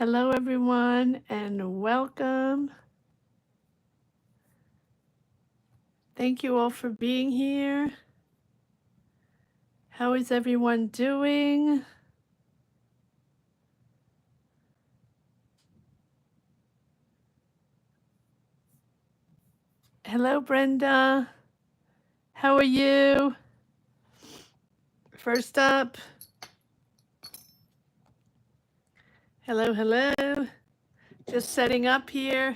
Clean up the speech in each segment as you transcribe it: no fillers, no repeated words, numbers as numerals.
Hello, everyone, and welcome. Thank you all for being here. How is everyone doing? Hello, Brenda. How are you? First up, hello. Just setting up here.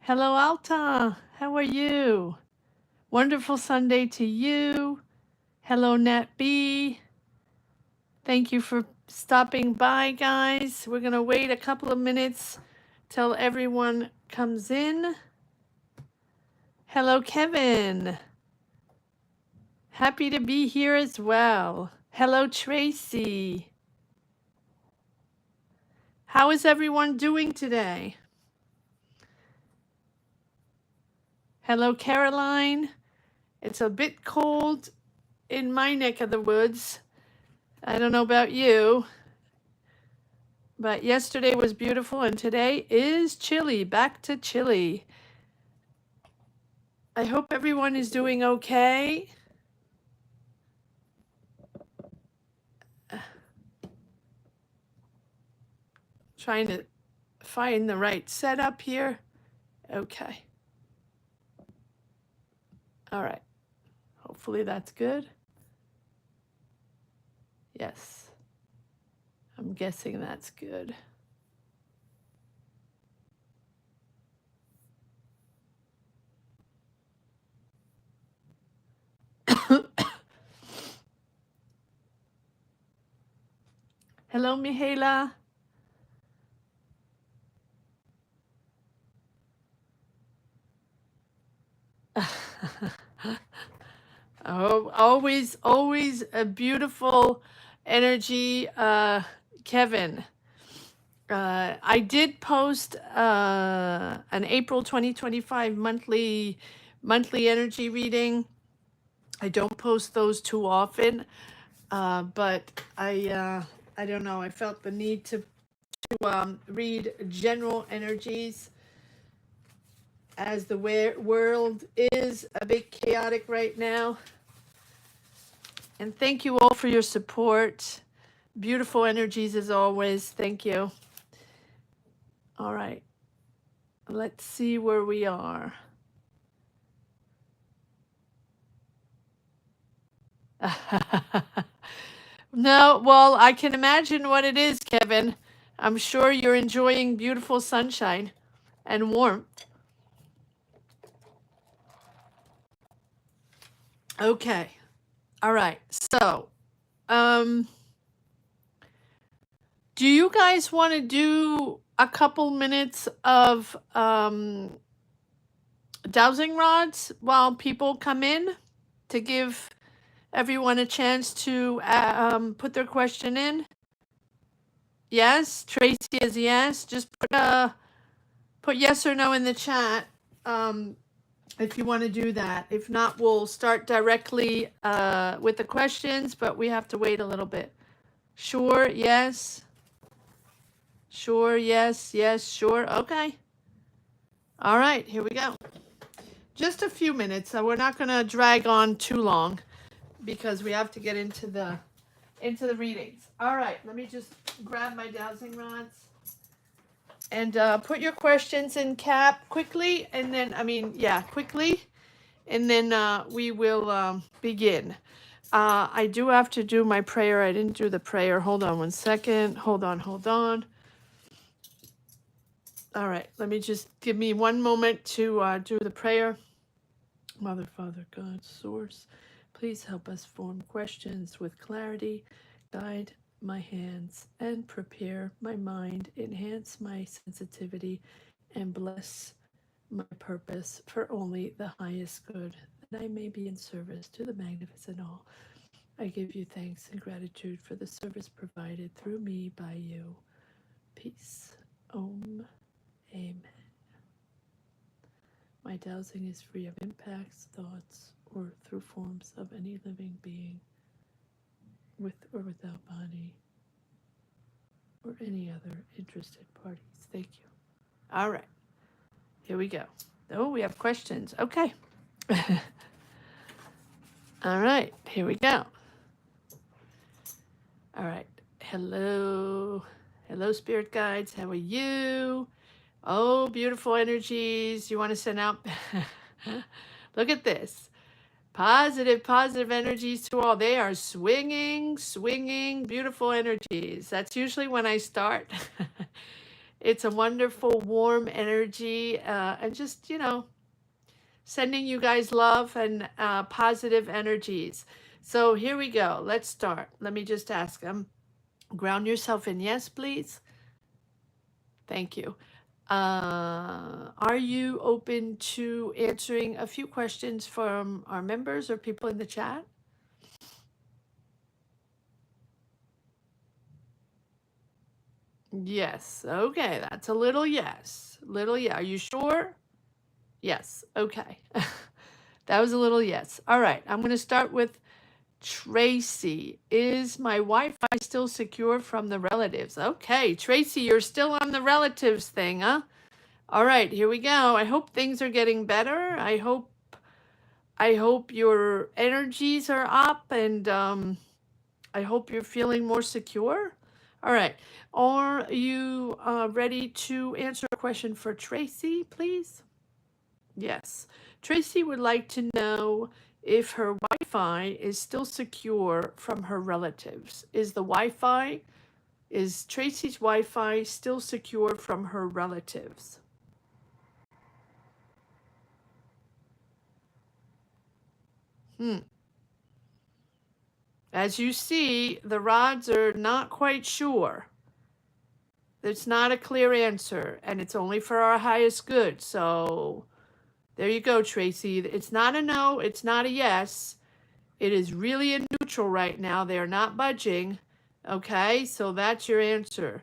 Hello, Alta. How are you? Wonderful Sunday to you. Hello, Nat B. Thank you for stopping by, guys. We're going to wait a couple of minutes till everyone comes in. Hello, Kevin. Happy to be here as well. Hello, Tracy. How is everyone doing today? Hello, Caroline. It's a bit cold in my neck of the woods. I don't know about you, but yesterday was beautiful and today is chilly. Back to chilly. I hope everyone is doing okay. Trying to find the right setup here. Okay. All right. Hopefully that's good. Yes. I'm guessing that's good. Hello, Mihaela. Oh, always a beautiful energy, Kevin. I did post an April 2025 monthly energy reading. I don't post those too often, but I don't know. I felt the need to read general energies as the world is a bit chaotic right now. And thank you all for your support. Beautiful energies as always. Thank you. All right. Let's see where we are. No, well, I can imagine what it is, Kevin. I'm sure you're enjoying beautiful sunshine and warmth. Okay. All right. So, do you guys want to do a couple minutes of dowsing rods while people come in to give everyone a chance to put their question in? Yes, Tracy is yes. Just put yes or no in the chat if you want to do that. If not, we'll start directly with the questions, but we have to wait a little bit. Sure, yes. Sure, yes, sure. Okay. All right, here we go. Just a few minutes. So we're not going to drag on too long because we have to get into the readings. All right, let me just grab my dowsing rods and put your questions in cap quickly, and then quickly, and then we will begin. I do have to do my prayer. I didn't do the prayer. Hold on one second. Hold on. All right, let me just give me one moment to do the prayer. Mother, Father, God, Source, please help us form questions with clarity, guide my hands, and prepare my mind, enhance my sensitivity, and bless my purpose for only the highest good, that I may be in service to the magnificent all. I give you thanks and gratitude for the service provided through me by you. Peace. Om. Amen. My dowsing is free of impacts, thoughts, or through forms of any living being, with or without body, for any other interested parties. Thank you. All right. Here we go. Oh, we have questions. Okay. All right. Here we go. All right. Hello. Hello, spirit guides. How are you? Oh, beautiful energies. You want to send out? Look at this. Positive energies to all. They are swinging, beautiful energies. That's usually when I start. It's a wonderful, warm energy, and just, sending you guys love and positive energies. So here we go. Let's start. Let me just ask them. Ground yourself in. Yes, please. Thank you. Are you open to answering a few questions from our members or people in the chat? Yes. Okay. That's a little yes. Little yeah. Are you sure? Yes. Okay. That was a little yes. All right. I'm going to start with Tracy. Is my Wi-Fi still secure from the relatives? Okay. Tracy, you're still on the relatives thing, huh? All right. Here we go. I hope things are getting better. I hope your energies are up, and I hope you're feeling more secure. All right. Are you ready to answer a question for Tracy, please? Yes. Tracy would like to know if her Wi-Fi is still secure from her relatives. Is Tracy's Wi-Fi still secure from her relatives? As you see, the rods are not quite sure. It's not a clear answer, and it's only for our highest good. So there you go, Tracy. It's not a no, it's not a yes. It is really a neutral right now. They're not budging. Okay, so that's your answer.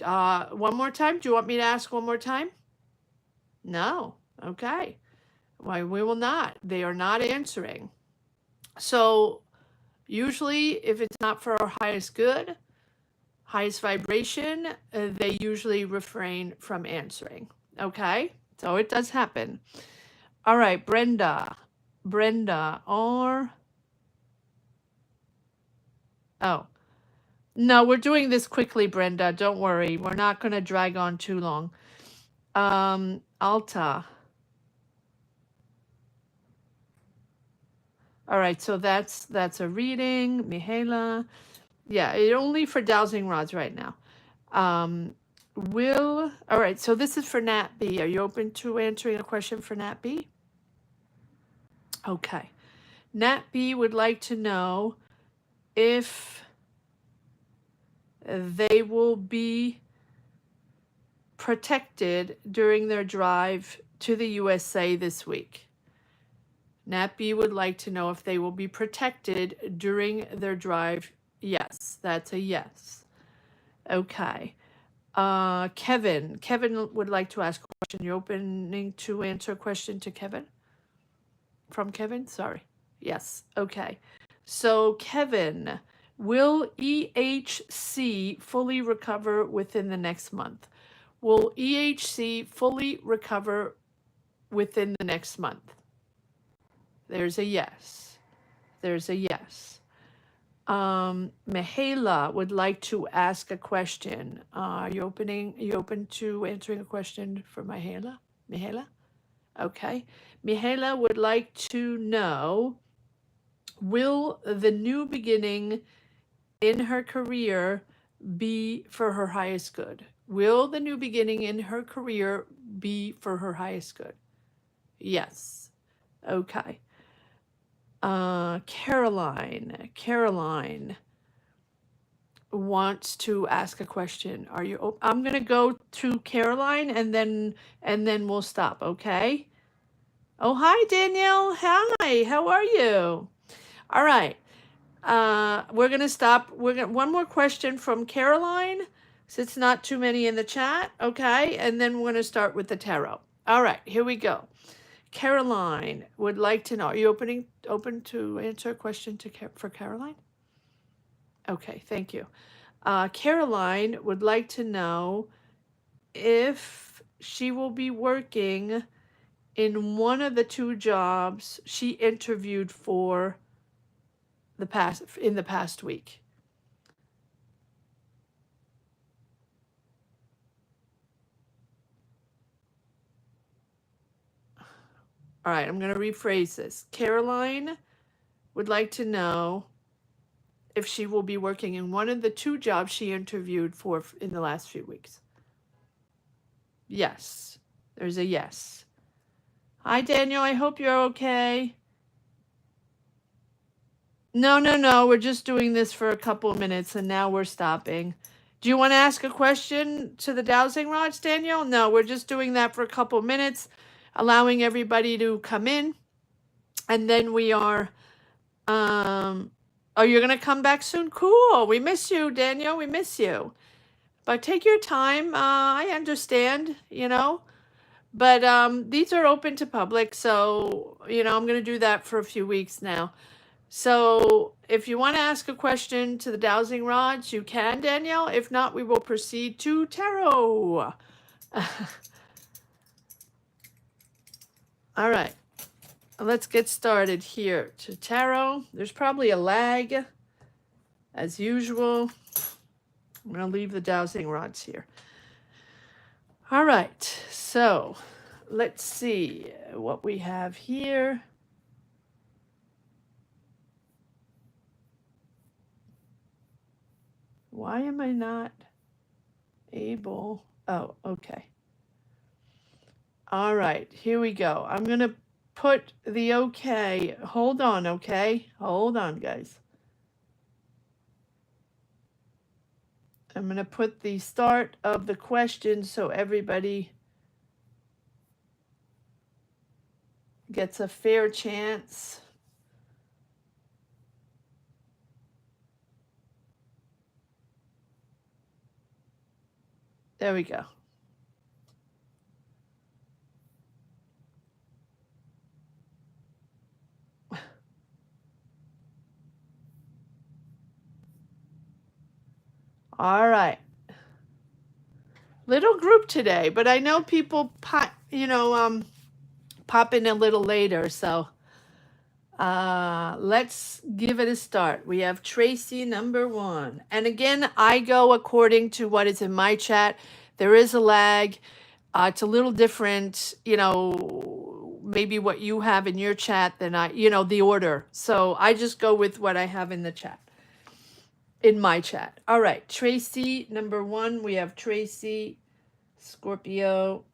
One more time. Do you want me to ask one more time? No. Okay. Why, we will not. They are not answering. So usually, if it's not for our highest good, highest vibration, they usually refrain from answering. Okay, so it does happen. All right, Brenda, or oh no, we're doing this quickly, Brenda. Don't worry, we're not going to drag on too long. Alta. All right, so that's a reading. Mihaela. Yeah, only for dowsing rods right now. All right, so this is for Nat B. Are you open to answering a question for Nat B? Okay. Nat B would like to know if they will be protected during their drive to the USA this week. Nat B would like to know if they will be protected during their drive. Yes, that's a yes. Okay. Kevin would like to ask a question. You opening to answer a question to Kevin? From Kevin? Sorry. Yes. Okay. So Kevin, will EHC fully recover within the next month? Will EHC fully recover within the next month? There's a yes. There's a yes. Mihaela would like to ask a question. Are you open to answering a question for Mihaela? Okay. Mihaela would like to know, will the new beginning in her career be for her highest good? Will the new beginning in her career be for her highest good? Yes. Okay. Caroline wants to ask a question. Are you? I'm gonna go to Caroline and then we'll stop. Okay. Oh, hi, Danielle. Hi. How are you? All right. We're gonna stop. One more question from Caroline, so it's not too many in the chat. Okay, and then we're gonna start with the tarot. All right. Here we go. Caroline would like to know, are you open to answer a question for Caroline? Okay, thank you. Caroline would like to know if she will be working in one of the 2 jobs she interviewed for in the past week. All right, I'm going to rephrase this. Caroline would like to know if she will be working in one of the 2 jobs she interviewed for in the last few weeks. Yes. There's a yes. Hi, Daniel. I hope you're okay. No. We're just doing this for a couple of minutes and now we're stopping. Do you want to ask a question to the dowsing rods, Daniel? No, we're just doing that for a couple of minutes, allowing everybody to come in. And then we are, oh, you're going to come back soon? Cool. We miss you, Daniel. We miss you. But take your time. I understand, you know. But these are open to public, so, you know, I'm going to do that for a few weeks now. So if you want to ask a question to the dowsing rods, you can, Danielle. If not, we will proceed to tarot. All right, let's get started here to tarot. There's probably a lag, as usual. I'm going to leave the dowsing rods here. All right, so let's see what we have here. Why am I not able? Oh, okay. All right, here we go. I'm going to put the okay. Hold on, okay? Hold on, guys. I'm going to put the start of the question so everybody gets a fair chance. There we go. All right. Little group today, but I know people pop in a little later, so let's give it a start. We have Tracy number 1. And again, I go according to what is in my chat. There is a lag. It's a little different, maybe what you have in your chat than the order. So I just go with what I have in the chat, in my chat. All right, Tracy number 1. We have Tracy, Scorpio.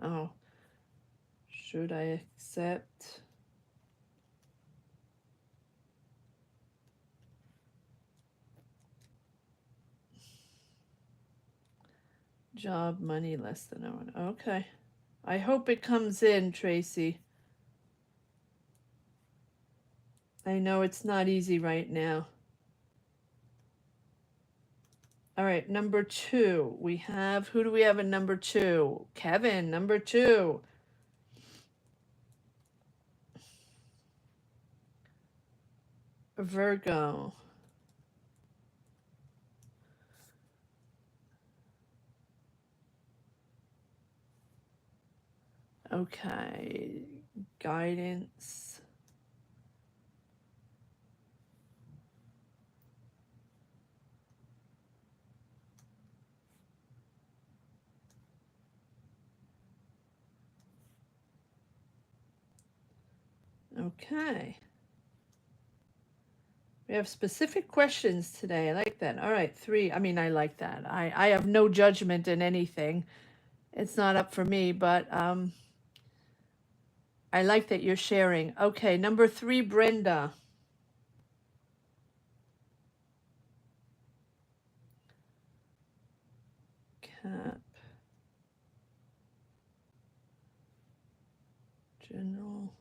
Oh, should I accept? Job, money, less than a 1. Okay. I hope it comes in, Tracy. I know it's not easy right now. All right, number 2. We have, who do we have in number 2? Kevin, number 2. Virgo. Okay, guidance. Okay. We have specific questions today. I like that. All right, 3. I mean, I like that. I have no judgment in anything. It's not up for me, but I like that you're sharing. Okay, number 3, Brenda. Cap. General.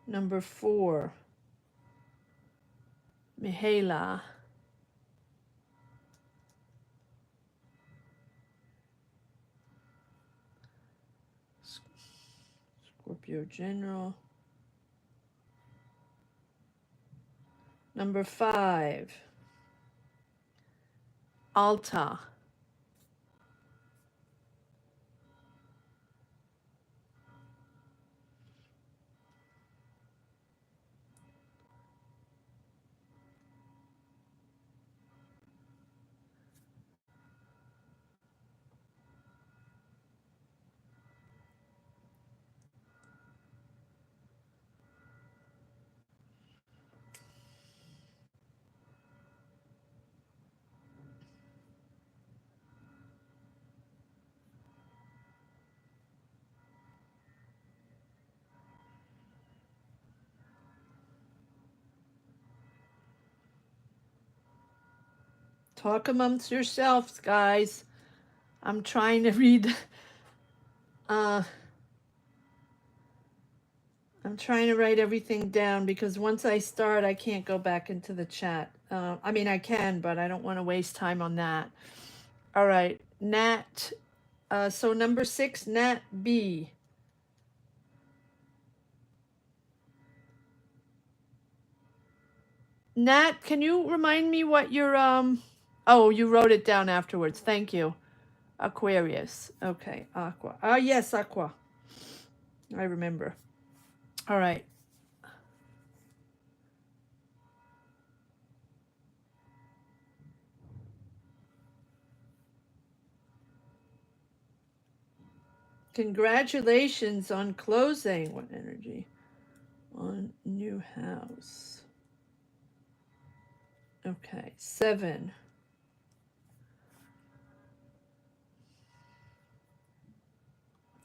Number 4, Mihaela. Scorpio general. Number 5, Alta. Talk amongst yourselves, guys. I'm trying to read. I'm trying to write everything down because once I start, I can't go back into the chat. I mean, I can, but I don't want to waste time on that. All right, Nat. So number 6, Nat B. Nat, can you remind me what your Oh, you wrote it down afterwards. Thank you. Aquarius. Okay, Aqua. Ah, yes, Aqua. I remember. All right. Congratulations on closing. What energy? On new house. Okay, 7.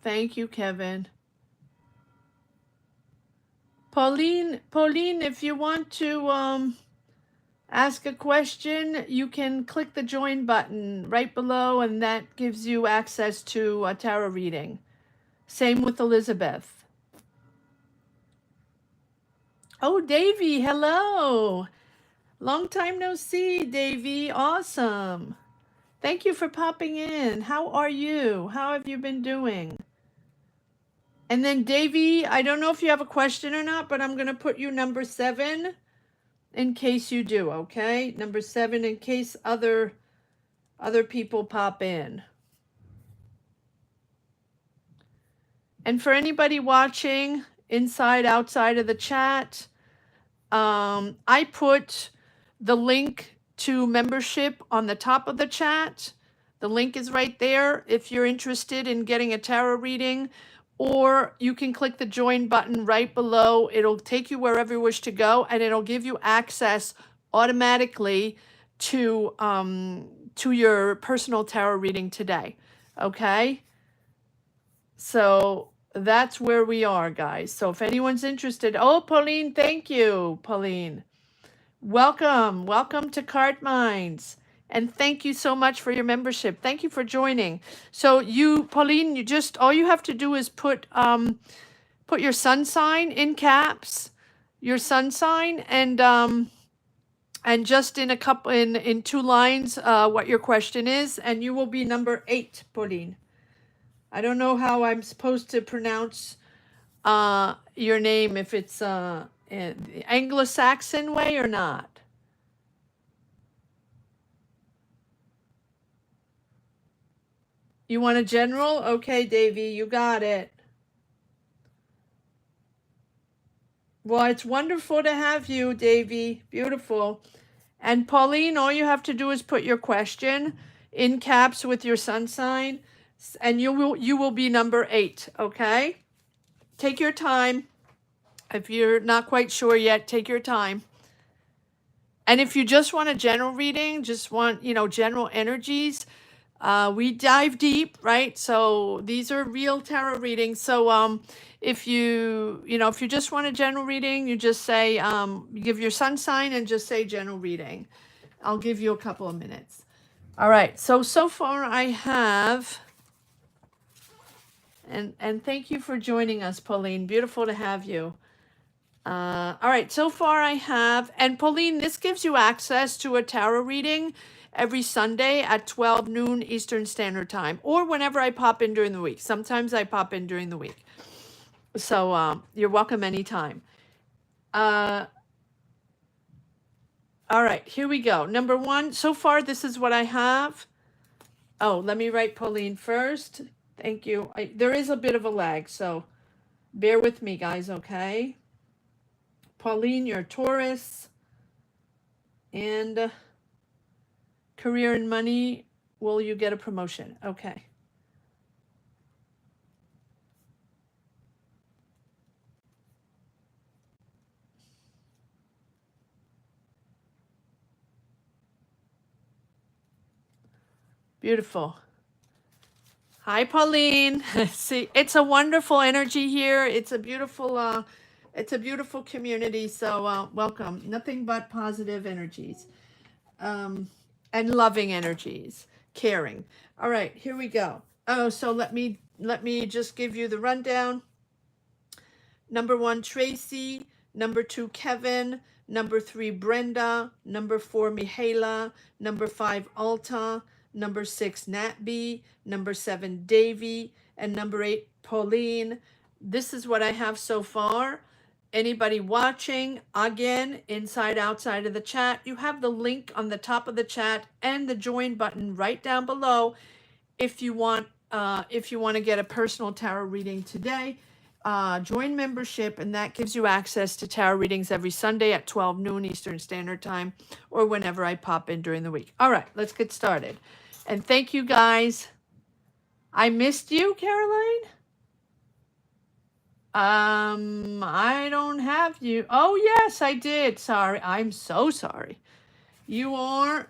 Thank you, Kevin. Pauline, if you want to ask a question, you can click the join button right below, and that gives you access to a tarot reading. Same with Elizabeth. Oh, Davy, hello. Long time no see, Davy. Awesome. Thank you for popping in. How are you? How have you been doing? And then Davy, I don't know if you have a question or not, but I'm going to put you number 7 in case you do, okay? Number 7 in case other people pop in. And for anybody watching inside, outside of the chat, I put the link to membership on the top of the chat. The link is right there if you're interested in getting a tarot reading, or you can click the join button right below. It'll take you wherever you wish to go, and it'll give you access automatically to your personal tarot reading today. Okay? So that's where we are, guys. So if anyone's interested, oh, Pauline, thank you, Pauline. Welcome to Card Minds. And thank you so much for your membership. Thank you for joining. So you, Pauline, you just, all you have to do is put your sun sign in caps, your sun sign, and just in a couple, in 2 lines, what your question is, and you will be number 8, Pauline. I don't know how I'm supposed to pronounce your name, if it's Anglo-Saxon way or not. You want a general? Okay, Davy, you got it. Well, it's wonderful to have you, Davy. Beautiful. And Pauline, all you have to do is put your question in caps with your sun sign, and you will be number 8, okay? Take your time. If you're not quite sure yet, take your time. And if you just want a general reading, just want, general energies, we dive deep, right? So these are real tarot readings. So if you just want a general reading, you just say, you give your sun sign and just say general reading. I'll give you a couple of minutes. All right. So far I have, and thank you for joining us, Pauline. Beautiful to have you. All right, so far I have, and Pauline, this gives you access to a tarot reading every Sunday at 12 noon Eastern Standard Time, or whenever I pop in during the week. Sometimes I pop in during the week. So you're welcome anytime. Uh, all right, here we go. Number one, so far, this is what I have. Oh, let me write Pauline first. Thank you. There is a bit of a lag, so bear with me, guys, okay? Pauline, you're Taurus. And career and money, will you get a promotion? Okay. Beautiful. Hi, Pauline. See, it's a wonderful energy here. It's a beautiful community. So welcome. Nothing but positive energies, and loving energies, caring. All right, here we go. Oh, so let me just give you the rundown. Number 1, Tracy. Number 2, Kevin. Number 3, Brenda. Number 4, Mihaela. Number 5, Alta. Number 6, Nat B. Number 7, Davy. And number 8, Pauline. This is what I have so far. Anybody watching, again, inside, outside of the chat, you have the link on the top of the chat and the join button right down below if you want to get a personal tarot reading today. Join membership, and that gives you access to tarot readings every Sunday at 12 noon Eastern Standard Time, or whenever I pop in during the week. All right, let's get started. And thank you, guys. I missed you, Caroline. I don't have you. Oh, yes, I did. Sorry. I'm so sorry. You are.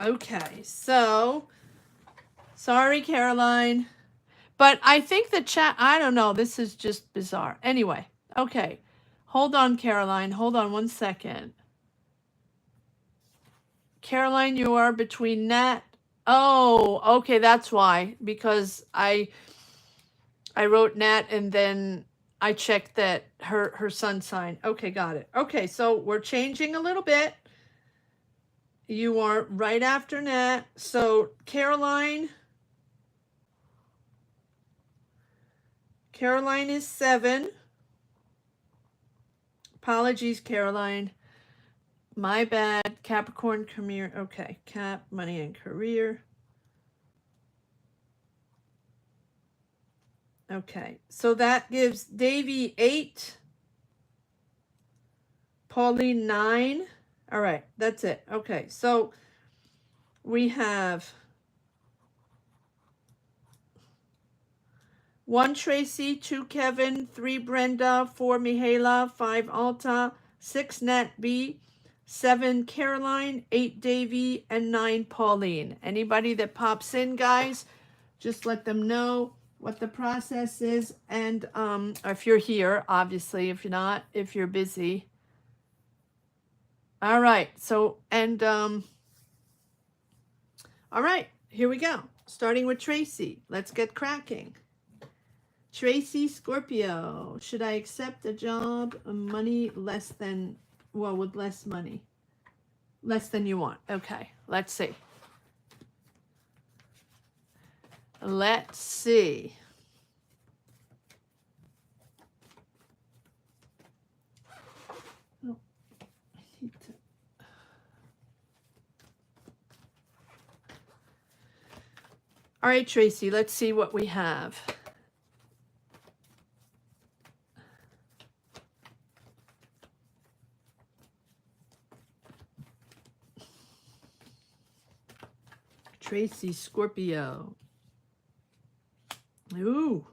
Okay, so sorry, Caroline. But I think the chat, I don't know. This is just bizarre. Anyway, okay. Hold on, Caroline. Hold on 1 second. Caroline, you are between Nat. Oh, okay, that's why. Because I wrote Nat and then I checked that her sun sign. Okay, got it. Okay, so we're changing a little bit. You are right after Nat. So Caroline is 7. Apologies, Caroline. My bad. Capricorn career. Okay, Cap, money and career. Okay, so that gives Davy 8, Pauline 9. All right, that's it. Okay, so we have 1 Tracy, 2 Kevin, 3 Brenda, 4 Mihaela, 5 Alta, 6 Nat B, 7 Caroline, 8 Davy, and 9 Pauline. Anybody that pops in, guys, just let them know what the process is. And if you're here, obviously, if you're not, if you're busy. All right, so, and all right, here we go. Starting with Tracy. Let's get cracking. Tracy, Scorpio. Should I accept a job, money less than, well, with less money? Less than you want. Okay, let's see. Let's see. Oh, I need to. All right, Tracy, let's see what we have. Tracy, Scorpio. Ooh.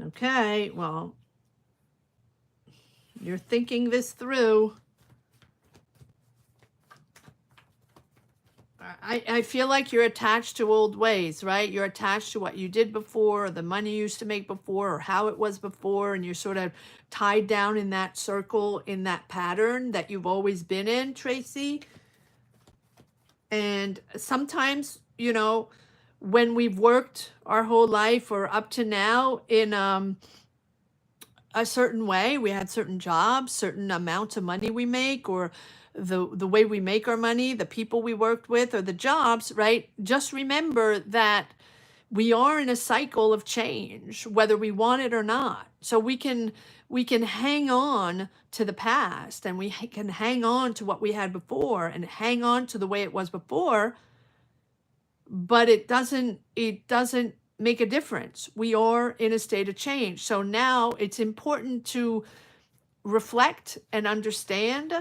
Okay, well, you're thinking this through. I feel like you're attached to old ways, right? You're attached to what you did before, or the money you used to make before, or how it was before, and you're sort of tied down in that circle, in that pattern that you've always been in, Tracy. And sometimes, you know, when we've worked our whole life or up to now in a certain way, we had certain jobs, certain amounts of money we make, or the way we make our money, the people we worked with, or the jobs, right? Just remember that we are in a cycle of change, whether we want it or not. So we can hang on to the past, and can hang on to what we had before and hang on to the way it was before, but it doesn't make a difference. We are in a state of change. So now it's important to reflect and understand,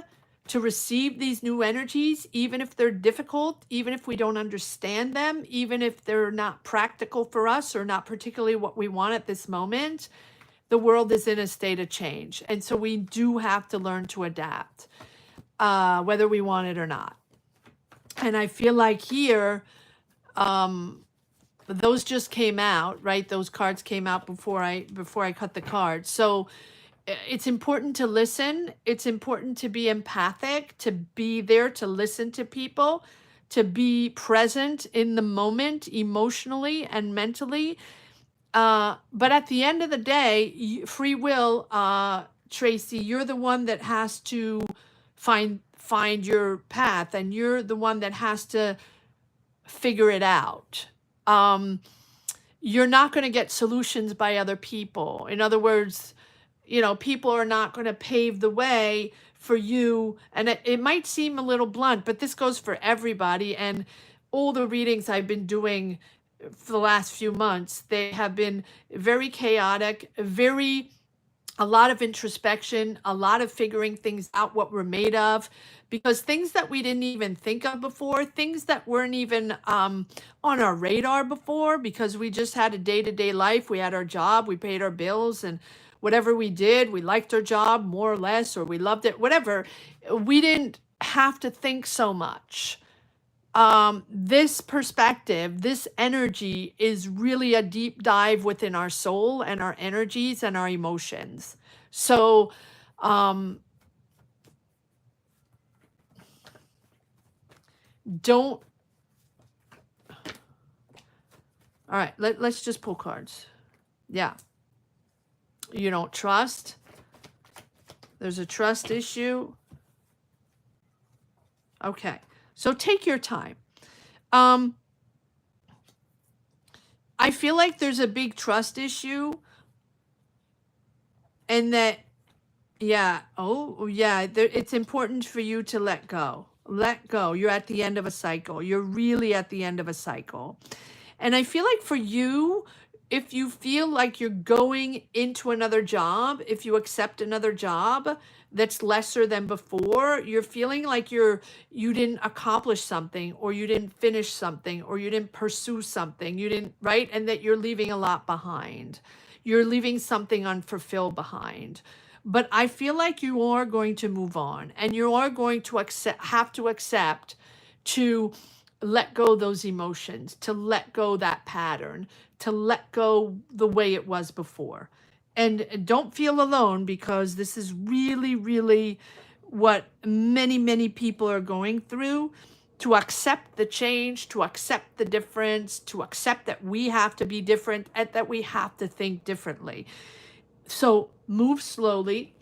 to receive these new energies, even if they're difficult, even if we don't understand them, even if they're not practical for us or not particularly what we want at this moment. The world is in a state of change. And so we do have to learn to adapt, whether we want it or not. And I feel like here, those just came out, right? Those cards came out before I cut the cards. So it's important to listen. It's important to be empathic, to be there, to listen to people, to be present in the moment emotionally and mentally. But at the end of the day, free will, Tracy, you're the one that has to find your path, and you're the one that has to figure it out. You're not going to get solutions by other people. In other words, people are not going to pave the way for you. And it might seem a little blunt, but this goes for everybody. And all the readings I've been doing for the last few months, they have been very chaotic, a lot of introspection, a lot of figuring things out, what we're made of, because things that we didn't even think of before, things that weren't even on our radar before, because we just had a day-to-day life. We had our job, we paid our bills, and whatever we did, we liked our job more or less, or we loved it, whatever. We didn't have to think so much. This perspective, this energy is really a deep dive within our soul and our energies and our emotions. So, don't, all right, let's just pull cards. Yeah. You don't trust. There's a trust issue. Okay. So take your time. I feel like there's a big trust issue, and that, yeah, it's important for you to let go. Let go. You're at the end of a cycle. You're really at the end of a cycle. And I feel like for you, if you feel like you're going into another job, if you accept another job that's lesser than before, you're feeling like you didn't accomplish something, or you didn't finish something, or you didn't pursue something, you didn't, right? And that you're leaving a lot behind. You're leaving something unfulfilled behind. But I feel like you are going to move on, and you are going to have to accept to let go those emotions, to let go that pattern, to let go the way it was before. And don't feel alone, because this is really, really what many, many people are going through, to accept the change, to accept the difference, to accept that we have to be different, and that we have to think differently. So move slowly,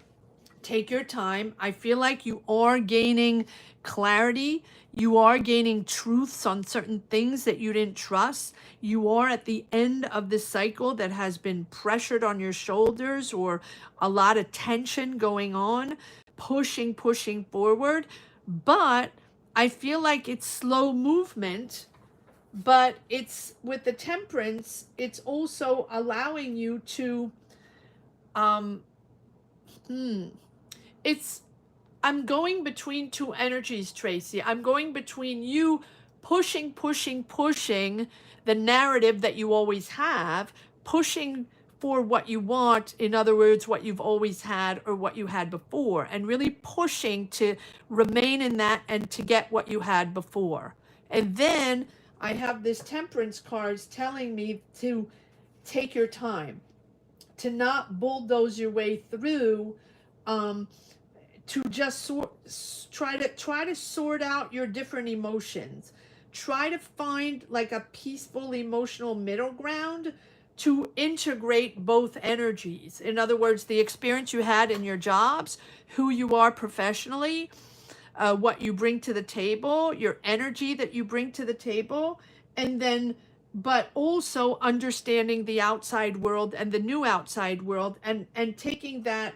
take your time. I feel like you are gaining clarity. You are gaining truths on certain things that you didn't trust. You are at the end of this cycle that has been pressured on your shoulders, or a lot of tension going on, pushing forward. But I feel like it's slow movement, but it's with the Temperance, it's also allowing you to, I'm going between two energies, Tracy. I'm going between you pushing the narrative that you always have, pushing for what you want, in other words, what you've always had or what you had before, and really pushing to remain in that and to get what you had before. And then I have this Temperance cards telling me to take your time, to not bulldoze your way through, to just try to sort out your different emotions. Try to find like a peaceful emotional middle ground to integrate both energies. In other words, the experience you had in your jobs, who you are professionally, what you bring to the table, your energy that you bring to the table, and then but also understanding the outside world and the new outside world, and taking that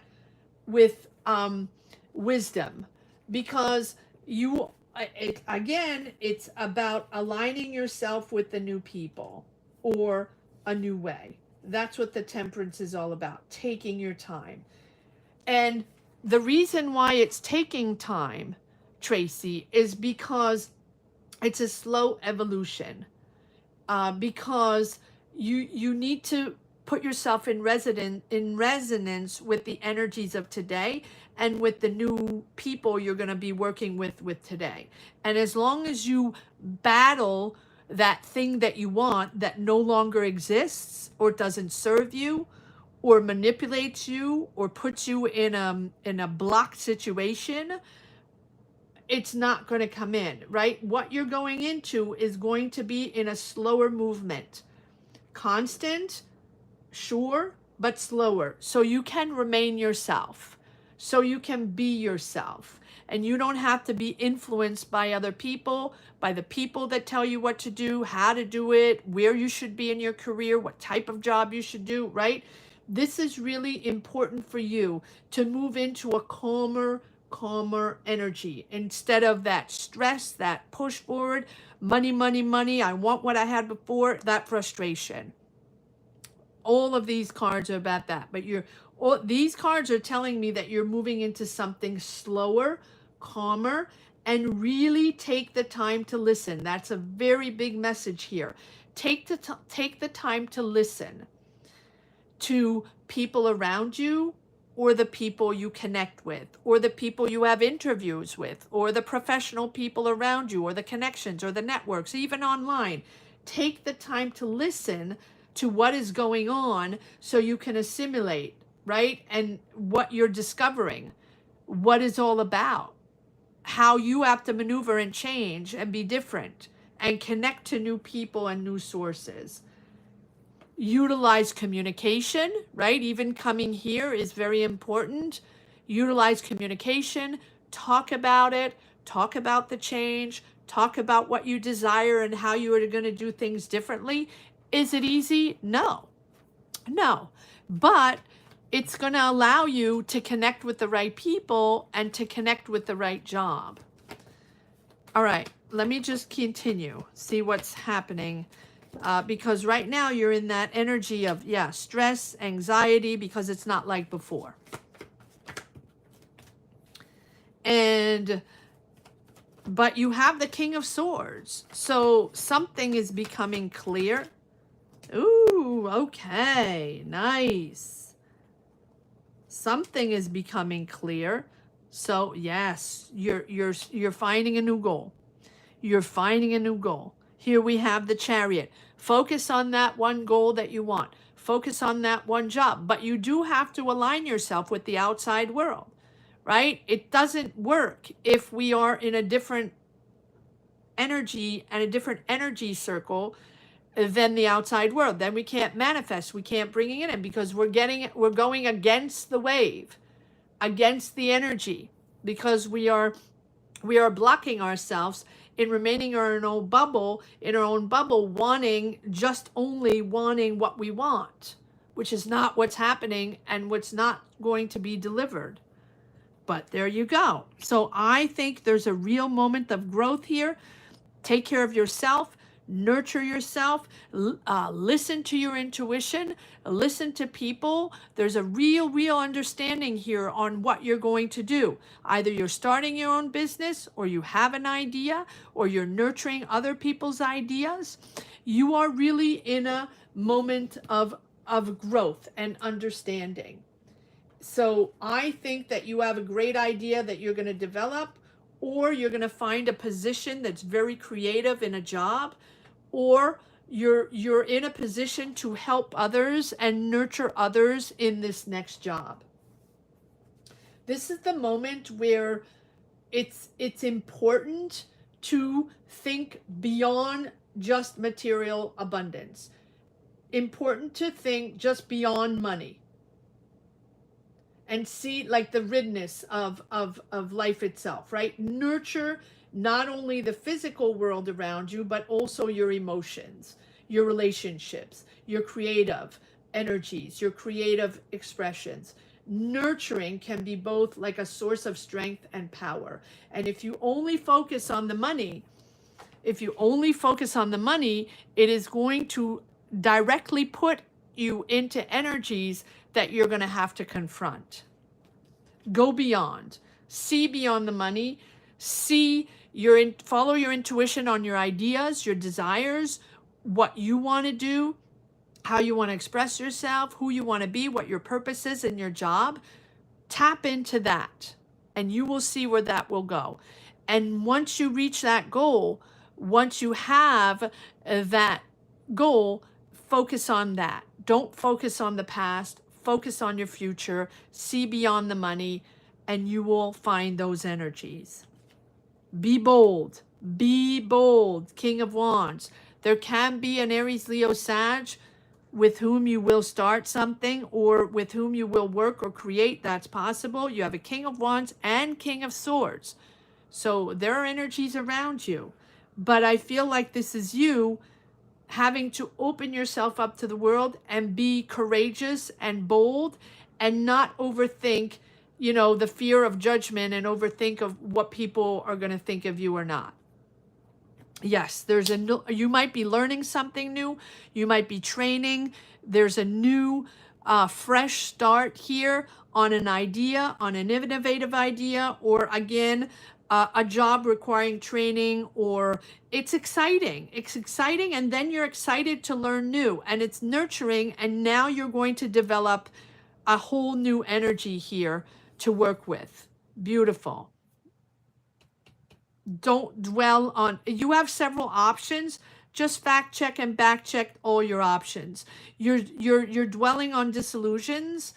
with wisdom, because again, it's about aligning yourself with the new people or a new way. That's what the temperance is all about, taking your time. And the reason why it's taking time, Tracy, is because it's a slow evolution. Because you need to put yourself in resonance with the energies of today and with the new people you're going to be working with today. And as long as you battle that thing that you want that no longer exists or doesn't serve you or manipulates you or puts you in a blocked situation, it's not going to come in, right? What you're going into is going to be in a slower movement. Constant, sure, but slower. So you can remain yourself. So you can be yourself. And you don't have to be influenced by other people, by the people that tell you what to do, how to do it, where you should be in your career, what type of job you should do, right? This is really important for you to move into a calmer energy instead of that stress, that push forward, money, money, money. I want what I had before, that frustration. All of these cards are about that, but these cards are telling me that you're moving into something slower, calmer, and really take the time to listen. That's a very big message here. Take the time to listen to people around you, or the people you connect with, or the people you have interviews with, or the professional people around you, or the connections, or the networks, even online. Take the time to listen to what is going on so you can assimilate, right? And what you're discovering, what it's all about, how you have to maneuver and change and be different and connect to new people and new sources. Utilize communication, right? Even coming here is very important. Utilize communication, talk about it, talk about the change, talk about what you desire and how you are going to do things differently. Is it easy? No, but it's going to allow you to connect with the right people and to connect with the right job. All right, let me just continue, see what's happening. Because right now you're in that energy of, stress, anxiety, because it's not like before. But you have the King of Swords. So something is becoming clear. Ooh, okay, nice. Something is becoming clear. So yes, you're finding a new goal. You're finding a new goal. Here we have the Chariot. Focus on that one goal that you want. Focus on that one job. But you do have to align yourself with the outside world, right? It doesn't work if we are in a different energy and a different energy circle than the outside world. Then we can't manifest. We can't bring it in because we're going against the wave, against the energy, because we are blocking ourselves in remaining in our own bubble, wanting only what we want, which is not what's happening and what's not going to be delivered. But there you go. So I think there's a real moment of growth here. Take care of yourself, nurture yourself, listen to your intuition, listen to people. There's a real understanding here on what you're going to do. Either you're starting your own business, or you have an idea, or you're nurturing other people's ideas. You are really in a moment of growth and understanding. So I think that you have a great idea that you're going to develop, or you're going to find a position that's very creative in a job, or you're in a position to help others and nurture others in this next job. This is the moment where it's important to think beyond just material abundance. Important to think just beyond money and see like the richness of life itself, right? Nurture not only the physical world around you, but also your emotions, your relationships, your creative energies, your creative expressions. Nurturing can be both like a source of strength and power. And if you only focus on the money, it is going to directly put you into energies that you're going to have to confront. Go beyond. See beyond the money. Follow your intuition on your ideas, your desires, what you want to do, how you want to express yourself, who you want to be, what your purpose is in your job. Tap into that, and you will see where that will go. And once you reach that goal, once you have that goal, focus on that. Don't focus on the past. Focus on your future. See beyond the money, and you will find those energies. Be bold. Be bold. King of Wands. There can be an Aries, Leo, Sag with whom you will start something or with whom you will work or create. That's possible. You have a King of Wands and King of Swords. So there are energies around you. But I feel like this is you having to open yourself up to the world and be courageous and bold and not overthink, the fear of judgment and overthink of what people are going to think of you or not. Yes, you might be learning something new. You might be training. There's a new, fresh start here on an idea, on an innovative idea, or again, a job requiring training, or it's exciting. It's exciting, and then you're excited to learn new, and it's nurturing, and now you're going to develop a whole new energy here to work with. Beautiful. Don't dwell on, you have several options. Just fact check and back check all your options. You're dwelling on disillusions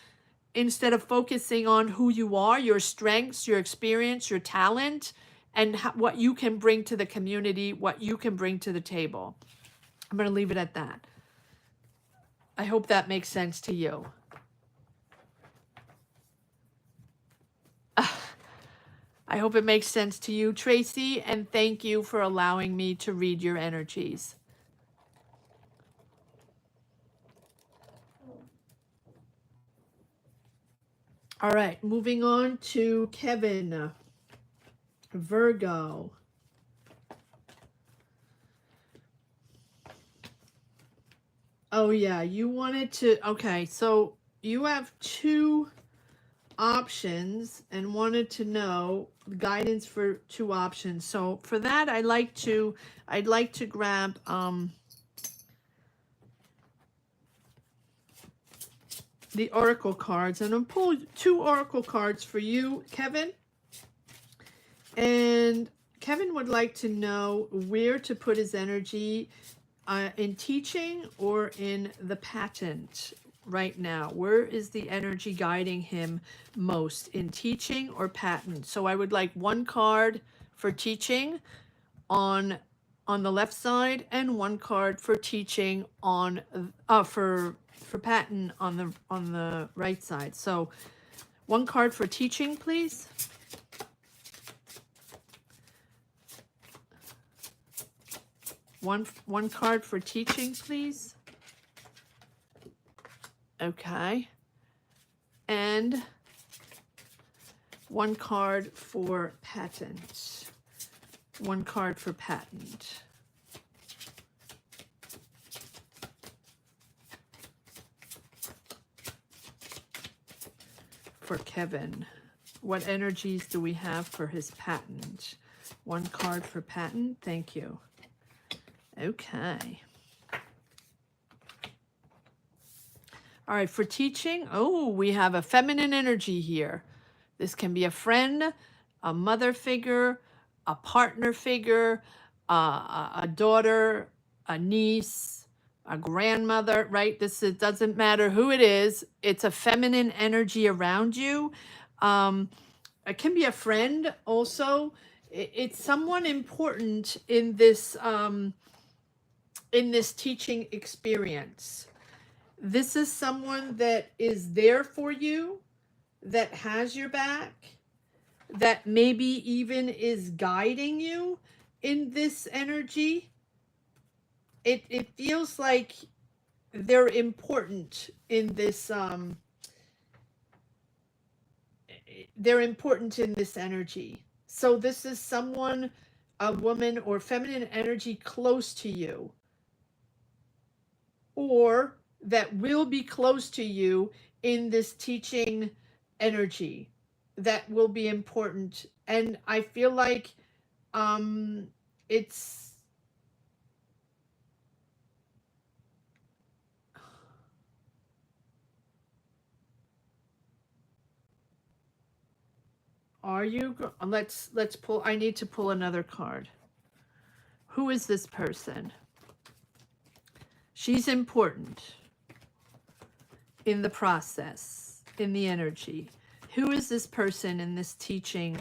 instead of focusing on who you are, your strengths, your experience, your talent, and what you can bring to the community, what you can bring to the table. I'm going to leave it at that. I hope that makes sense to you. I hope it makes sense to you, Tracy, and thank you for allowing me to read your energies. All right, moving on to Kevin, Virgo. Oh yeah, you wanted to, okay, so you have two options and wanted to know guidance for two options. So for that, I'd like to grab the oracle cards, and I'll pull two oracle cards for you, Kevin. And Kevin would like to know where to put his energy in teaching or in the patent right now. Where is the energy guiding him most, in teaching or patent? So I would like one card for teaching on the left side and one card for teaching on for patent on the right side. So one card for teaching, please. One card for teaching, please. Okay. And one card for patent. One card for patent. For Kevin, what energies do we have for his patent? One card for patent. Thank you. Okay. All right, for teaching, we have a feminine energy here. This can be a friend, a mother figure, a partner figure, a daughter, a niece, a grandmother, right? It doesn't matter who it is. It's a feminine energy around you. It can be a friend also. It's someone important in this teaching experience. This is someone that is there for you, that has your back, that maybe even is guiding you in this energy. it feels like they're important in this they're important in this energy. So this is someone, a woman or feminine energy close to you, or that will be close to you in this teaching energy, that will be important. And I feel like it's, are you let's pull, I need to pull another card. Who is this person? She's important in the process, in the energy. Who is this person in this teaching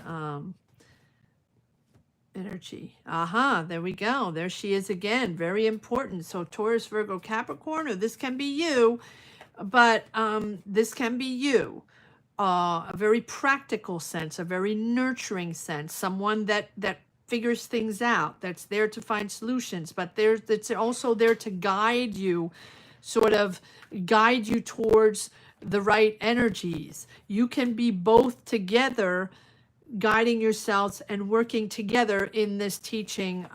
energy? Aha, there we go. There she is again. Very important. So Taurus, Virgo, Capricorn, or this can be you, but this can be you. A very practical sense, a very nurturing sense, someone that figures things out, that's there to find solutions, but that's also there to guide you, sort of guide you towards the right energies. You can be both together, guiding yourselves and working together in this teaching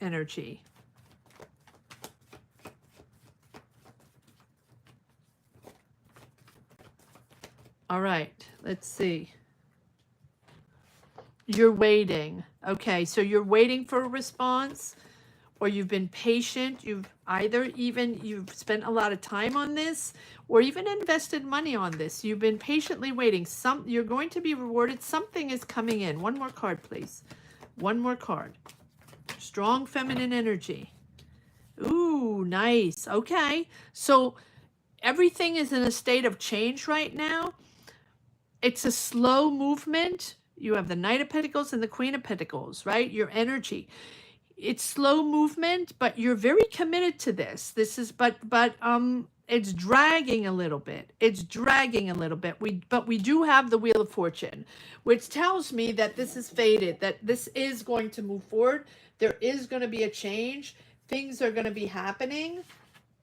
energy. All right, let's see. You're waiting. Okay, so you're waiting for a response, or you've been patient. You've you've spent a lot of time on this, or even invested money on this. You've been patiently waiting. You're going to be rewarded. Something is coming in. One more card, please. One more card. Strong feminine energy. Ooh, nice. Okay, so everything is in a state of change right now. It's a slow movement. You have the Knight of Pentacles and the Queen of Pentacles, right? Your energy. It's slow movement, but you're very committed to this. This is, but it's dragging a little bit. It's dragging a little bit. But we do have the Wheel of Fortune, which tells me that this is fated, that this is going to move forward. There is going to be a change. Things are going to be happening,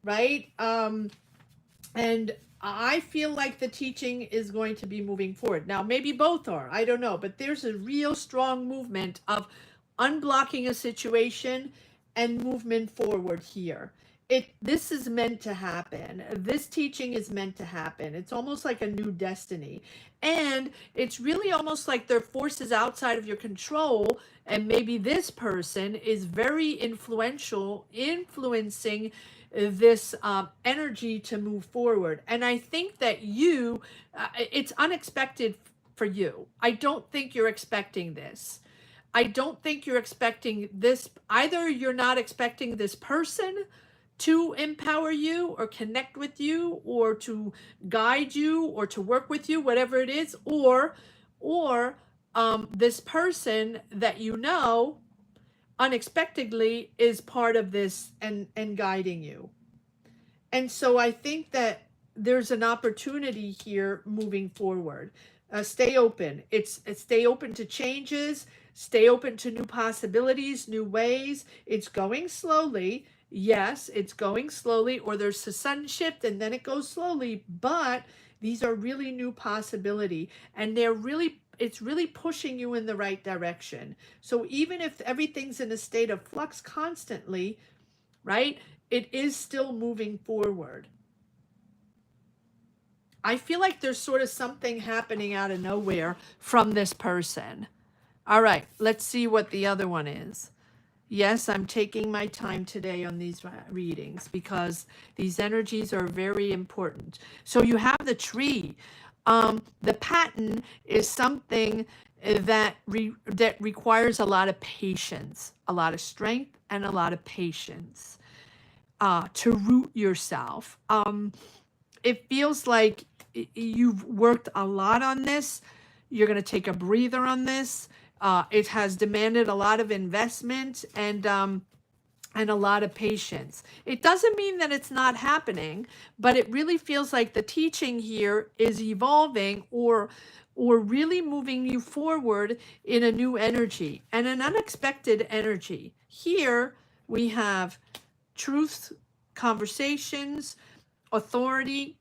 right? And I feel like the teaching is going to be moving forward. Now, maybe both are, I don't know, but there's a real strong movement of unblocking a situation and movement forward here. This is meant to happen. This teaching is meant to happen. It's almost like a new destiny. And it's really almost like there are forces outside of your control, and maybe this person is very influential, influencing this energy to move forward. And I think that it's unexpected for you. I don't think you're expecting this. I don't think you're expecting this. Either you're not expecting this person to empower you or connect with you or to guide you or to work with you, whatever it is, or this person that you know unexpectedly is part of this and guiding you. And so I think that there's an opportunity here moving forward. Stay open. It's stay open to changes, stay open to new possibilities, new ways. It's going slowly. Yes, it's going slowly, or there's a sudden shift and then it goes slowly, but these are really new possibility, and it's really pushing you in the right direction. So even if everything's in a state of flux constantly, right, it is still moving forward. I feel like there's sort of something happening out of nowhere from this person. All right, let's see what the other one is. Yes, I'm taking my time today on these readings because these energies are very important. So you have the tree. The pattern is something that requires a lot of patience, a lot of strength, and a lot of patience to root yourself. It feels like you've worked a lot on this. You're going to take a breather on this. It has demanded a lot of investment and a lot of patience. It doesn't mean that it's not happening, but it really feels like the teaching here is evolving or really moving you forward in a new energy and an unexpected energy. Here, We have truth, conversations, authority,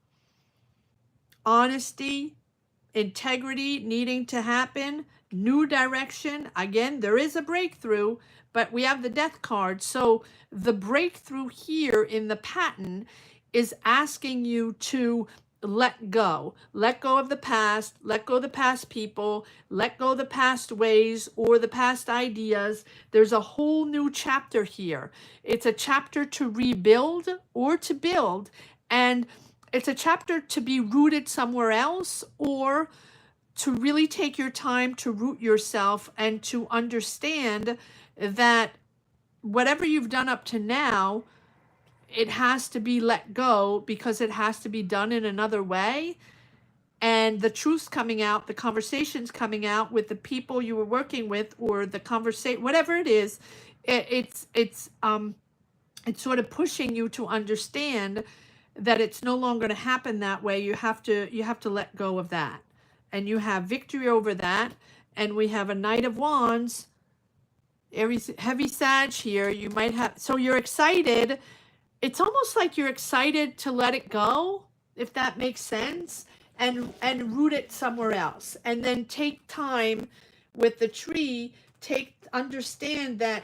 honesty, integrity needing to happen, new direction. Again, there is a breakthrough, but we have the death card. So the breakthrough here in the pattern is asking you to let go of the past, let go of the past people, let go of the past ways or the past ideas. There's a whole new chapter here. It's a chapter to rebuild or to build, and it's a chapter to be rooted somewhere else, or to really take your time to root yourself and to understand that whatever you've done up to now, it has to be let go because it has to be done in another way. And the truth's coming out, the conversation's coming out with the people you were working with, or the conversation, whatever it is, it's sort of pushing you to understand that it's no longer going to happen that way. You have to let go of that. And you have victory over that. And we have a Knight of Wands, Aries, heavy Sag here. You might have, so you're excited. It's almost like you're excited to let it go, if that makes sense, and root it somewhere else. And then take time with the tree, understand that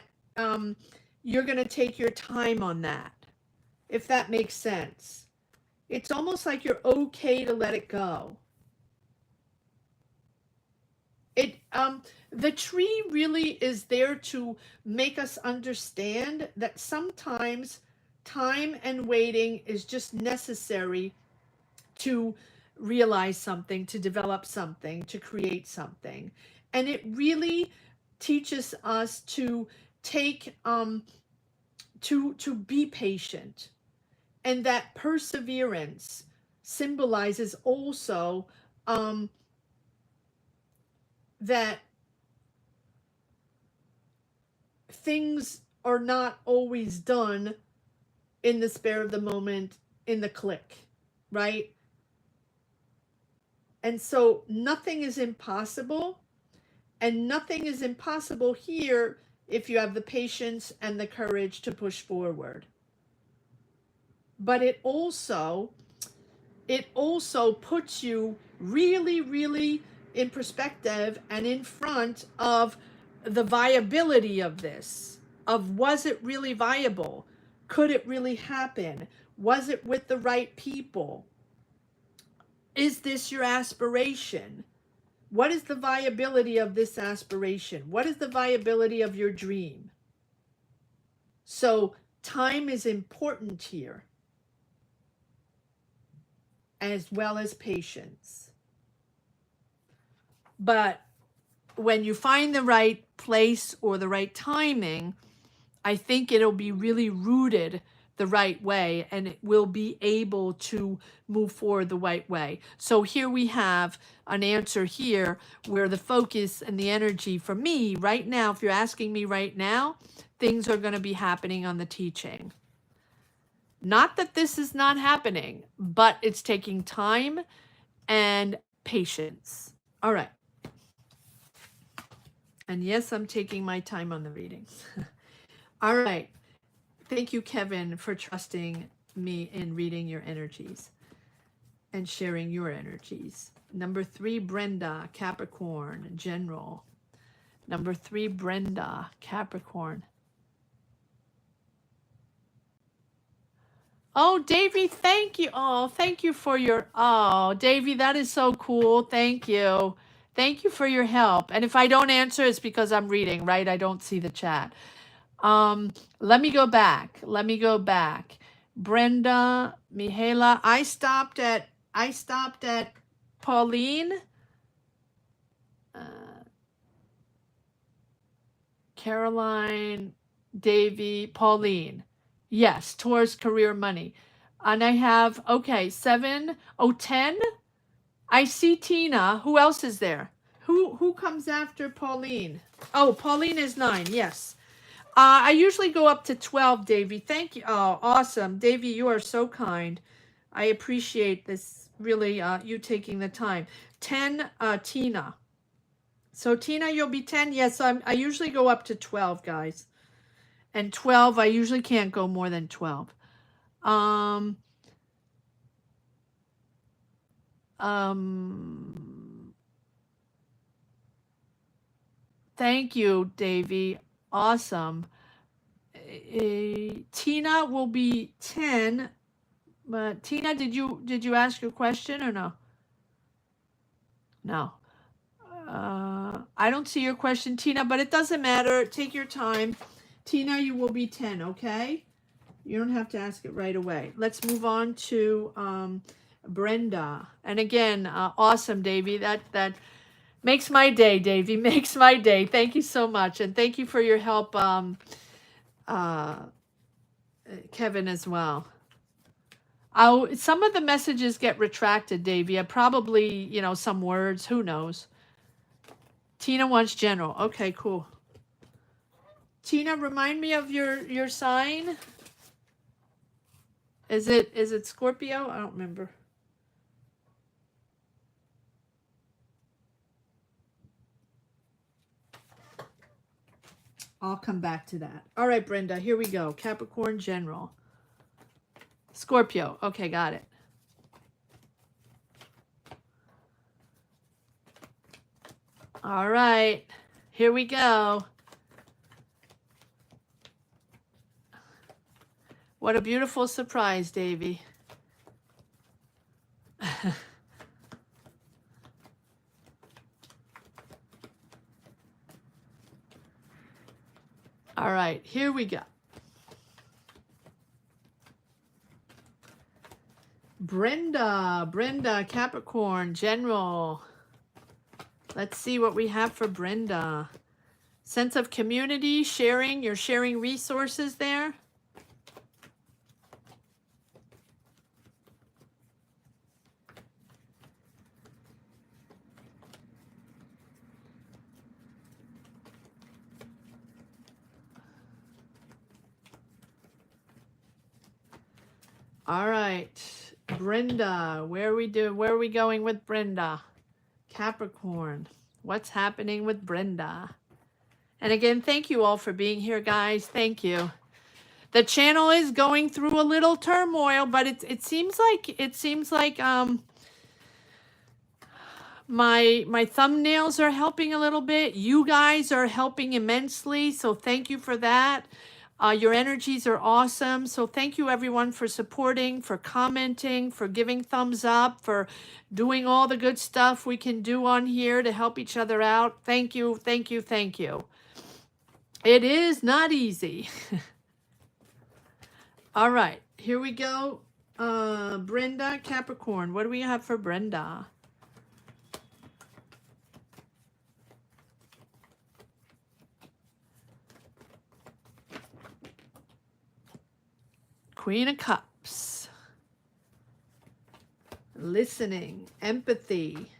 you're going to take your time on that, if that makes sense. It's almost like you're okay to let it go. The tree really is there to make us understand that sometimes time and waiting is just necessary to realize something, to develop something, to create something. And it really teaches us to take to be patient. And that perseverance symbolizes also that things are not always done in the spare of the moment, in the click, right? And so nothing is impossible, and nothing is impossible here if you have the patience and the courage to push forward. But it also puts you really, really in perspective and in front of the viability of this, of was it really viable? Could it really happen? Was it with the right people? Is this your aspiration? What is the viability of this aspiration? What is the viability of your dream? So time is important here, as well as patience. But when you find the right place or the right timing, I think it'll be really rooted the right way, and it will be able to move forward the right way. So here we have an answer here where the focus and the energy for me right now, if you're asking me right now, things are going to be happening on the teaching. Not that this is not happening, but it's taking time and patience. All right. And yes, I'm taking my time on the readings. All right. Thank you, Kevin, for trusting me in reading your energies and sharing your energies. Number 3, Brenda, Capricorn, General. Number 3, Brenda, Capricorn. Oh, Davy, thank you. Oh, thank you for your, oh, Davy, that is so cool. Thank you. Thank you for your help. And if I don't answer, it's because I'm reading, right? I don't see the chat. Let me go back. Brenda, Mihaela, I stopped at Pauline, Caroline, Davy, Pauline. Yes, towards career money. And I have, okay, 7, 10. I see Tina. Who else is there? Who comes after Pauline? Oh, Pauline is 9, yes. I usually go up to 12, Davy. Thank you. Oh, awesome. Davy, you are so kind. I appreciate this, really, you taking the time. 10, Tina. So, Tina, you'll be 10? Yes, I usually go up to 12, guys. And 12, I usually can't go more than 12. Um, thank you, Davy. Awesome. Tina will be 10. But Tina, did you ask your question or no? No. I don't see your question, Tina, but it doesn't matter. Take your time. Tina, you will be 10, okay? You don't have to ask it right away. Let's move on to Brenda. And again, awesome, Davy. That makes my day, Davy. Makes my day. Thank you so much. And thank you for your help, Kevin, as well. Some of the messages get retracted, Davy. Probably, some words. Who knows? Tina wants general. Okay, cool. Tina, remind me of your sign. Is it Scorpio? I don't remember. I'll come back to that. All right, Brenda, here we go. Capricorn general. Scorpio. Okay, got it. All right, here we go. What a beautiful surprise, Davy. All right, here we go. Brenda, Capricorn, general. Let's see what we have for Brenda. Sense of community, sharing. You're sharing resources there. All right, Brenda, where are we going with Brenda? Capricorn, what's happening with Brenda? And again, thank you all for being here, guys. Thank you. The channel is going through a little turmoil, but it seems like my thumbnails are helping a little bit. You guys are helping immensely, so thank you for that. Your energies are awesome. So thank you everyone for supporting, for commenting, for giving thumbs up, for doing all the good stuff we can do on here to help each other out. Thank you, thank you, thank you. It is not easy. All right, here we go. Brenda, Capricorn. What do we have for Brenda? Queen of Cups. Listening, empathy.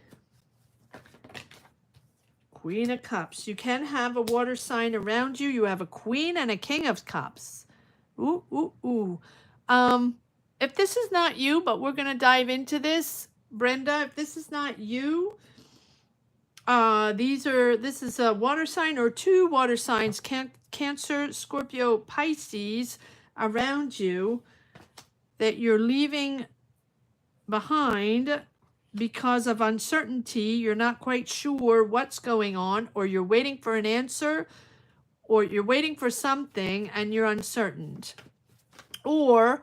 Queen of Cups. You can have a water sign around you. You have a Queen and a King of Cups. Ooh, ooh, ooh. If this is not you, but we're going to dive into this, Brenda, if this is not you, this is a water sign or two water signs, Cancer, Scorpio, Pisces, around you that you're leaving behind because of uncertainty. You're not quite sure what's going on, or you're waiting for an answer, or you're waiting for something and you're uncertain, or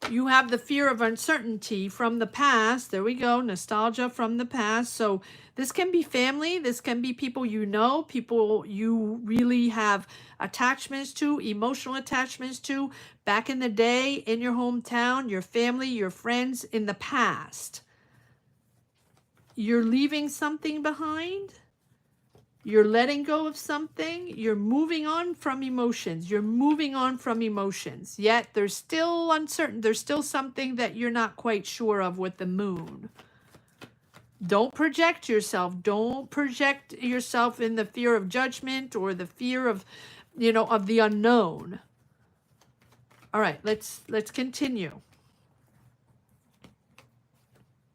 you have the fear of uncertainty from the past. There we go, nostalgia from the past. So this can be family, this can be people you know, people you really have attachments to, emotional attachments to, back in the day, in your hometown, your family, your friends in the past. You're leaving something behind. You're letting go of something. You're moving on from emotions. You're moving on from emotions. Yet there's still uncertain. There's still something that you're not quite sure of with the moon. Don't project yourself. Don't project yourself in the fear of judgment or the fear of, of the unknown. All right, let's continue.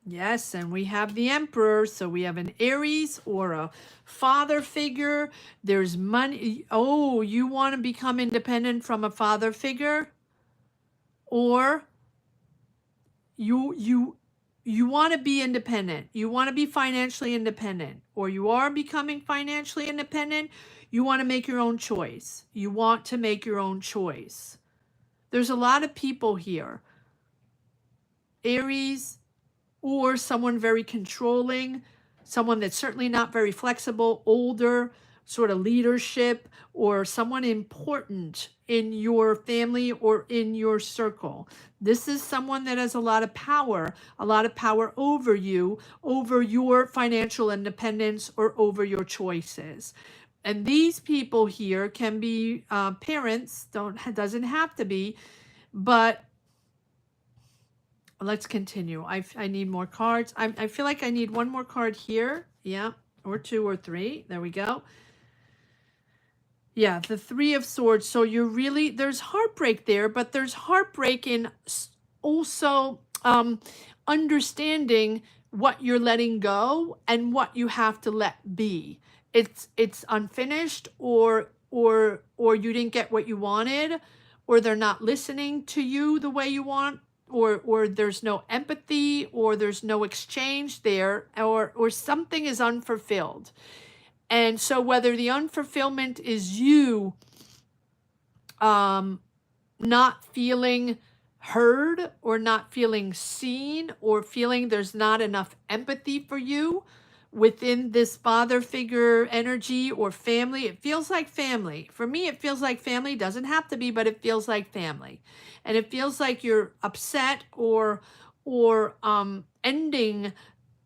Yes, and we have the Emperor, so we have an Aries or a father figure. There's money. Oh, you want to become independent from a father figure? Or you you want to be independent. You want to be financially independent, or you are becoming financially independent. You want to make your own choice. You want to make your own choice. There's a lot of people here. Aries, or someone very controlling, someone that's certainly not very flexible, older, sort of leadership, or someone important in your family or in your circle. This is someone that has a lot of power over you, over your financial independence, or over your choices. And these people here can be parents, doesn't have to be, but let's continue. I need more cards. I feel like I need one more card here. Yeah, or two or three. There we go. Yeah, the Three of Swords. So you're really, there's heartbreak there, but there's heartbreak in also understanding what you're letting go and what you have to let be. It's unfinished, or you didn't get what you wanted, or they're not listening to you the way you want, or there's no empathy, or there's no exchange there, or something is unfulfilled. And so whether the unfulfillment is you not feeling heard, or not feeling seen, or feeling there's not enough empathy for you within this father figure energy or family, it feels like family. For me, it feels like family. Doesn't have to be, but it feels like family. And it feels like you're upset, or ending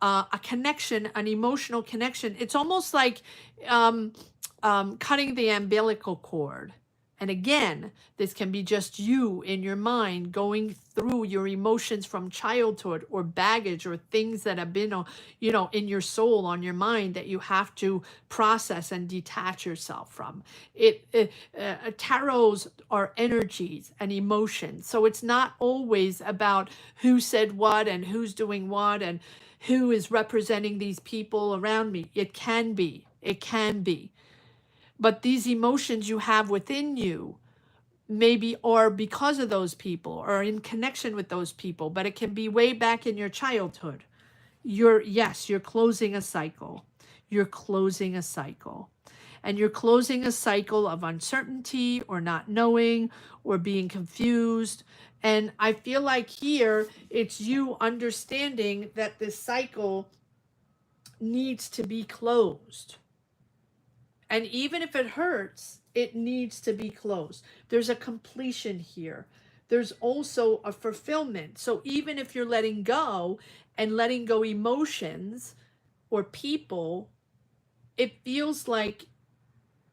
a connection, an emotional connection. It's almost like cutting the umbilical cord. And again, this can be just you in your mind going through your emotions from childhood, or baggage, or things that have been, in your soul, on your mind, that you have to process and detach yourself from. Tarots are energies and emotions. So it's not always about who said what and who's doing what and who is representing these people around me. It can be. It can be. But these emotions you have within you maybe are because of those people, or in connection with those people, but it can be way back in your childhood. You're closing a cycle. You're closing a cycle. And you're closing a cycle of uncertainty, or not knowing, or being confused. And I feel like here it's you understanding that this cycle needs to be closed. And even if it hurts, it needs to be closed. There's a completion here. There's also a fulfillment. So even if you're letting go, and letting go emotions or people, it feels like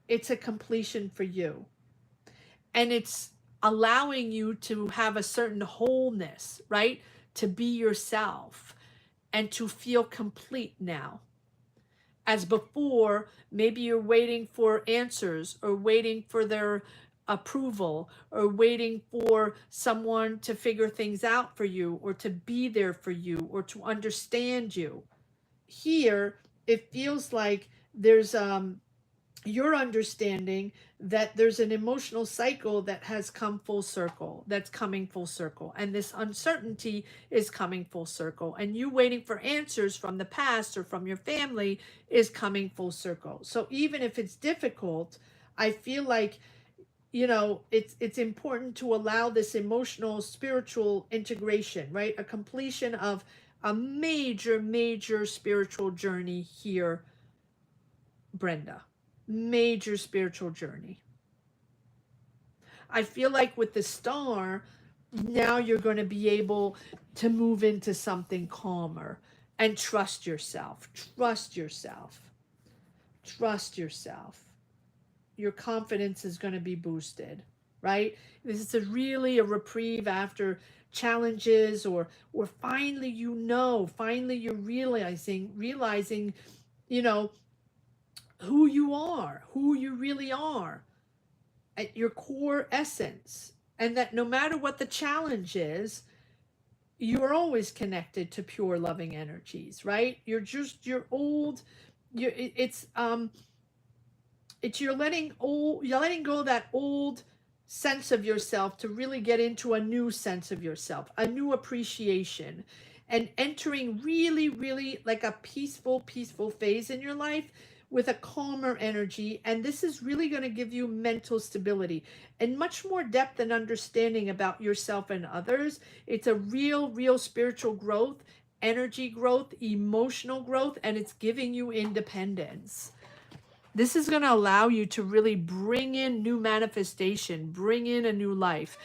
it's a completion for you. And it's allowing you to have a certain wholeness, right? To be yourself and to feel complete now. As before, maybe you're waiting for answers, or waiting for their approval, or waiting for someone to figure things out for you, or to be there for you, or to understand you. Here, it feels like there's your understanding that there's an emotional cycle that has come full circle, that's coming full circle, and this uncertainty is coming full circle, and you waiting for answers from the past or from your family is coming full circle. So even if it's difficult, I feel like, it's important to allow this emotional spiritual integration, right? A completion of a major spiritual journey here, Brenda. Major spiritual journey. I feel like with the star, now you're going to be able to move into something calmer, and trust yourself. Trust yourself. Trust yourself. Your confidence is going to be boosted, right? This is really a reprieve after challenges, or finally, finally you're realizing, who you really are at your core essence, and that no matter what the challenge is, you're always connected to pure loving energies, right? You're old, it's you're letting go of that old sense of yourself to really get into a new sense of yourself, a new appreciation, and entering really, really like a peaceful phase in your life with a calmer energy. And this is really going to give you mental stability and much more depth and understanding about yourself and others. It's a real spiritual growth, energy growth, emotional growth, and it's giving you independence. This is going to allow you to really bring in new manifestation, bring in a new life.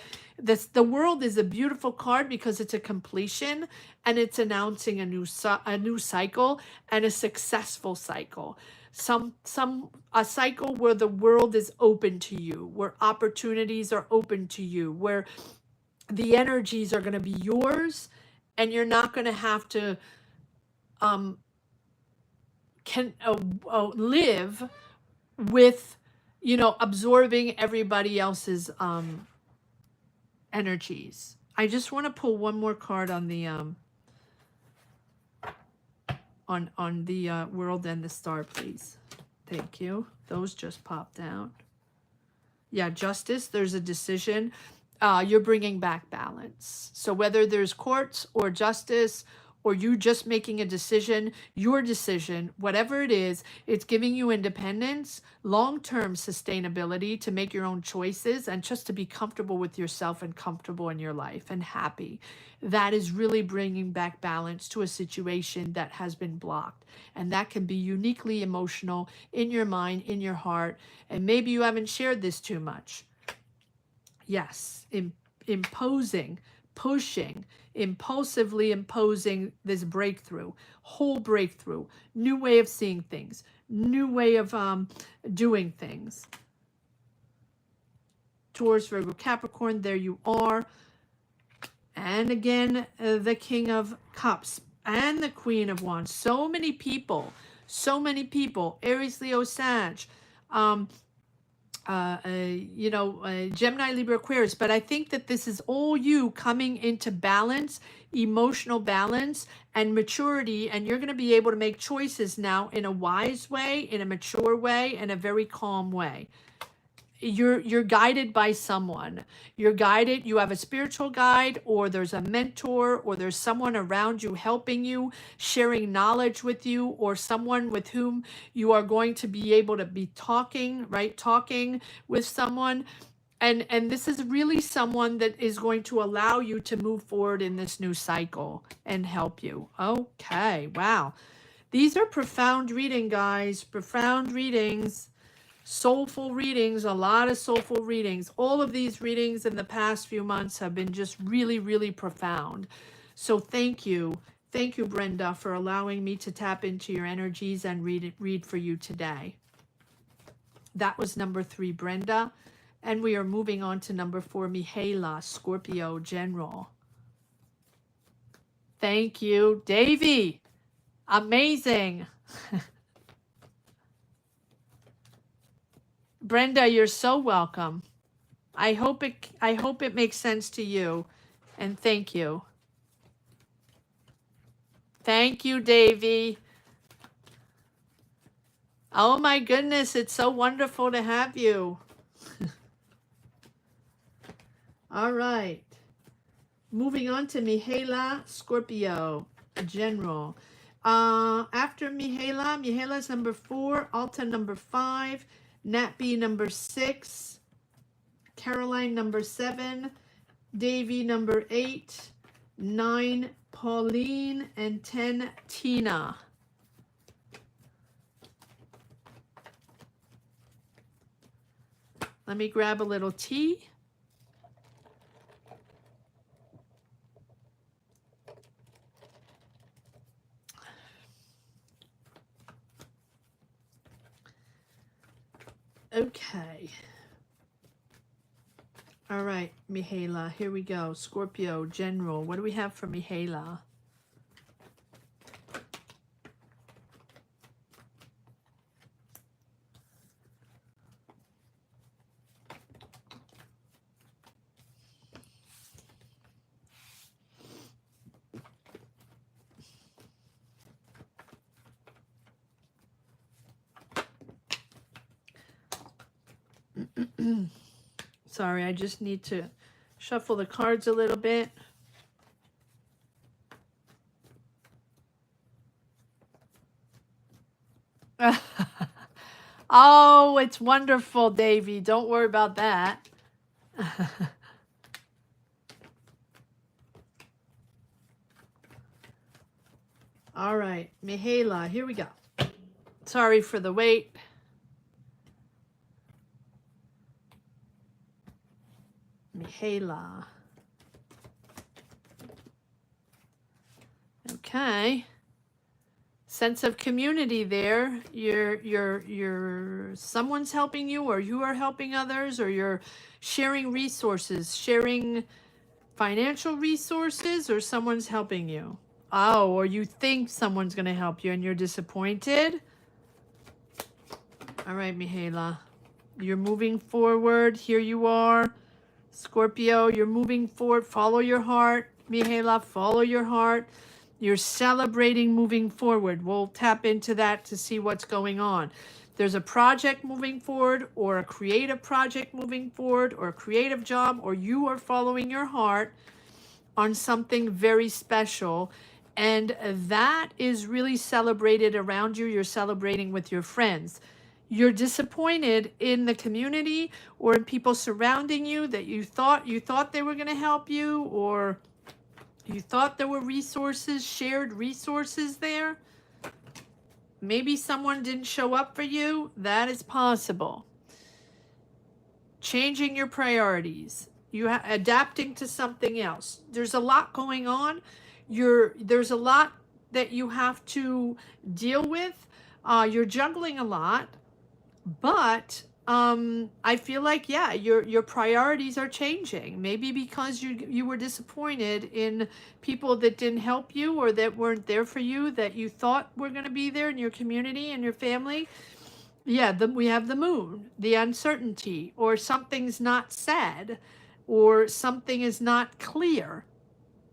The world is a beautiful card because it's a completion, and it's announcing a new cycle, and a successful cycle. A cycle where the world is open to you, where opportunities are open to you, where the energies are going to be yours, and you're not going to have to um, live with, absorbing everybody else's energies. I just want to pull one more card on the world and the star, please. Thank you. Those just popped out. Yeah, justice. There's a decision. You're bringing back balance. So whether there's courts or justice, or you just making a decision, your decision, whatever it is, it's giving you independence, long-term sustainability to make your own choices, and just to be comfortable with yourself and comfortable in your life and happy. That is really bringing back balance to a situation that has been blocked. And that can be uniquely emotional in your mind, in your heart. And maybe you haven't shared this too much. Yes, imposing, pushing, impulsively imposing this breakthrough, whole breakthrough, new way of seeing things, new way of doing things. Taurus, Virgo, Capricorn, there you are. And again, the King of Cups and the Queen of Wands. So many people, Aries, Leo, Sag, Gemini, Libra, Aquarius. But I think that this is all you coming into balance, emotional balance and maturity, and you're going to be able to make choices now in a wise way, in a mature way, and a very calm way. You're guided by someone. You're guided, you have a spiritual guide, or there's a mentor, or there's someone around you helping you, sharing knowledge with you, or someone with whom you are going to be able to be talking, right? Talking with someone. And this is really someone that is going to allow you to move forward in this new cycle and help you. Okay, wow. These are profound reading, guys. Profound readings. Soulful readings, a lot of soulful readings. All of these readings in the past few months have been just really profound. So thank you. Thank you, Brenda, for allowing me to tap into your energies and read for you today. That was number 3, Brenda. And we are moving on to number 4, Mihaela, Scorpio, General. Thank you, Davy. Amazing. Brenda, you're so welcome. I hope it makes sense to you, and thank you. Thank you, Davy. Oh my goodness, it's so wonderful to have you. All right. Moving on to Mihaela, Scorpio, General. After Mihaela is number 4, Alta number 5, Nat B number 6, Caroline number 7, Davy number 8, 9, Pauline, and 10, Tina. Let me grab a little tea. Okay. All right, Mihaela, here we go. Scorpio, General. What do we have for Mihaela? Sorry, I just need to shuffle the cards a little bit. Oh, it's wonderful, Davy. Don't worry about that. All right, Mihaela, here we go. Sorry for the wait. Mihaela. Okay. Sense of community there. You're someone's helping you, or you are helping others, or you're sharing resources, sharing financial resources, or someone's helping you. Oh, or you think someone's going to help you and you're disappointed. All right, Mihaela. You're moving forward. Here you are. Scorpio, you're moving forward. Follow your heart. Mihaela, follow your heart. You're celebrating moving forward. We'll tap into that to see what's going on. There's a project moving forward, or a creative project moving forward, or a creative job, or you are following your heart on something very special. And that is really celebrated around you. You're celebrating with your friends. You're disappointed in the community or in people surrounding you that you thought they were going to help you, or you thought there were resources, shared resources there. Maybe someone didn't show up for you. That is possible. Changing your priorities. Adapting to something else. There's a lot going on. There's a lot that you have to deal with. You're juggling a lot. But I feel like, yeah, your priorities are changing. Maybe because you were disappointed in people that didn't help you, or that weren't there for you, that you thought were going to be there in your community and your family. Yeah, we have the moon, the uncertainty, or something's not said, or something is not clear.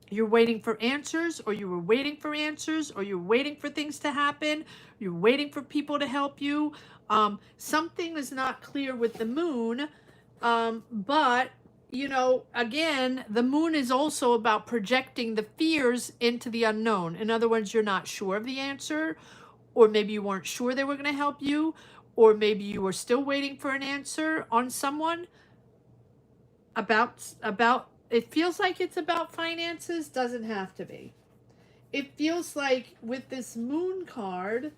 You're waiting for answers, or you were waiting for answers, or you're waiting for things to happen. You're waiting for people to help you. Something is not clear with the moon. But, you know, again, the moon is also about projecting the fears into the unknown. In other words, you're not sure of the answer, or maybe you weren't sure they were going to help you, or maybe you were still waiting for an answer on someone about it feels like it's about finances. Doesn't have to be. It feels like with this moon card,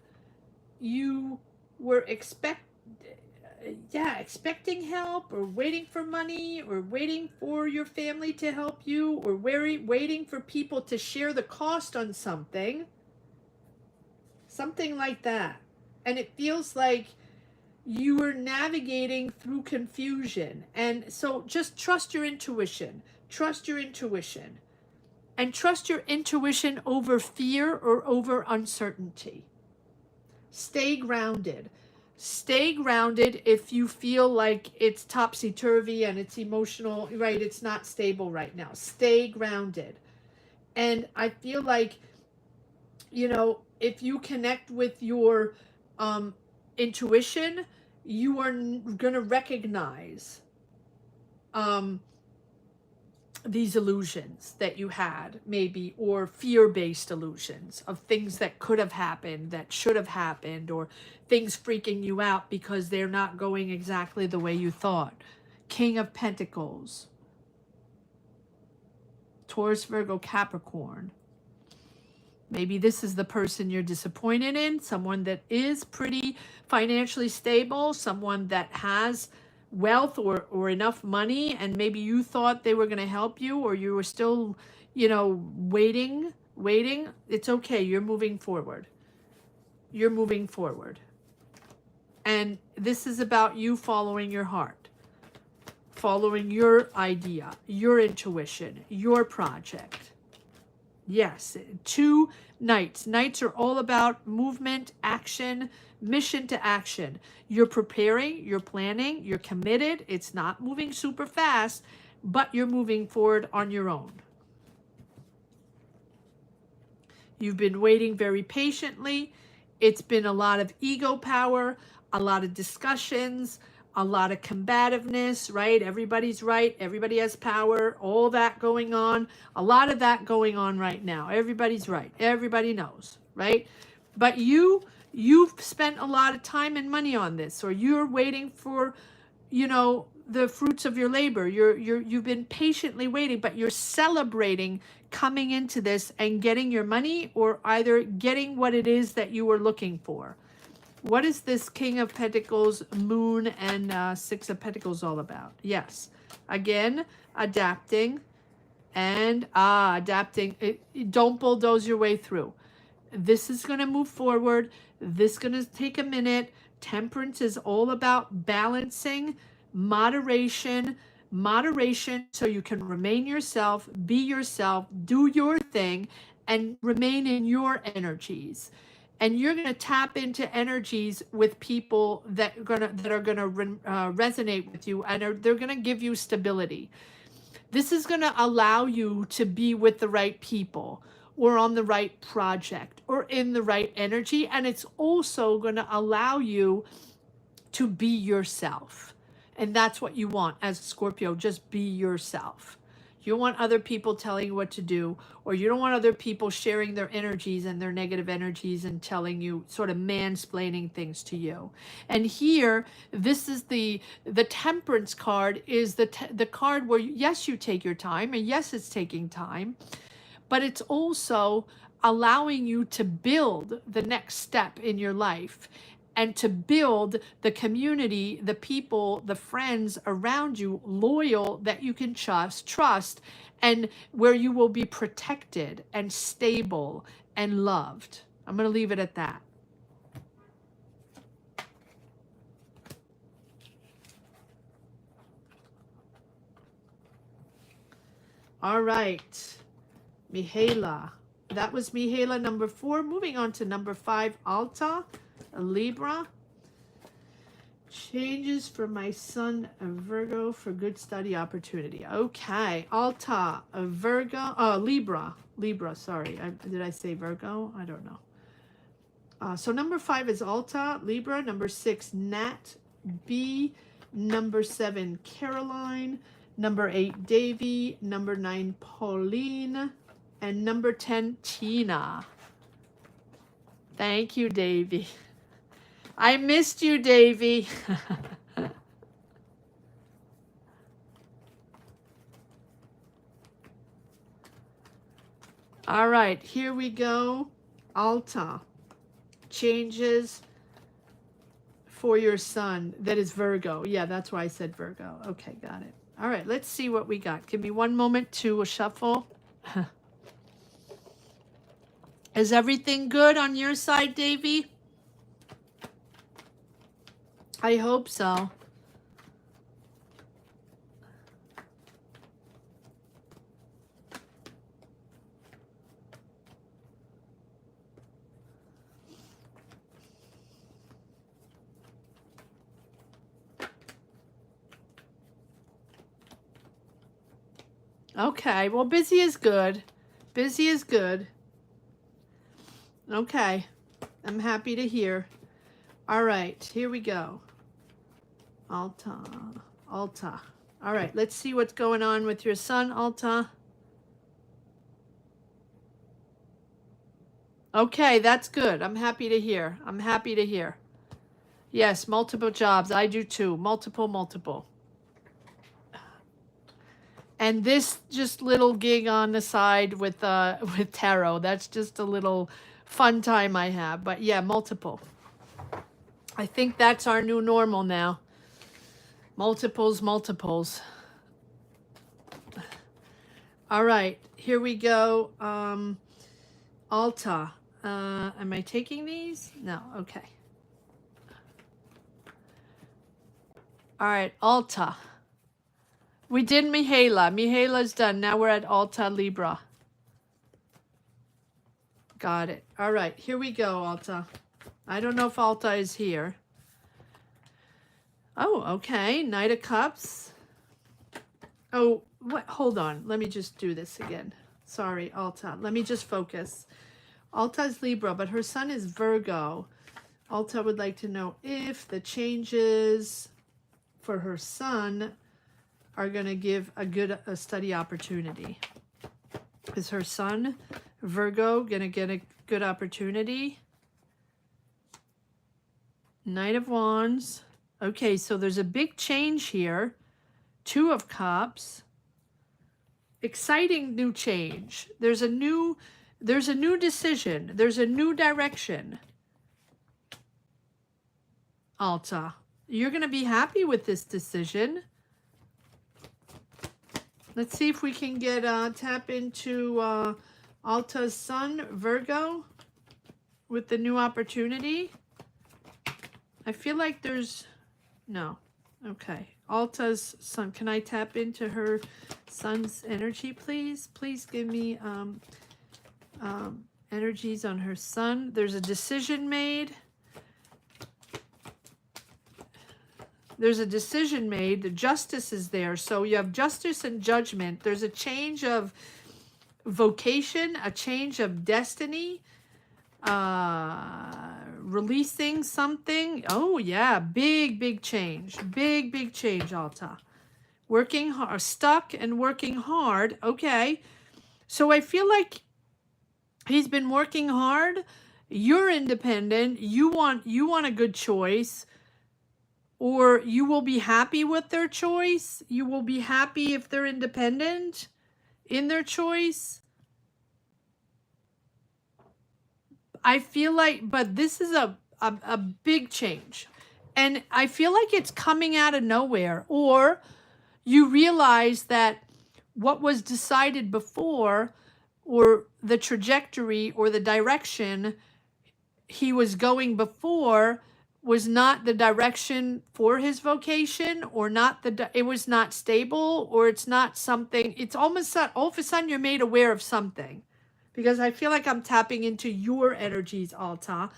you were expecting help, or waiting for money, or waiting for your family to help you, or waiting for people to share the cost on something like that. And it feels like you were navigating through confusion. And so just trust your intuition. Trust your intuition. And trust your intuition over fear or over uncertainty. Stay grounded. Stay grounded if you feel like it's topsy-turvy and it's emotional, right? It's not stable right now. Stay grounded. And I feel like, you know, if you connect with your intuition, you are going to recognize these illusions that you had, maybe, or fear-based illusions of things that could have happened, that should have happened, or things freaking you out because they're not going exactly the way you thought. King of Pentacles, Taurus, Virgo, Capricorn. Maybe this is the person you're disappointed in, someone that is pretty financially stable, someone that has wealth or enough money, and maybe you thought they were going to help you, or you were still, you know, waiting. It's okay. You're moving forward. You're moving forward. And this is about you following your heart, following your idea, your intuition, your project. Yes, 2 Knights. Knights are all about movement, action, mission to action. You're preparing, you're planning, you're committed. It's not moving super fast, but you're moving forward on your own. You've been waiting very patiently. It's been a lot of ego power, a lot of discussions, a lot of combativeness, right? Everybody's right. Everybody has power. All that going on. A lot of that going on right now. Everybody's right. Everybody knows, right? But you've spent a lot of time and money on this, or you're waiting for, you know, the fruits of your labor. You've been patiently waiting, but you're celebrating coming into this and getting your money, or either getting what it is that you were looking for. What is this King of Pentacles, Moon, and Six of Pentacles all about? Yes, again, adapting and adapting. Don't bulldoze your way through. This is going to move forward. This is going to take a minute. Temperance is all about balancing, moderation, so you can remain yourself, be yourself, do your thing, and remain in your energies. And you're going to tap into energies with people that are going to resonate with you, and they're going to give you stability. This is going to allow you to be with the right people, or on the right project, or in the right energy. And it's also going to allow you to be yourself. And that's what you want as a Scorpio, just be yourself. You don't want other people telling you what to do, or you don't want other people sharing their energies and their negative energies and telling you, sort of mansplaining things to you. And here, this is the Temperance card, is the card where, yes, you take your time, and yes, it's taking time, but it's also allowing you to build the next step in your life, and to build the community, the people, the friends around you, loyal, that you can trust, and where you will be protected and stable and loved. I'm going to leave it at that. All right. Mihaela. That was Mihaela number 4. Moving on to number 5, Alta, a Libra. Changes for my son, a Virgo, for good study opportunity. Okay, Alta, a Virgo, Libra, sorry. Did I say Virgo? I don't know. So number 5 is Alta, Libra. Number 6, Nat B. Number 7, Caroline. Number 8, Davy. Number 9, Pauline. And number 10, Tina. Thank you, Davy. I missed you, Davy. All right, here we go. Alta. Changes for your son. That is Virgo. Yeah, that's why I said Virgo. Okay, got it. All right, let's see what we got. Give me one moment to shuffle. Is everything good on your side, Davy? I hope so. Okay, well, busy is good. Busy is good. Okay, I'm happy to hear. All right, here we go. Alta. All right, let's see what's going on with your son, Alta. Okay, that's good. I'm happy to hear. Yes, multiple jobs. I do too. Multiple. And this just little gig on the side with tarot. That's just a little fun time I have. But yeah, multiple. I think that's our new normal now. Multiples. All right, here we go. Alta. Am I taking these? No, okay. All right, Alta. We did Mihaela. Mihaela's done. Now we're at Alta, Libra. Got it. All right, here we go, Alta. I don't know if Alta is here. Oh, okay. Knight of Cups. Oh, what? Hold on. Let me just do this again. Sorry, Alta. Let me just focus. Alta is Libra, but her sun is Virgo. Alta would like to know if the changes for her son are going to give a study opportunity. Is her son, Virgo, going to get a good opportunity? Knight of Wands. Okay, so there's a big change here. Two of Cups. Exciting new change. There's a new decision. There's a new direction. Alta, you're going to be happy with this decision. Let's see if we can get tap into Alta's son, Virgo, with the new opportunity. I feel like there's no. Okay. Alta's son. Can I tap into her son's energy, please? Please give me energies on her son. There's a decision made. There's a decision made. The justice is there. So you have justice and judgment. There's a change of vocation, a change of destiny, releasing something. Oh, yeah. Big change. Big change, Alta. Working hard, stuck and working hard. Okay. So I feel like he's been working hard. You're independent. You want a good choice. Or you will be happy with their choice. You will be happy if they're independent in their choice. I feel like, but this is a big change. And I feel like it's coming out of nowhere. Or you realize that what was decided before, or the trajectory or the direction he was going before, was not the direction for his vocation, or not it was not stable, or it's not something. It's almost all of a sudden you're made aware of something, because I feel like I'm tapping into your energies, Alta,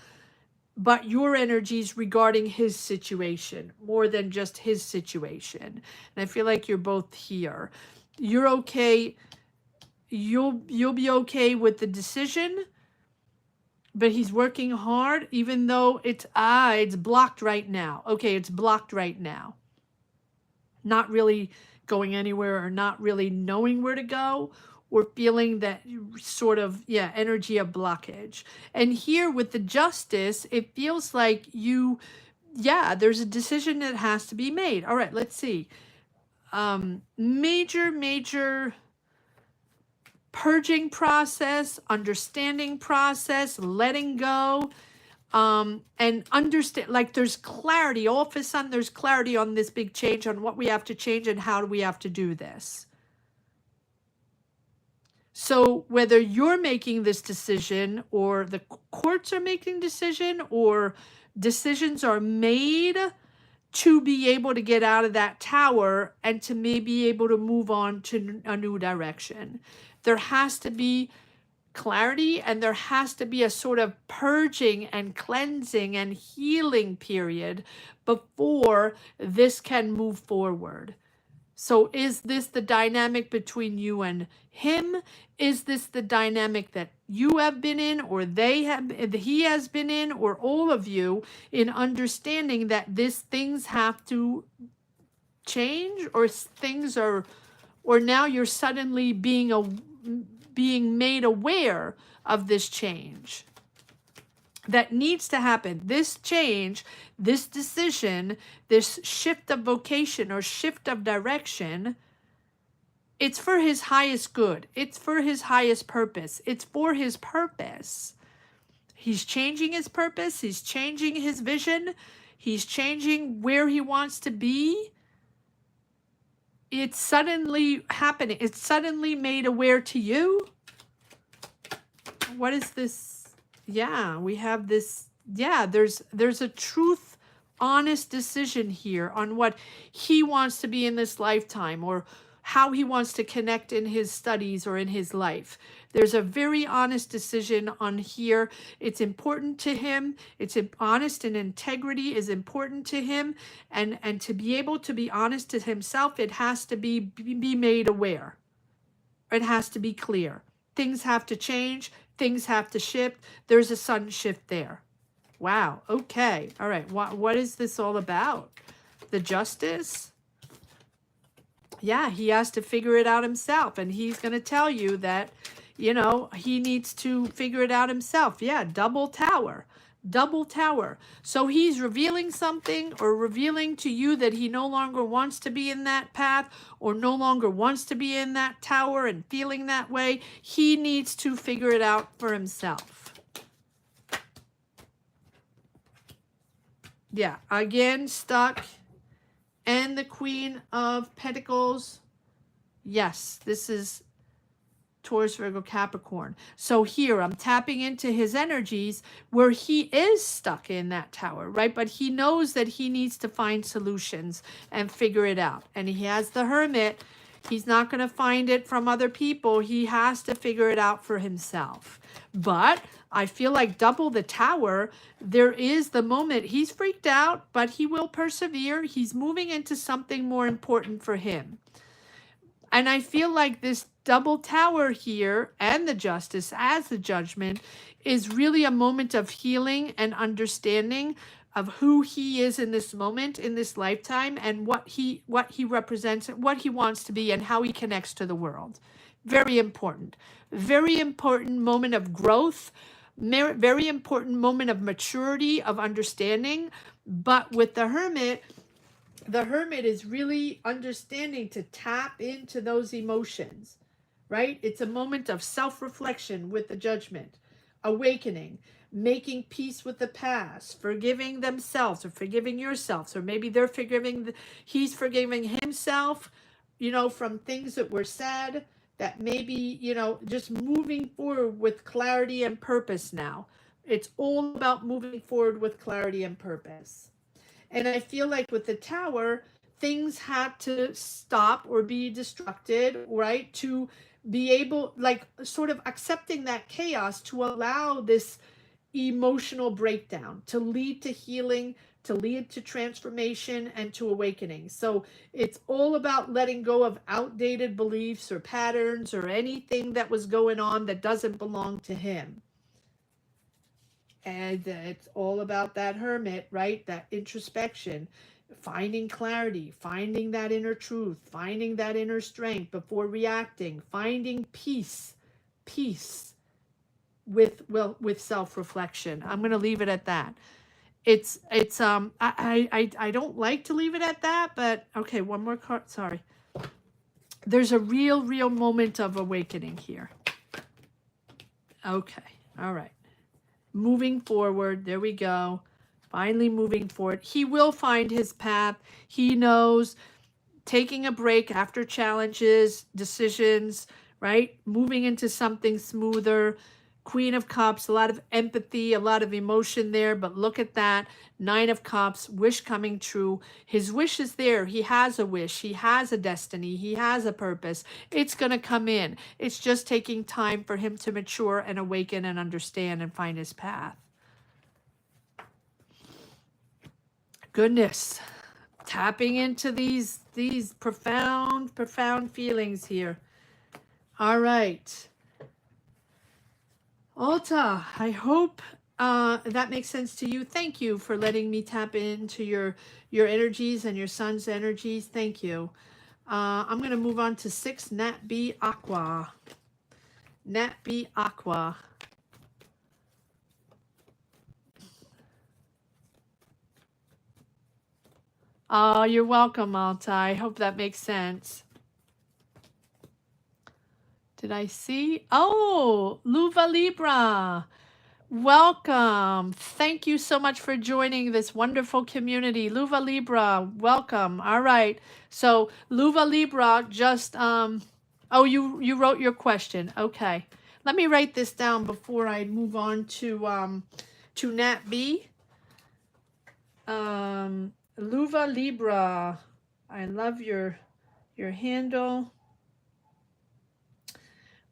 but your energies regarding his situation more than just his situation. And I feel like you're both here. You're okay. You'll be okay with the decision. But he's working hard, even though it's blocked right now. Okay, it's blocked right now. Not really going anywhere, or not really knowing where to go, or feeling that sort of, energy of blockage. And here with the justice, it feels like there's a decision that has to be made. All right, let's see. Major purging process, understanding process, letting go, and understand, like there's clarity. All of a sudden there's clarity on this big change, on what we have to change and how do we have to do this. So whether you're making this decision, or the courts are making decision, or decisions are made to be able to get out of that tower and to maybe able to move on to a new direction. There has to be clarity, and there has to be a sort of purging and cleansing and healing period before this can move forward. So is this the dynamic between you and him? Is this the dynamic that you have been in, or he has been in, or all of you, in understanding that things have to change, or or now you're suddenly being made aware of this change that needs to happen. This change, this decision, this shift of vocation or shift of direction, it's for his highest good. It's for his highest purpose. It's for his purpose. He's changing his purpose. He's changing his vision. He's changing where he wants to be. It's suddenly happening. It's suddenly made aware to you. What is this? Yeah, we have this. Yeah, there's a truth, honest decision here on what he wants to be in this lifetime, or how he wants to connect in his studies or in his life. There's a very honest decision on here. It's important to him. It's honest, and integrity is important to him. And to be able to be honest to himself, it has to be made aware. It has to be clear. Things have to change. Things have to shift. There's a sudden shift there. Wow. Okay. All right. What is this all about? the Justice, yeah, he has to figure it out himself. And he's going to tell you that, you know, he needs to figure it out himself. Yeah, double tower. Double tower. So he's revealing something, or revealing to you that he no longer wants to be in that path, or no longer wants to be in that tower and feeling that way. He needs to figure it out for himself. Yeah, again, stuck. And the Queen of Pentacles. Yes, this is Taurus, Virgo, Capricorn. So here I'm tapping into his energies where he is stuck in that tower, right? But he knows that he needs to find solutions and figure it out. And he has the Hermit. He's not going to find it from other people. He has to figure it out for himself. But I feel like double the tower, there is the moment he's freaked out, but he will persevere. He's moving into something more important for him. And I feel like this double tower here and the Justice as the Judgment is really a moment of healing and understanding of who he is in this moment, in this lifetime, and what he represents, what he wants to be, and how he connects to the world. Very important. Very important moment of growth. Very important moment of maturity, of understanding. But with the Hermit is really understanding to tap into those emotions, right? It's a moment of self-reflection with the Judgment, awakening, making peace with the past, forgiving themselves or forgiving yourselves, or maybe they're forgiving, he's forgiving himself, you know, from things that were said, that maybe, you know, just moving forward with clarity and purpose now. It's all about moving forward with clarity and purpose. And I feel like with the tower, things had to stop or be destructed, right? To be able, like, sort of accepting that chaos to allow this emotional breakdown to lead to healing, to lead to transformation and to awakening. So it's all about letting go of outdated beliefs or patterns or anything that was going on that doesn't belong to him. And it's all about that Hermit, right? That introspection, finding clarity, finding that inner truth, finding that inner strength before reacting, finding peace with self-reflection. I'm going to leave it at that. I don't like to leave it at that, but okay, one more card. Sorry. There's a real moment of awakening here. Okay. All right. Moving forward. There we go. Finally moving forward. He will find his path. He knows taking a break after challenges, decisions, right? Moving into something smoother. Queen of Cups, a lot of empathy, a lot of emotion there, but look at that. 9 of Cups, wish coming true. His wish is there. He has a wish. He has a destiny. He has a purpose. It's going to come in. It's just taking time for him to mature and awaken and understand and find his path. Goodness. Tapping into these profound feelings here. All right. Alta, I hope that makes sense to you. Thank you for letting me tap into your energies and your son's energies. Thank you. I'm going to move on to 6, Nat B Aqua. Nat B Aqua. Oh, you're welcome, Alta. I hope that makes sense. Did I see? Oh, Luva Libra. Welcome. Thank you so much for joining this wonderful community. Luva Libra, welcome. All right. So Luva Libra just, oh, you wrote your question. Okay. Let me write this down before I move on to Nat B. Luva Libra. I love your handle.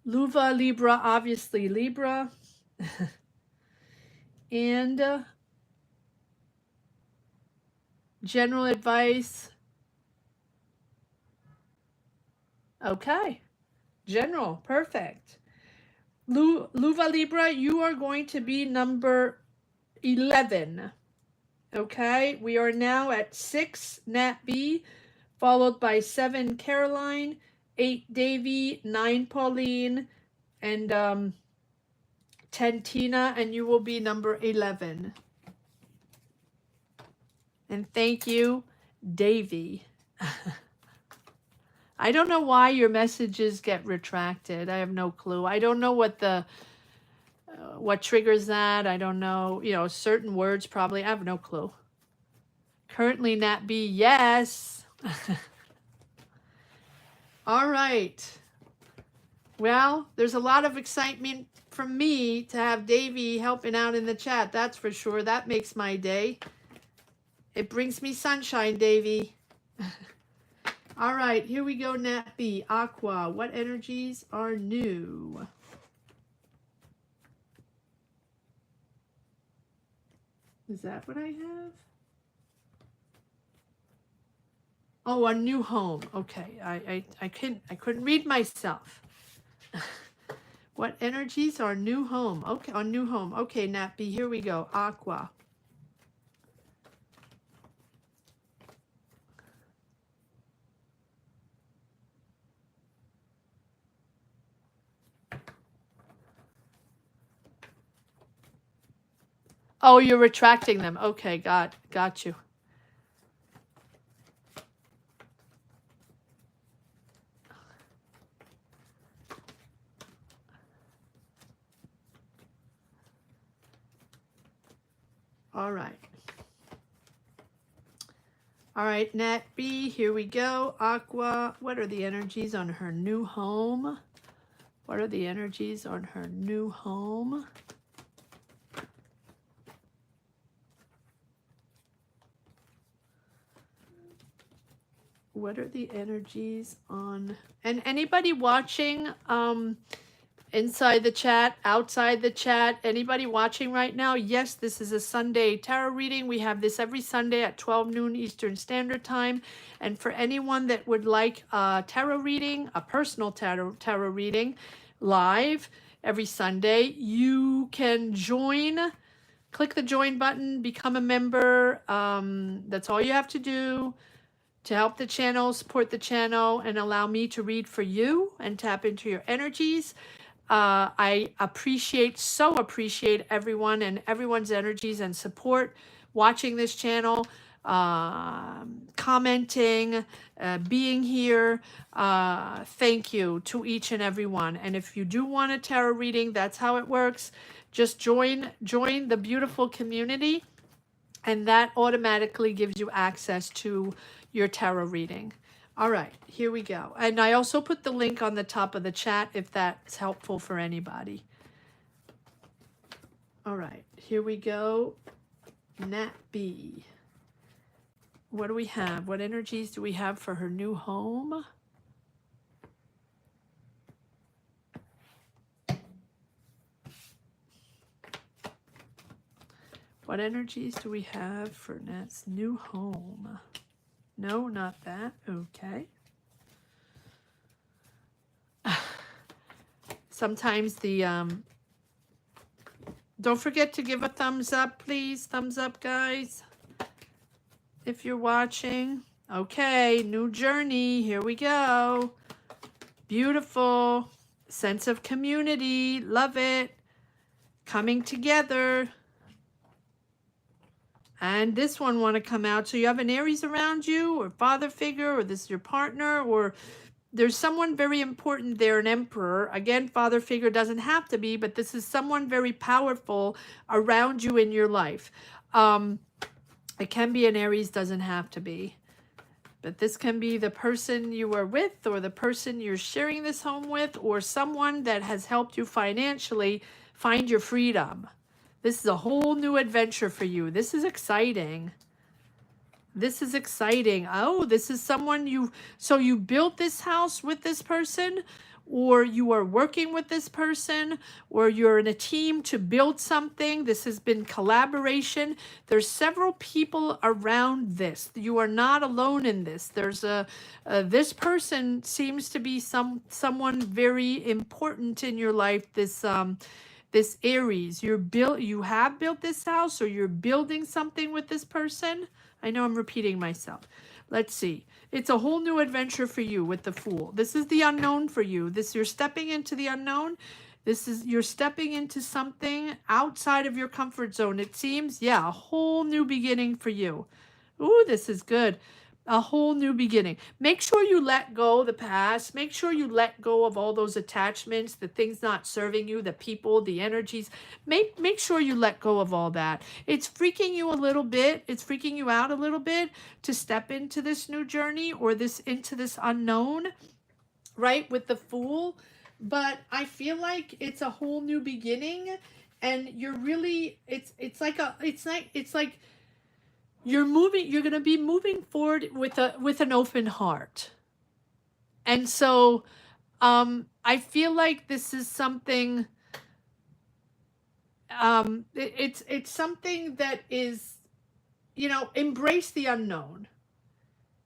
Luva Libra, obviously Libra. And general advice. Okay. General. Perfect. Luva Libra, you are going to be number 11. Okay, we are now at 6 Nat B, followed by 7 Caroline, 8 Davy, 9 Pauline, and 10 Tina, and you will be number 11. And thank you, Davy. I don't know why your messages get retracted. I have no clue. I don't know what triggers that. I don't know, certain words probably. I have no clue. Currently Nat B, yes. All right. Well, there's a lot of excitement from me to have Davy helping out in the chat. That's for sure. That makes my day. It brings me sunshine, Davy. All right, here we go, Nat B. Aqua, what energies are new? Is that what I have? Oh, a new home. Okay, I couldn't read myself. What energies are new home? Okay, on new home. Okay, Nat B, here we go. Aqua. Oh, you're retracting them. Okay, got you. All right. All right, Nat B, here we go. Aqua, what are the energies on her new home? What are the energies on her new home? What are the energies on, and anybody watching inside the chat, outside the chat, anybody watching right now? Yes, this is a Sunday tarot reading. We have this every Sunday at 12 noon Eastern Standard Time. And for anyone that would like a tarot reading, a personal tarot reading live every Sunday, you can join. Click the join button, become a member. That's all you have to do to help the channel, support the channel, and allow me to read for you and tap into your energies. I so appreciate everyone and everyone's energies and support watching this channel, commenting, being here. Thank you to each and every one. And if you do want a tarot reading, that's how it works. Just join the beautiful community, and that automatically gives you access to your tarot reading. All right, here we go. And I also put the link on the top of the chat if that's helpful for anybody. All right, here we go. Nat B. What do we have? What energies do we have for her new home? What energies do we have for Nat's new home? No, not that. Okay. Sometimes the don't forget to give a thumbs up, please. Thumbs up, guys, if you're watching. Okay, new journey. Here we go. Beautiful. Sense of community. Love it. Coming together. And this one want to come out. So you have an Aries around you, or father figure, or this is your partner, or there's someone very important there, an emperor. Again, father figure doesn't have to be, but this is someone very powerful around you in your life. It can be an Aries, doesn't have to be. But this can be the person you are with, or the person you're sharing this home with, or someone that has helped you financially find your freedom. This is a whole new adventure for you. This is exciting. This is exciting. Oh, this is someone so you built this house with this person, or you are working with this person, or you're in a team to build something. This has been collaboration. There's several people around this. You are not alone in this. There's this person seems to be someone very important in your life. This Aries, you have built this house, or you're building something with this person. I know I'm repeating myself. Let's see. It's a whole new adventure for you with the Fool. This is the unknown for you. You're stepping into the unknown. You're stepping into something outside of your comfort zone. It seems, yeah, a whole new beginning for you. Ooh, this is good. A whole new beginning. Make sure you let go of the past. Make sure you let go of all those attachments, the things not serving you, the people, the energies. Make sure you let go of all that. It's freaking you a little bit. It's freaking you out a little bit to step into this new journey, or into this unknown, right? With the Fool. But I feel like it's a whole new beginning, and you're really, it's like you're going to be moving forward with an open heart. And so I feel like this is something, it's something that is, embrace the unknown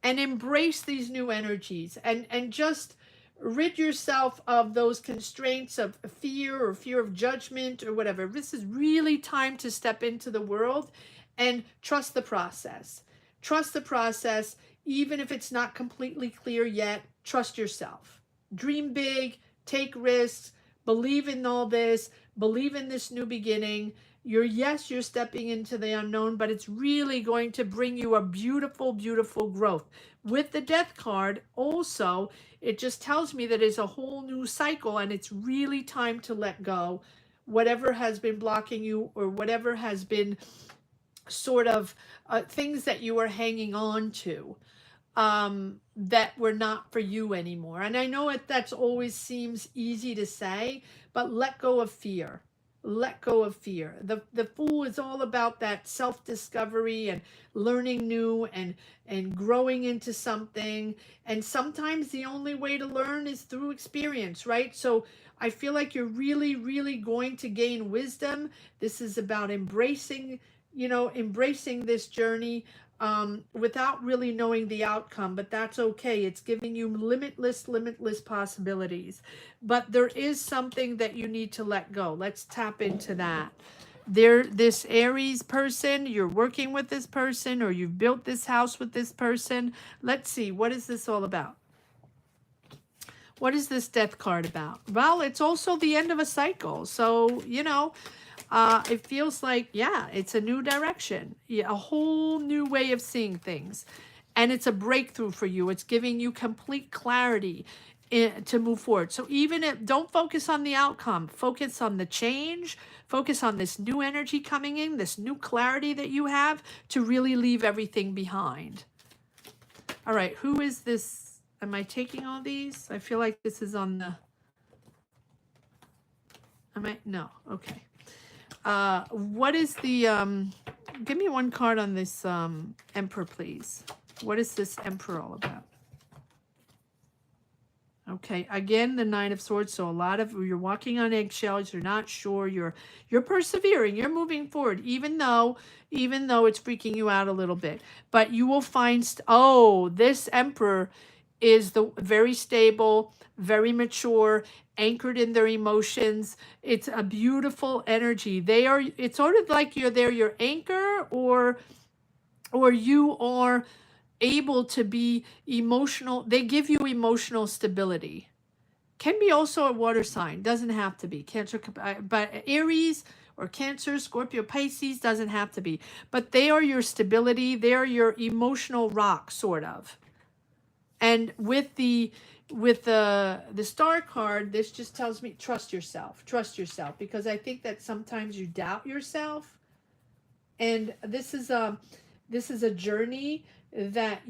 and embrace these new energies, and just rid yourself of those constraints of fear or fear of judgment or whatever. This is really time to step into the world and trust the process. Trust the process, even if it's not completely clear yet. Trust yourself. Dream big, take risks, believe in all this, believe in this new beginning. You're stepping into the unknown, but it's really going to bring you a beautiful, beautiful growth. With the Death card, also, it just tells me that it's a whole new cycle, and it's really time to let go. Whatever has been blocking you, or whatever has been sort of things that you were hanging on to, that were not for you anymore. And I know that's always seems easy to say, but let go of fear. Let go of fear. The Fool is all about that self-discovery and learning new, and growing into something. And sometimes the only way to learn is through experience, right? So I feel like you're really, really going to gain wisdom. This is about embracing this journey, without really knowing the outcome, but that's okay. It's giving you limitless possibilities. But there is something that you need to let go. Let's tap into that. This Aries person, you're working with this person, or you've built this house with this person. Let's see, what is this all about? What is this Death card about? Well, it's also the end of a cycle. So, it feels like, yeah, it's a new direction, a whole new way of seeing things. And it's a breakthrough for you. It's giving you complete clarity to move forward. So even if, don't focus on the outcome, focus on the change, focus on this new energy coming in, this new clarity that you have to really leave everything behind. All right, who is this? Am I taking all these? I feel like this is on the, no, okay. What is the, give me one card on this Emperor, please. What is this Emperor all about? Okay, again, the Nine of Swords. So a lot of, you're walking on eggshells, you're not sure, you're persevering, you're moving forward, even though it's freaking you out a little bit. But you will find, this Emperor is very stable, very mature, anchored in their emotions. It's a beautiful energy. It's sort of like they're your anchor, or you are able to be emotional. They give you emotional stability. Can be also a water sign, doesn't have to be. Cancer, but Aries or Cancer, Scorpio, Pisces, doesn't have to be. But they are your stability. They are your emotional rock, sort of. And with the Star card, this just tells me trust yourself, because I think that sometimes you doubt yourself, and this is a journey that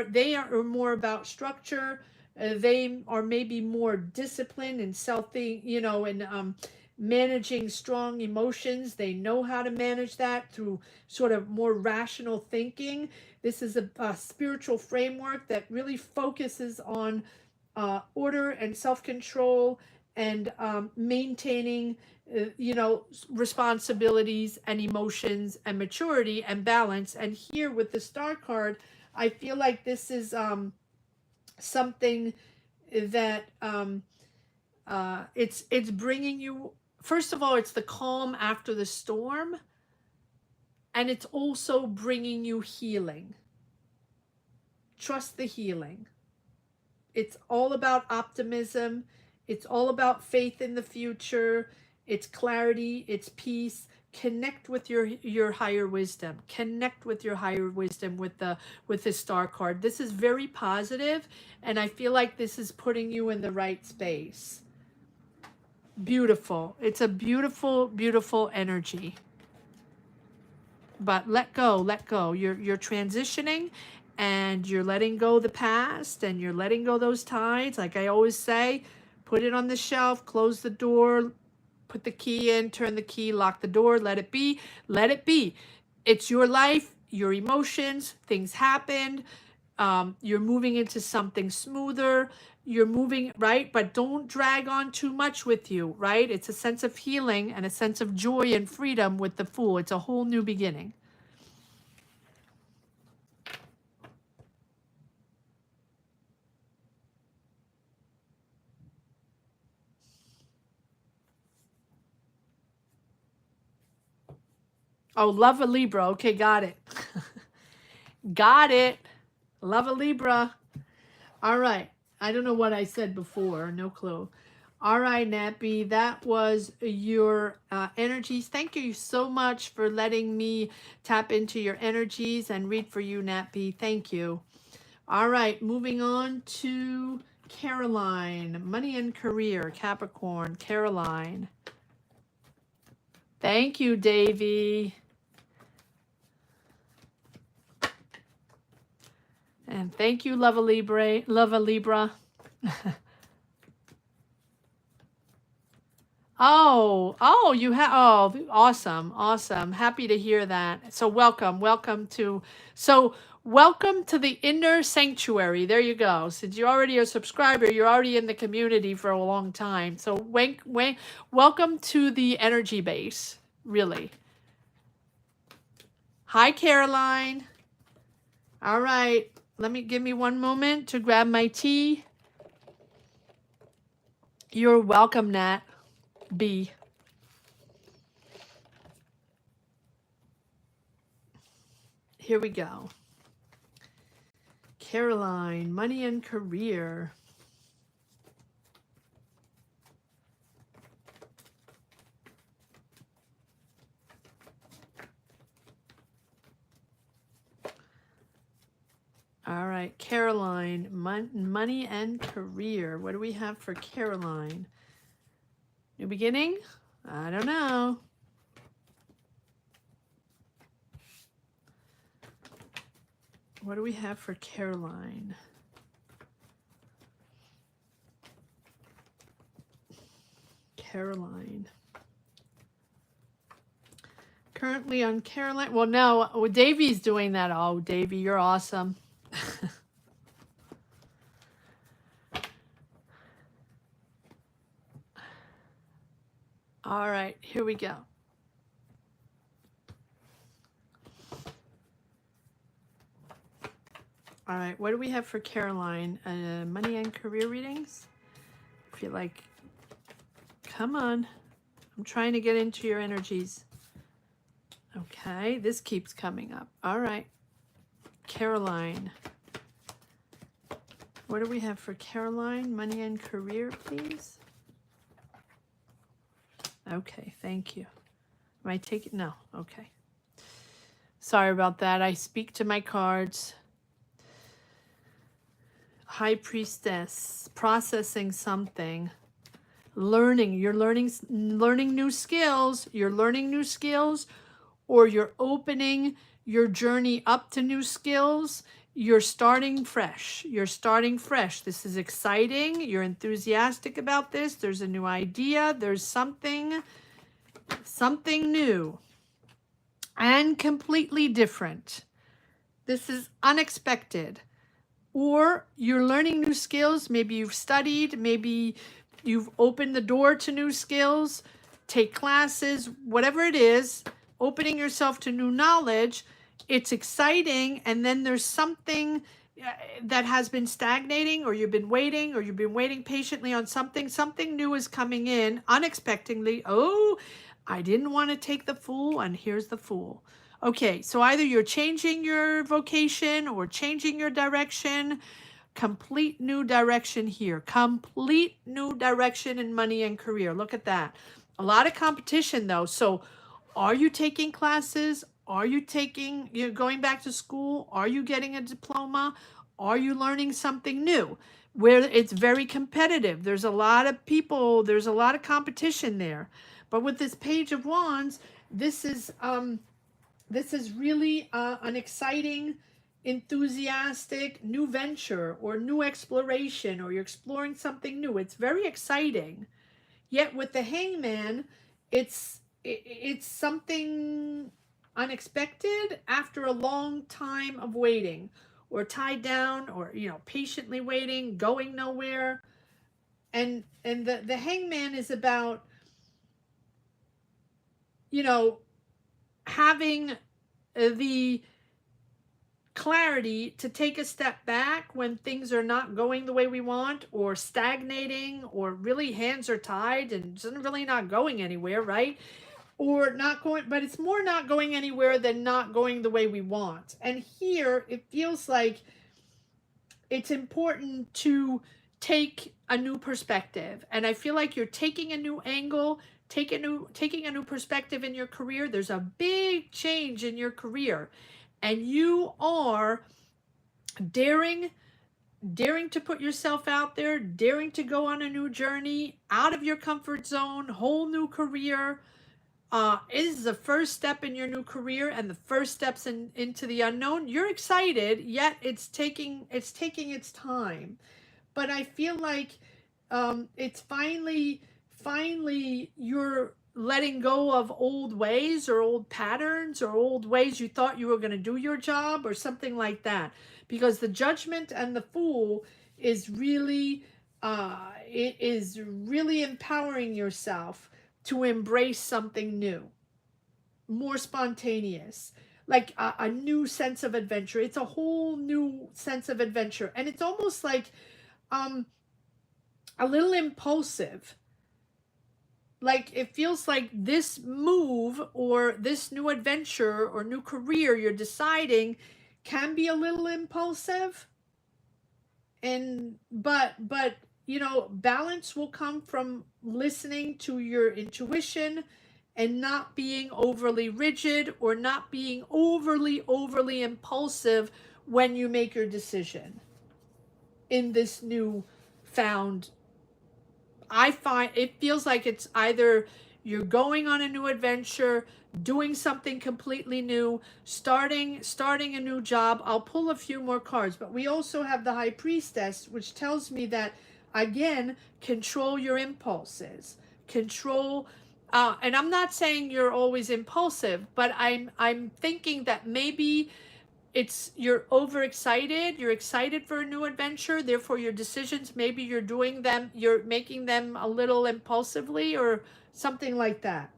they are more about structure. They are maybe more disciplined and and managing strong emotions. They know how to manage that through sort of more rational thinking. This is a spiritual framework that really focuses on order and self-control, and maintaining responsibilities and emotions and maturity and balance. And here with the Star card, I feel like this is something that it's bringing you first of all, it's the calm after the storm, and it's also bringing you healing. Trust the healing. It's all about optimism. It's all about faith in the future. It's clarity. It's peace. Connect with your higher wisdom. Connect with your higher wisdom with the star card. This is very positive, and I feel like this is putting you in the right space. Beautiful. It's a beautiful, beautiful energy. But let go, let go. You're transitioning, and you're letting go the past, and you're letting go those tides. Like I always say, put it on the shelf, close the door, put the key in, turn the key, lock the door, let it be, let it be. It's your life, your emotions, things happened. You're moving into something smoother. You're moving, right? But don't drag on too much with you, right? It's a sense of healing and a sense of joy and freedom with the Fool. It's a whole new beginning. Oh, love a Libra. Okay, got it. Got it. Love a Libra. All right. I don't know what I said before. No clue. All right, Nappy. That was your energies. Thank you so much for letting me tap into your energies and read for you, Nappy. Thank you. All right. Moving on to Caroline. Money and career. Capricorn. Caroline. Thank you, Davy. And thank you, Love a Libra. Love a Libra. Oh, you have, oh, awesome, awesome. Happy to hear that. So welcome to the inner sanctuary. There you go. Since you're already a subscriber, you're already in the community for a long time. So welcome to the energy base, really. Hi, Caroline. All right. Give me one moment to grab my tea. You're welcome, Nat B. Here we go. Caroline, money and career. All right, Caroline, money and career. What do we have for Caroline? New beginning? I don't know. What do we have for Caroline? Caroline. Currently on Caroline. Well, no, Davy's doing that. Oh, Davy, you're awesome. All right, here we go. All right, what do we have for Caroline? Money and career readings? I feel like, come on. I'm trying to get into your energies. Okay, this keeps coming up. All right, Caroline. What do we have for Caroline? Money and career, please. Okay, thank you. Am I taking? No, okay. Sorry about that. I speak to my cards. High Priestess, processing something. Learning. You're learning new skills. You're learning new skills, or you're opening your journey up to new skills. You're starting fresh. You're starting fresh. This is exciting. You're enthusiastic about this. There's a new idea. There's something new and completely different. This is unexpected. Or you're learning new skills. Maybe you've studied. Maybe you've opened the door to new skills. Take classes, whatever it is, opening yourself to new knowledge. It's exciting, and then there's something that has been stagnating, or you've been waiting, or you've been waiting patiently on something. Something new is coming in unexpectedly. Oh, I didn't want to take the Fool, and here's the Fool. Okay, so either you're changing your vocation or changing your direction. Complete new direction here. Complete new direction in money and career. Look at that. A lot of competition though. So are you taking classes? Are you you're going back to school? Are you getting a diploma? Are you learning something new? Where it's very competitive. There's a lot of people, there's a lot of competition there. But with this Page of Wands, this is really an exciting, enthusiastic new venture or new exploration, or you're exploring something new. It's very exciting. Yet with the Hangman, it's something unexpected after a long time of waiting, or tied down, or patiently waiting, going nowhere. And the Hangman is about having the clarity to take a step back when things are not going the way we want, or stagnating, or really hands are tied and it's really not going anywhere, right? Or not going, but it's more not going anywhere than not going the way we want. And here it feels like it's important to take a new perspective. And I feel like you're taking a new angle, taking a new perspective in your career. There's a big change in your career, and you are daring to put yourself out there, daring to go on a new journey, out of your comfort zone, whole new career. It is the first step in your new career, and the first steps into the unknown. You're excited, yet it's taking its time. But I feel like it's finally you're letting go of old ways, or old patterns, or old ways you thought you were going to do your job, or something like that. Because the Judgment and the Fool is really it is really empowering yourself to embrace something new, more spontaneous, like a new sense of adventure. It's a whole new sense of adventure, and it's almost like a little impulsive. Like it feels like this move, or this new adventure, or new career you're deciding, can be a little impulsive. And but balance will come from listening to your intuition, and not being overly rigid, or not being overly impulsive when you make your decision in this new found. I find it feels like it's either you're going on a new adventure, doing something completely new, starting a new job. I'll pull a few more cards, but we also have the High Priestess, which tells me that, again, control your impulses, control. And I'm not saying you're always impulsive, but I'm thinking that maybe you're overexcited, you're excited for a new adventure, therefore your decisions, maybe you're making them a little impulsively, or something like that.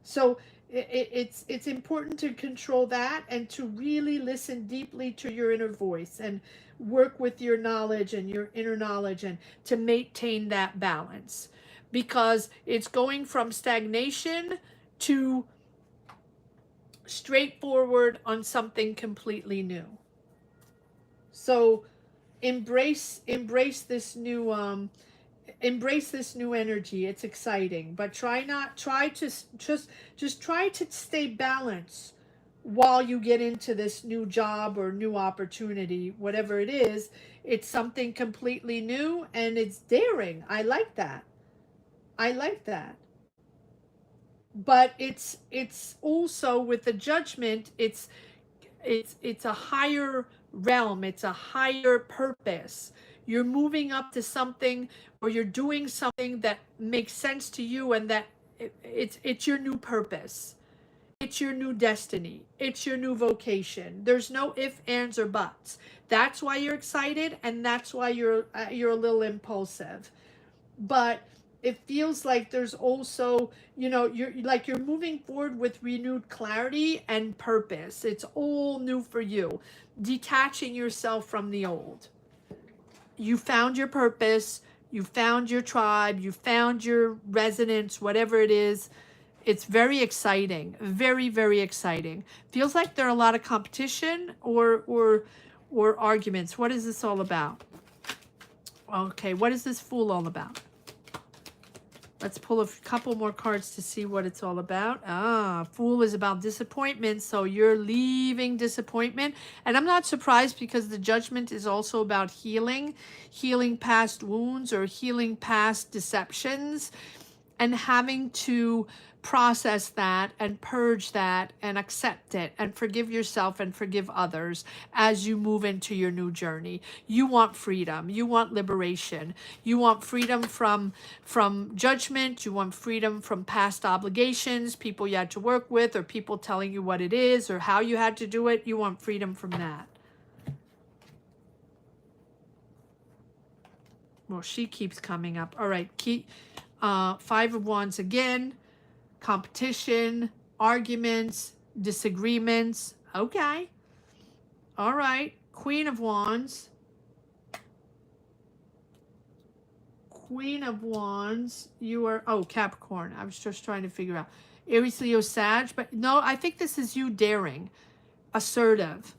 So it's important to control that, and to really listen deeply to your inner voice, and work with your knowledge and your inner knowledge, and to maintain that balance, because it's going from stagnation to straightforward on something completely new. So embrace this new energy. It's exciting, but try to just try to stay balanced while you get into this new job or new opportunity, whatever it is. It's something completely new, and it's daring. I like that. But it's also, with the Judgment, it's a higher realm, it's a higher purpose. You're moving up to something, or you're doing something that makes sense to you, and that it's your new purpose, it's your new destiny, it's your new vocation. There's no ifs, ands, or buts. That's why you're excited, and that's why you're a little impulsive. But it feels like there's also, you know, you're moving forward with renewed clarity and purpose. It's all new for you. Detaching yourself from the old. You found your purpose, you found your tribe, you found your resonance, whatever it is. It's very exciting, very, very exciting. Feels like there are a lot of competition or arguments. What is this all about? Okay, what is this Fool all about? Let's pull a couple more cards to see what it's all about. Ah, Fool is about disappointment. So you're leaving disappointment. And I'm not surprised because the Judgment is also about healing. Healing past wounds or healing past deceptions. And having to process that and purge that and accept it and forgive yourself and forgive others as you move into your new journey. You want freedom. You want liberation. You want freedom from judgment. You want freedom from past obligations, people you had to work with, or people telling you what it is or how you had to do it. You want freedom from that. Well, she keeps coming up. All right, Five of Wands again. Competition, arguments, disagreements. Okay. All right. Queen of Wands. Queen of Wands. You are, oh, Capricorn. I was just trying to figure out. Aries, Leo, Sag. But no, I think this is you daring. Assertive.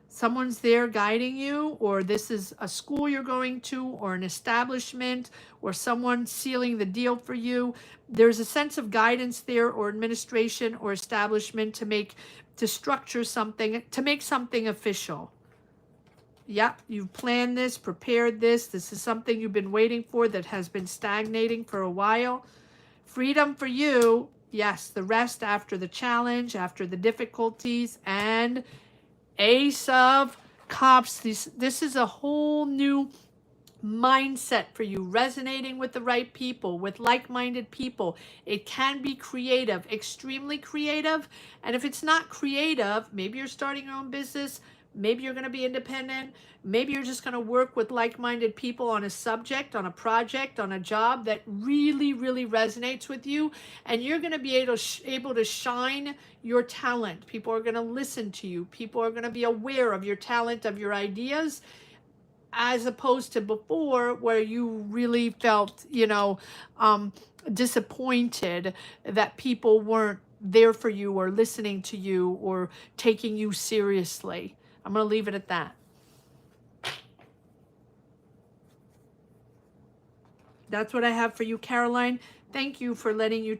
Someone's there guiding you, or this is a school you're going to, or an establishment, or someone sealing the deal for you. There's a sense of guidance there, or administration, or establishment to structure something, to make something official. Yep, you've planned this, prepared this. This is something you've been waiting for that has been stagnating for a while. Freedom for you. Yes, the rest after the challenge, after the difficulties, and Ace of Cups. This is a whole new mindset for you, resonating with the right people, with like-minded people. It can be creative, extremely creative. And if it's not creative, maybe you're starting your own business, maybe you're going to be independent, maybe you're just going to work with like-minded people on a subject, on a project, on a job that really, really resonates with you, and you're going to be able to shine your talent. People are going to listen to you. People are going to be aware of your talent, of your ideas, as opposed to before where you really felt, disappointed that people weren't there for you or listening to you or taking you seriously. I'm going to leave it at that. That's what I have for you, Caroline. Thank you for letting me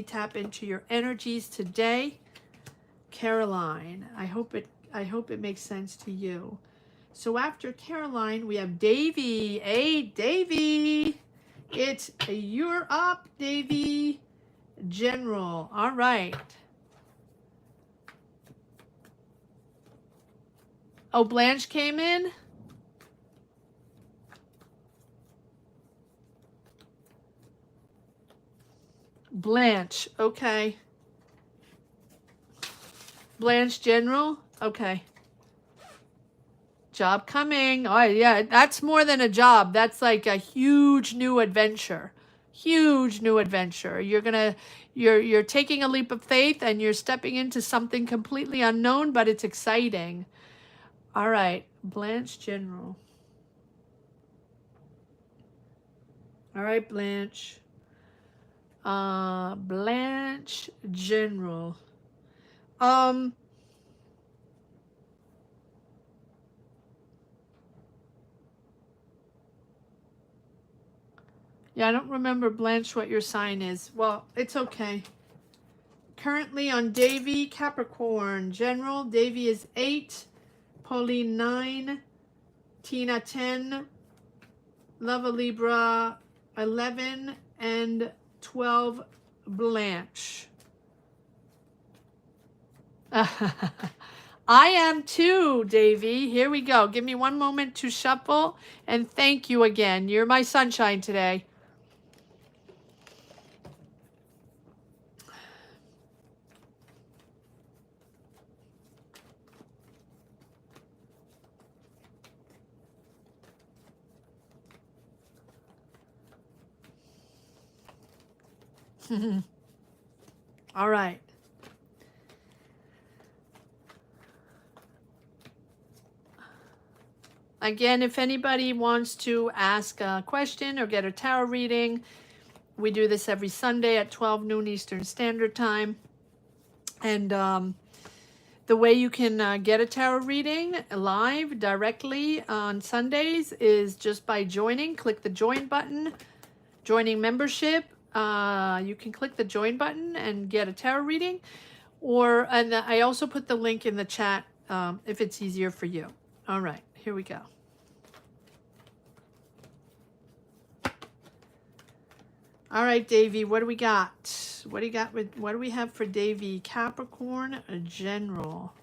tap into your energies today, Caroline. I hope it makes sense to you. So after Caroline, we have Davy. Hey, Davy. You're up, Davy. General. All right. Oh, Blanche came in? Blanche. Okay. Blanche General? Okay. Job coming. Oh, yeah. That's more than a job. That's like a huge new adventure. Huge new adventure. You're taking a leap of faith and you're stepping into something completely unknown, but it's exciting. All right, Blanche General. All right, Blanche. Blanche General. Yeah, I don't remember, Blanche, what your sign is. Well, it's okay. Currently on Davy, Capricorn. General, Davy is 8. Pauline 9, Tina 10, Lava Libra 11, and 12 Blanche. I am too, Davy. Here we go. Give me one moment to shuffle, and thank you again. You're my sunshine today. All right. Again, if anybody wants to ask a question or get a tarot reading, we do this every Sunday at 12 noon Eastern Standard Time. And the way you can get a tarot reading live directly on Sundays is just by joining. Click the join button, joining membership. You can click the join button and get a tarot reading. And I also put the link in the chat if it's easier for you. All right, here we go. All right, Davy, what do we got? What do we have for Davy? Capricorn, a general.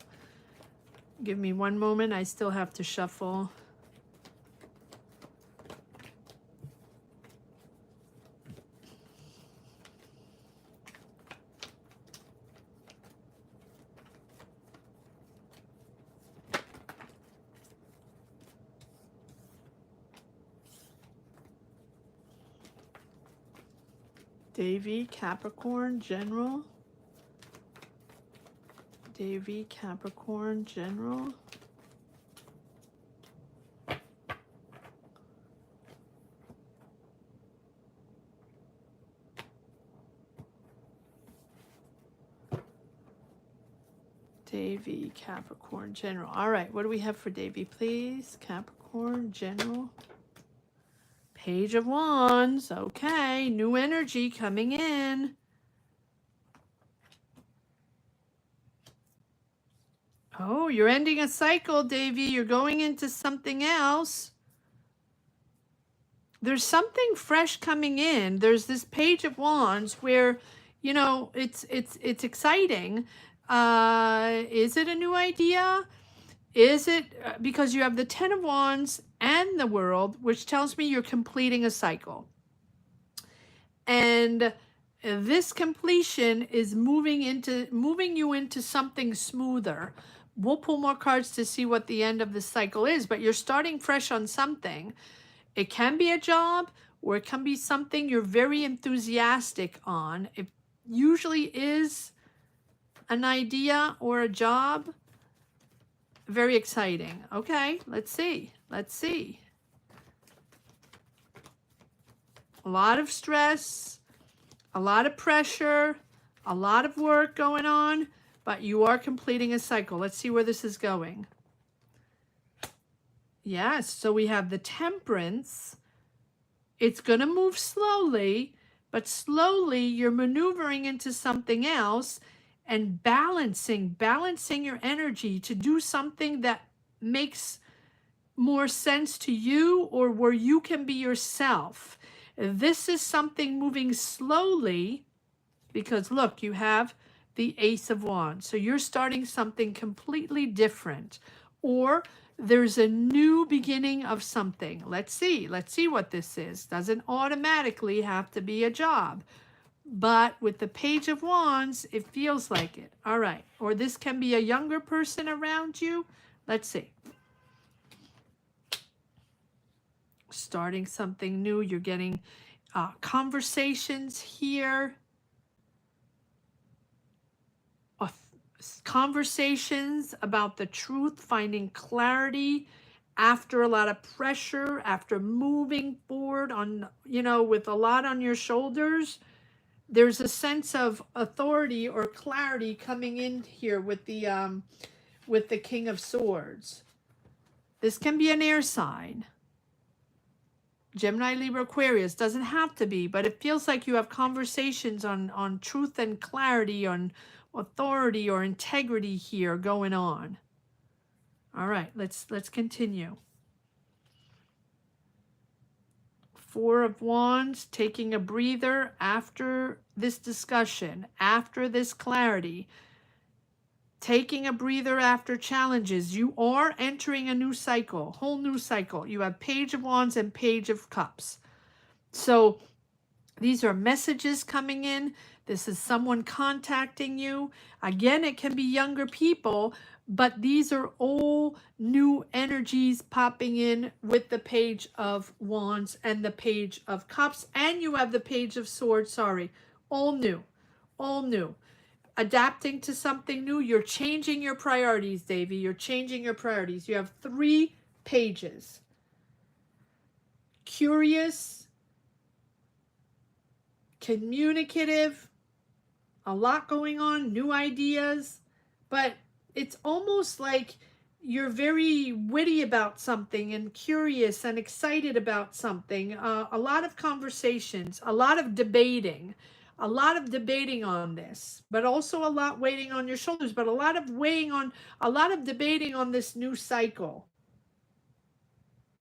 Give me one moment. I still have to shuffle. Davy, Capricorn, general. Davy, Capricorn, general. Davy, Capricorn, general. All right, what do we have for Davy, please? Capricorn, general. Page of Wands. Okay, new energy coming in. Oh, you're ending a cycle, Davy. You're going into something else. There's something fresh coming in. There's this Page of Wands where, you know, it's exciting. Is it a new idea? Is it because you have the Ten of Wands and the World, which tells me you're completing a cycle. And this completion is moving you into something smoother. We'll pull more cards to see what the end of the cycle is, but you're starting fresh on something. It can be a job, or it can be something you're very enthusiastic on. It usually is an idea or a job. Very exciting. Okay, let's see. Let's see. A lot of stress, a lot of pressure, a lot of work going on, but you are completing a cycle. Let's see where this is going. Yes, so we have the Temperance. It's going to move slowly, but slowly you're maneuvering into something else and balancing your energy to do something that makes more sense to you, or where you can be yourself. This is something moving slowly because look, you have the Ace of Wands. So you're starting something completely different, or there's a new beginning of something. Let's see what this is. Doesn't automatically have to be a job, but with the Page of Wands, it feels like it. All right, or this can be a younger person around you. Let's see. Starting something new. You're getting conversations here. Conversations about the truth, finding clarity after a lot of pressure, after moving forward on, you know, with a lot on your shoulders. There's a sense of authority or clarity coming in here with the King of Swords. This can be an air sign. Gemini, Libra, Aquarius. Doesn't have to be, but it feels like you have conversations on truth and clarity, on authority or integrity here going on. All right, let's continue. Four of Wands, taking a breather after this discussion, after this clarity, taking a breather after challenges. You are entering a new cycle, whole new cycle. You have Page of Wands and Page of Cups. So these are messages coming in. This is someone contacting you. Again, it can be younger people, but these are all new energies popping in with the Page of Wands and the Page of Cups. And you have the Page of Swords, sorry. All new. All new. Adapting to something new. You're changing your priorities, Davy. You're changing your priorities. You have 3 pages. Curious, communicative, a lot going on, new ideas, but it's almost like you're very witty about something and curious and excited about something. A lot of conversations, a lot of debating on this, but also a lot weighing on your shoulders, but a lot of debating on this new cycle.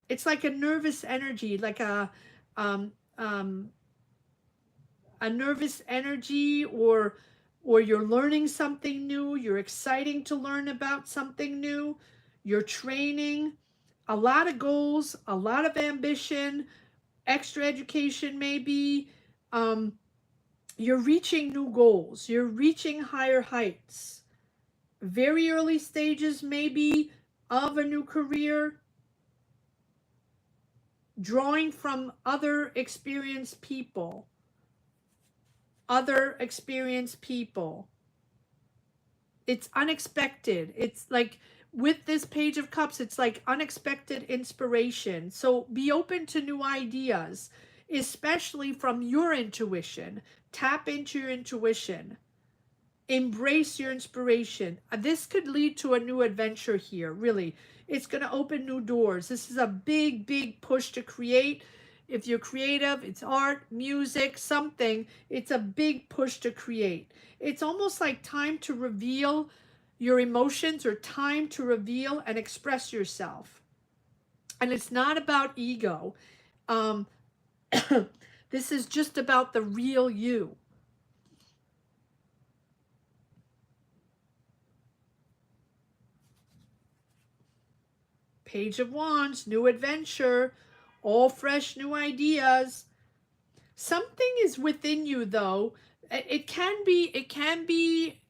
It's like a nervous energy, like a nervous energy, or you're learning something new, you're exciting to learn about something new, you're training, a lot of goals, a lot of ambition, extra education maybe, you're reaching new goals, you're reaching higher heights, very early stages maybe of a new career, drawing from other experienced people. It's unexpected. It's like with this Page of Cups, it's like unexpected inspiration. So be open to new ideas, especially from your intuition. Tap into your intuition. Embrace your inspiration. This could lead to a new adventure here, really. It's going to open new doors. This is a big, big push to create. If you're creative, it's art, music, something. It's a big push to create. It's almost like time to reveal your emotions, or time to reveal and express yourself. And it's not about ego. This is just about the real you. Page of Wands, new adventure, all fresh new ideas. Something is within you, though. It can be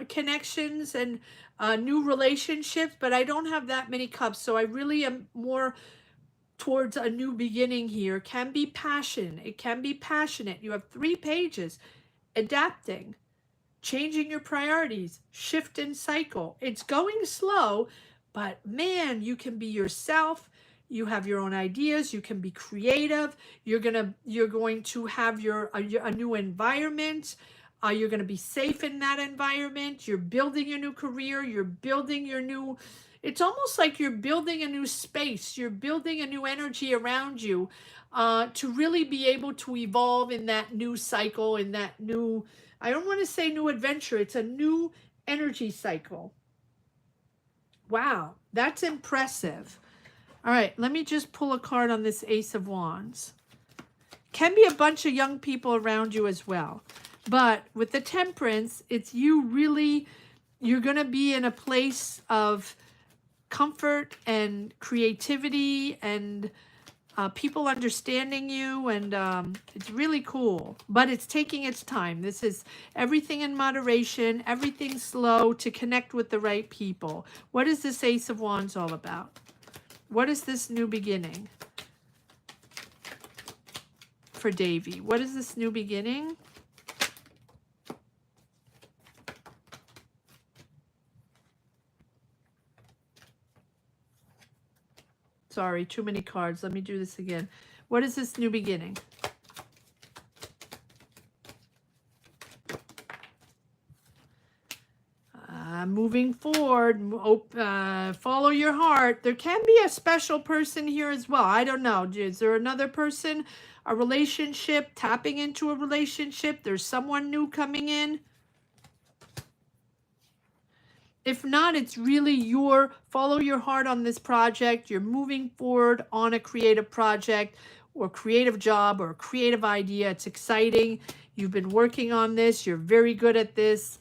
connections and new relationships, but I don't have that many cups, so I really am more towards a new beginning here. Can be passion. It can be passionate. You have 3 pages. Adapting, changing your priorities, shift and cycle. It's going slow, but man, you can be yourself. You have your own ideas. You can be creative. You're going to have a new environment. You're going to be safe in that environment. You're building your new career. You're building your new. It's almost like you're building a new space. You're building a new energy around you to really be able to evolve in that new cycle, in that new. I don't want to say new adventure. It's a new energy cycle. Wow, that's impressive. All right, let me just pull a card on this Ace of Wands. Can be a bunch of young people around you as well. But with the Temperance, it's you really, you're going to be in a place of comfort and creativity and people understanding you, and it's really cool, but it's taking its time. This is everything in moderation, everything slow to connect with the right people. What is this Ace of Wands all about? What is this new beginning for Davy? What is this new beginning? Sorry, too many cards. Let me do this again. What is this new beginning? Moving forward, follow your heart. There can be a special person here as well. I don't know. Is there another person, a relationship, tapping into a relationship? There's someone new coming in. If not, it's really follow your heart on this project. You're moving forward on a creative project or creative job or creative idea. It's exciting. You've been working on this. You're very good at this.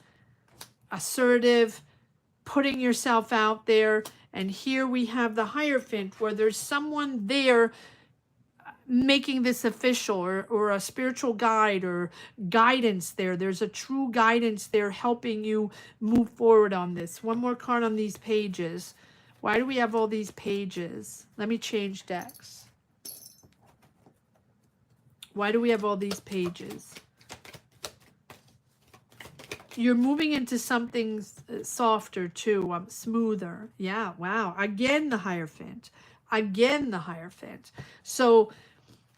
Assertive, putting yourself out there. And here we have the Hierophant, where there's someone there making this official, or a spiritual guide or guidance there. There's a true guidance there helping you move forward on this. One more card on these pages. Why do we have all these pages? Let me change decks. Why do we have all these pages? you're moving into something softer too, smoother. Yeah, wow. Again, the Hierophant. Again, the Hierophant. So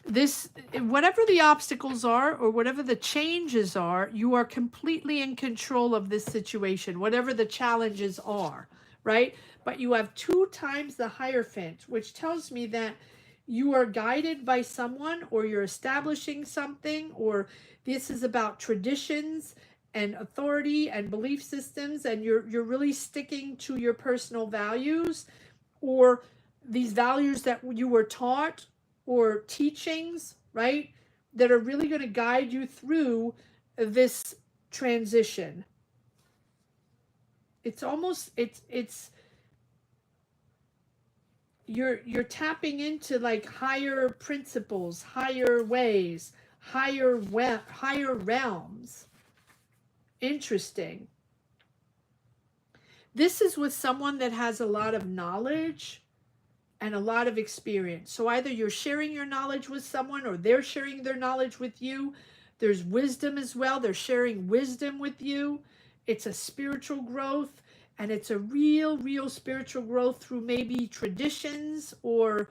this, whatever the obstacles are or whatever the changes are, you are completely in control of this situation, whatever the challenges are, right? But you have 2 times the Hierophant, which tells me that you are guided by someone, or you're establishing something, or this is about traditions and authority and belief systems, and you're really sticking to your personal values, or these values that you were taught, or teachings, right, that are really going to guide you through this transition. It's almost, it's you're tapping into like higher principles, higher ways, higher realms. Interesting. This is with someone that has a lot of knowledge and a lot of experience. So either you're sharing your knowledge with someone, or they're sharing their knowledge with you. There's wisdom as well. They're sharing wisdom with you. It's a spiritual growth, and it's a real spiritual growth through maybe traditions, or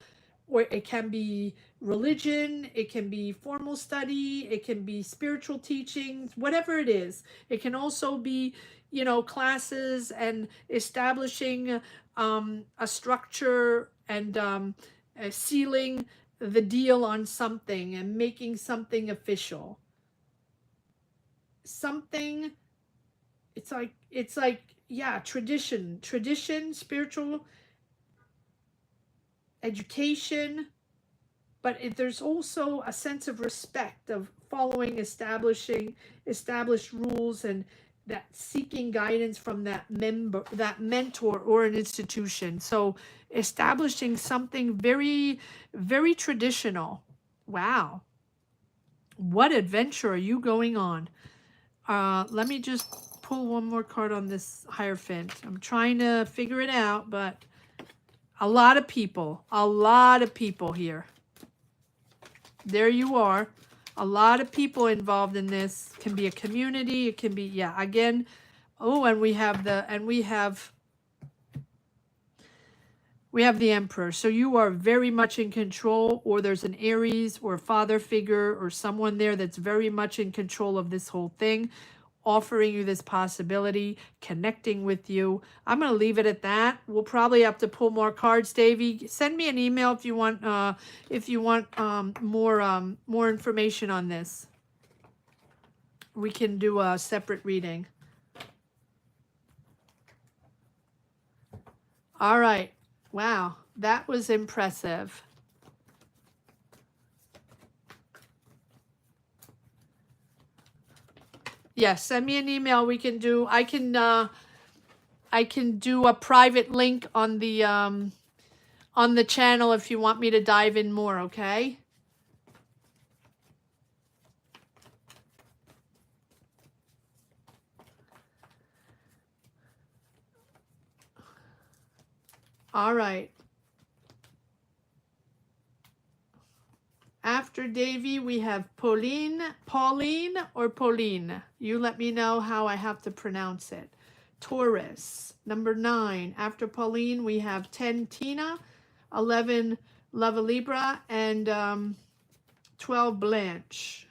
it can be religion, it can be formal study, it can be spiritual teachings, whatever it is. It can also be, you know, classes and establishing a structure, and sealing the deal on something and making something official. Something, it's like, yeah, tradition, spiritual education, but there's also a sense of respect, of following established rules, and that seeking guidance from that mentor or an institution. So establishing something very traditional. Wow, what adventure are you going on? Let me just pull one more card on this Hierophant. I'm trying to figure it out, but a lot of people here. There you are. A lot of people involved in this. Can be a community. It can be, yeah, again. Oh, and we have the Emperor. So you are very much in control, or there's an Aries or father figure or someone there that's very much in control of this whole thing, offering you this possibility, connecting with you. I'm going to leave it at that. We'll probably have to pull more cards, Davey. Send me an email if you want more information on this. We can do a separate reading. All right. Wow, that was impressive. Yes, send me an email. We can do, I can do a private link on the channel if you want me to dive in more, okay? All right. After Davy, we have Pauline or Pauline. You let me know how I have to pronounce it. Taurus, number 9. After Pauline, we have 10 Tina, 11 Lava Libra, and 12 Blanche.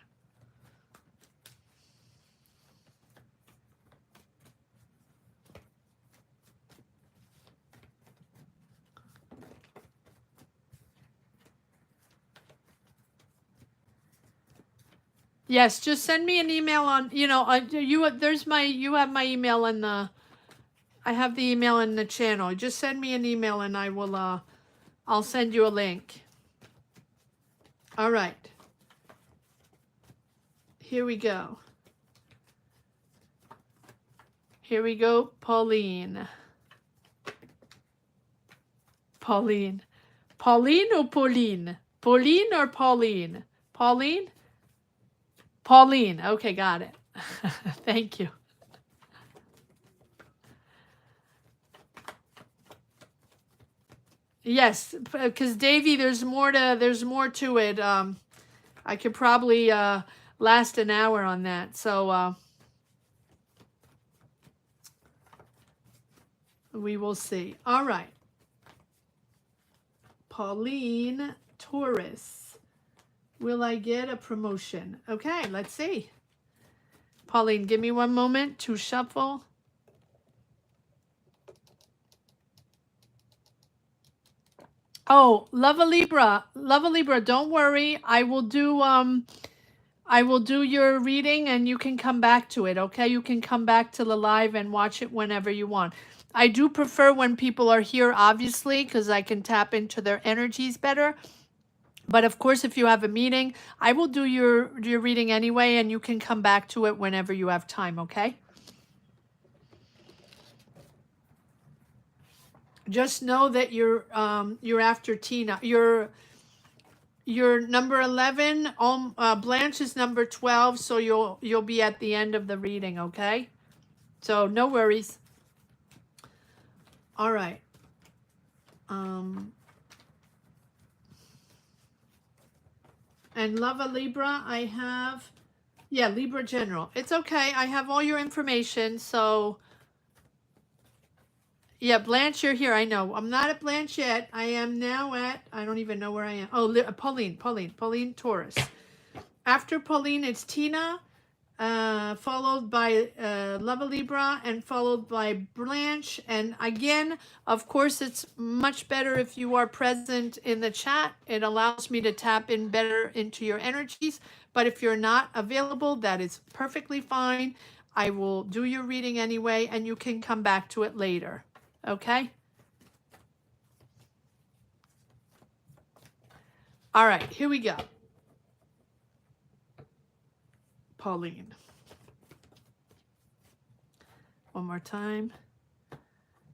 Yes, just send me an email on, you have my email in the, I have the email in the channel. Just send me an email and I will, I'll send you a link. All right. Here we go. Here we go, Pauline. Pauline. Pauline or Pauline? Pauline or Pauline? Pauline? Pauline. Okay, got it. Thank you. Yes, because Davey, there's more to it. I could probably last an hour on that. So We will see. All right. Pauline Taurus. Will I get a promotion? Okay, let's see. Pauline, give me one moment to shuffle. Oh, Love a Libra. Love a Libra, don't worry. I will do your reading and you can come back to it, okay? You can come back to the live and watch it whenever you want. I do prefer when people are here, obviously, because I can tap into their energies better. But of course, if you have a meeting, I will do your reading anyway, and you can come back to it whenever you have time, okay? Just know that you're after Tina. You're number 11. Blanche is number 12, so you'll be at the end of the reading, okay? So no worries. All right. And Love a Libra, I have, yeah, Libra General. It's okay. I have all your information. So, yeah, Blanche, you're here. I know. I'm not at Blanche yet. I am now at, I don't even know where I am. Oh, Pauline Taurus. After Pauline, it's Tina, followed by Love a Libra, and followed by Blanche. And again, of course, it's much better if you are present in the chat. It allows me to tap in better into your energies. But if you're not available, that is perfectly fine. I will do your reading anyway, and you can come back to it later. Okay? All right, here we go. Pauline. One more time.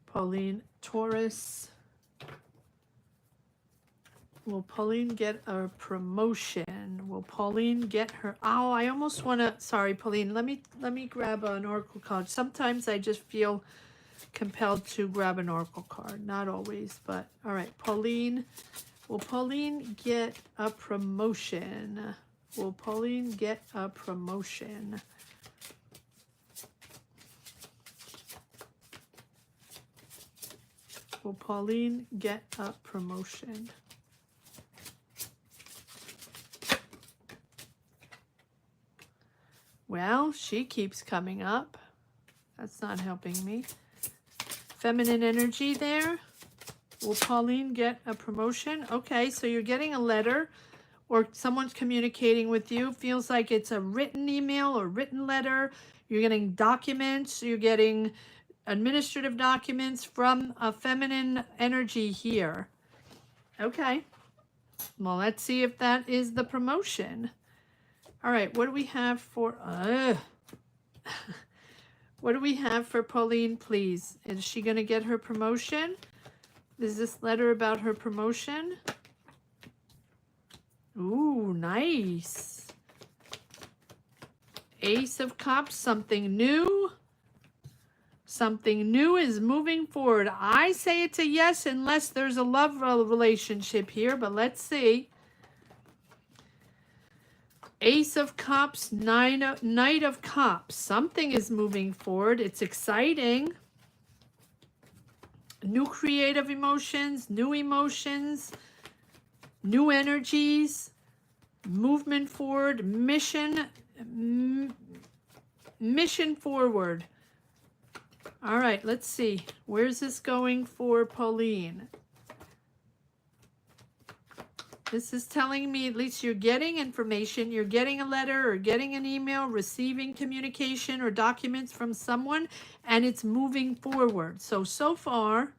Pauline Taurus. Will Pauline get a promotion? Will Pauline get her? Oh, I almost want to. Sorry, Pauline. Let me grab an oracle card. Sometimes I just feel compelled to grab an oracle card. Not always, but all right. Pauline. Will Pauline get a promotion? Will Pauline get a promotion? Will Pauline get a promotion? Well, she keeps coming up. That's not helping me. Feminine energy there. Will Pauline get a promotion? Okay, so you're getting a letter or someone's communicating with you. Feels like it's a written email or written letter. You're getting documents. You're getting administrative documents from a feminine energy here. Okay. Well, let's see if that is the promotion. All right, what do we have for... what do we have for Pauline, please? Is she going to get her promotion? Is this letter about her promotion? Ooh, nice. Ace of Cups, something new. Something new is moving forward. I say it's a yes unless there's a love relationship here, but let's see. Ace of Cups, Knight of Cups. Something is moving forward. It's exciting. New creative emotions, new energies, movement forward, mission forward. All right, let's see. Where's this going for Pauline? This is telling me at least you're getting information. You're getting a letter or getting an email, receiving communication or documents from someone, and it's moving forward. So far,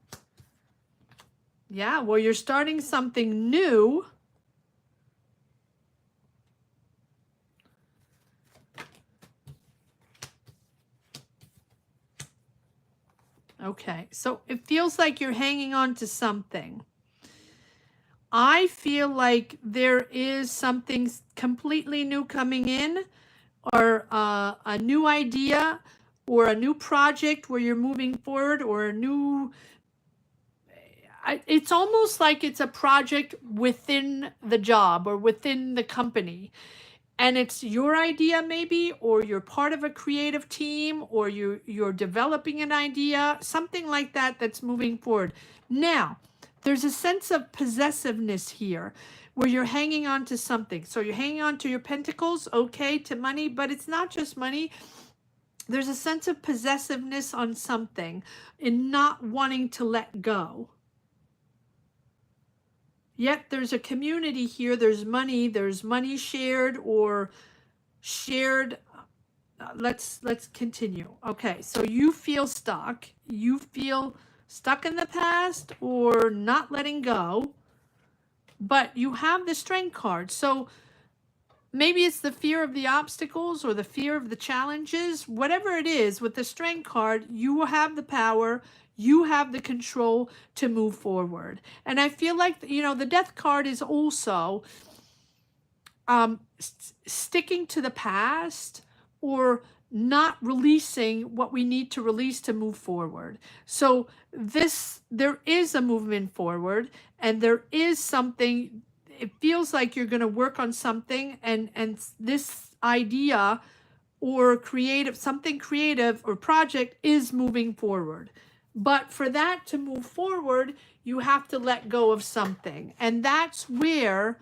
yeah, well, you're starting something new. Okay, so it feels like you're hanging on to something. I feel like there is something completely new coming in, or a new idea, or a new project where you're moving forward, or a new... It's almost like it's a project within the job or within the company. and it's your idea maybe, or you're part of a creative team, or you're developing an idea, something like that that's moving forward. Now, there's a sense of possessiveness here where you're hanging on to something. So you're hanging on to your pentacles, okay, to money, but it's not just money. There's a sense of possessiveness on something and not wanting to let go. Yet there's a community here, there's money shared or shared. Let's continue. Okay, so you feel stuck. You feel stuck in the past or not letting go, but you have the Strength card. So maybe it's the fear of the obstacles or the fear of the challenges. Whatever it is, with the Strength card, you will have the power, you have the control to move forward. And I feel like, you know, the Death card is also sticking to the past or not releasing what we need to release to move forward. So there is a movement forward, and there is something. It feels like you're going to work on something, and this idea or something creative or project is moving forward. But for that to move forward, you have to let go of something. And that's where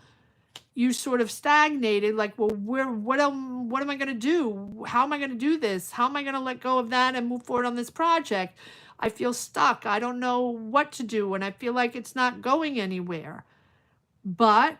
you sort of stagnated, like, well, what am I going to do? How am I going to do this? How am I going to let go of that and move forward on this project? I feel stuck. I don't know what to do, and I feel like it's not going anywhere. But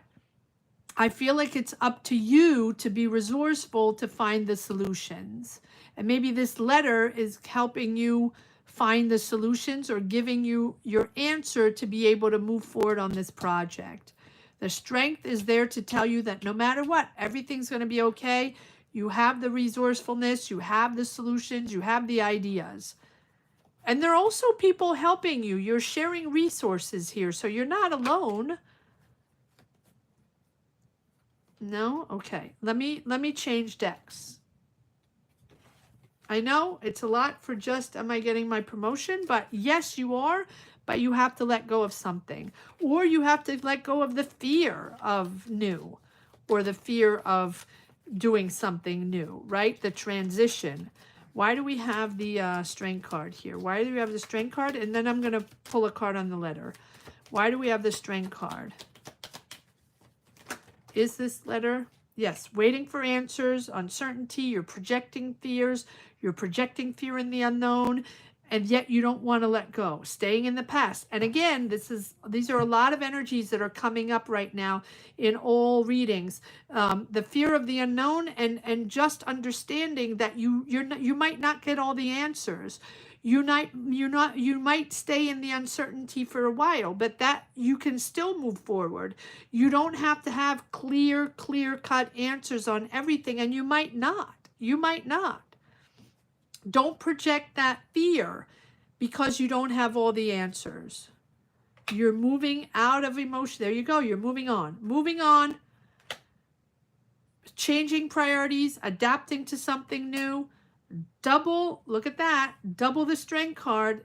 I feel like it's up to you to be resourceful to find the solutions. And maybe this letter is helping you find the solutions or giving you your answer to be able to move forward on this project. The Strength is there to tell you that no matter what, everything's going to be okay. You have the resourcefulness, you have the solutions, you have the ideas. And there are also people helping you. You're sharing resources here, so you're not alone. No? Okay. Let me change decks. I know it's a lot for just, am I getting my promotion? But yes, you are. But you have to let go of something. Or you have to let go of the fear of new. Or the fear of doing something new, right? The transition. Why do we have the Strength card here? Why do we have the Strength card? And then I'm going to pull a card on the letter. Why do we have the Strength card? Is this letter? Yes, waiting for answers, uncertainty, you're projecting fears, you're projecting fear in the unknown, and yet you don't want to let go, staying in the past. And again, these are a lot of energies that are coming up right now in all readings. The fear of the unknown, and just understanding that you might not get all the answers. You might stay in the uncertainty for a while, but that you can still move forward. You don't have to have clear-cut answers on everything, and you might not. Don't project that fear because you don't have all the answers. You're moving out of emotion. There you go. You're moving on. Changing priorities, adapting to something new. Look at that. Double the Strength card.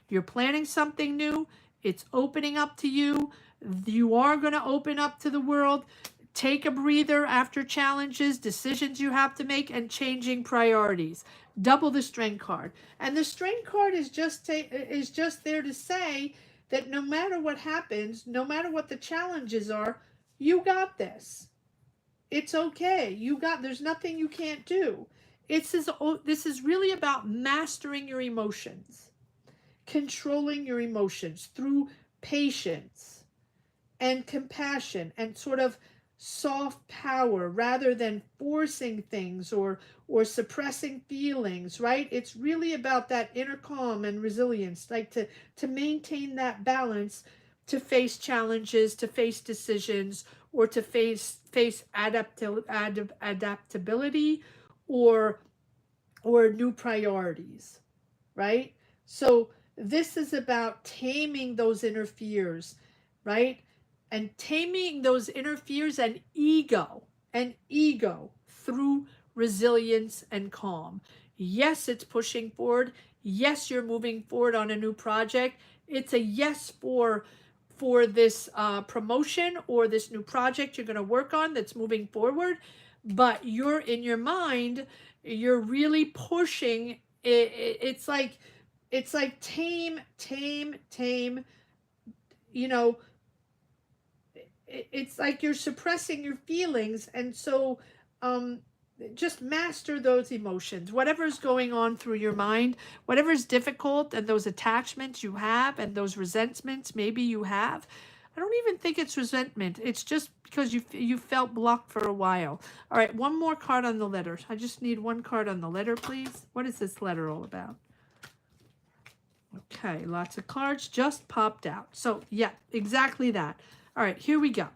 You're planning something new. It's opening up to you. You are going to open up to the world. Take a breather after challenges, decisions you have to make, and changing priorities. Double the Strength card. And the Strength card is just there to say that no matter what happens, no matter what the challenges are, you got this. It's okay. There's nothing you can't do. This is really about mastering your emotions, controlling your emotions through patience and compassion and sort of soft power rather than forcing things or suppressing feelings, right? It's really about that inner calm and resilience, like to maintain that balance, to face challenges, to face decisions, or to face adaptability or new priorities, right? So this is about taming those inner fears, right? And taming those inner fears and ego through resilience and calm. Yes, it's pushing forward. Yes, you're moving forward on a new project. It's a yes for for this promotion or this new project you're going to work on that's moving forward, but you're in your mind, you're really pushing it. It's like tame, you know. It's like you're suppressing your feelings, and so just master those emotions, whatever's going on through your mind, whatever's difficult, and those attachments you have and those resentments maybe you have. I don't even think it's resentment. It's just because you felt blocked for a while. All right, one more card on the letter. I just need one card on the letter, please. What is this letter all about? Okay, lots of cards just popped out. So yeah, exactly that. All right, here we go.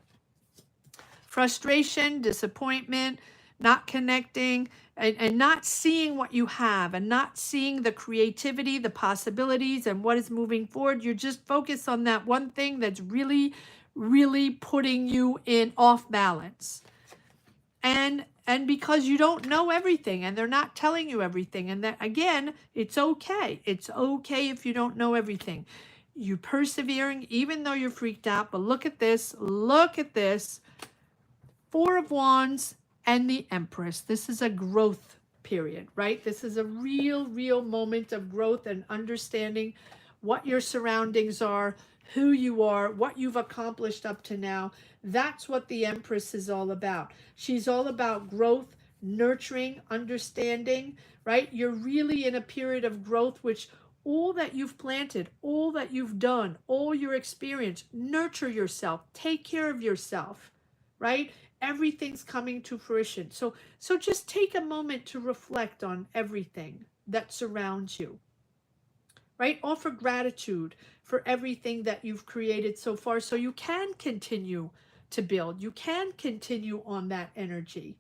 Frustration, disappointment, not connecting, and not seeing what you have, and not seeing the creativity, the possibilities, and what is moving forward. You're just focused on that one thing that's really, really putting you in off balance. And because you don't know everything, and they're not telling you everything, and that, again, it's okay. It's okay if you don't know everything. You're persevering even though you're freaked out. But look at this. Look at this. Four of Wands and the Empress. This is a growth period, right? This is a real moment of growth and understanding what your surroundings are, who you are, what you've accomplished up to now. That's what the Empress is all about. She's all about growth, nurturing, understanding, right? You're really in a period of growth, which all that you've planted, all that you've done, all your experience, nurture yourself, take care of yourself, right? Everything's coming to fruition. So just take a moment to reflect on everything that surrounds you, right? Offer gratitude for everything that you've created so far, so you can continue to build. You can continue on that energy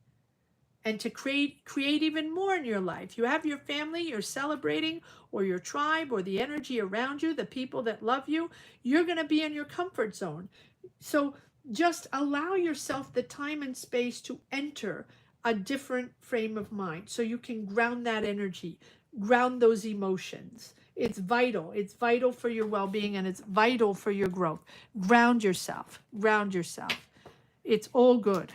and to create even more in your life. You have your family you're celebrating, or your tribe, or the energy around you, the people that love you. You're going to be in your comfort zone. So just allow yourself the time and space to enter a different frame of mind so you can ground that energy, ground those emotions. It's vital. It's vital for your well-being, and it's vital for your growth. Ground yourself. Ground yourself. It's all good.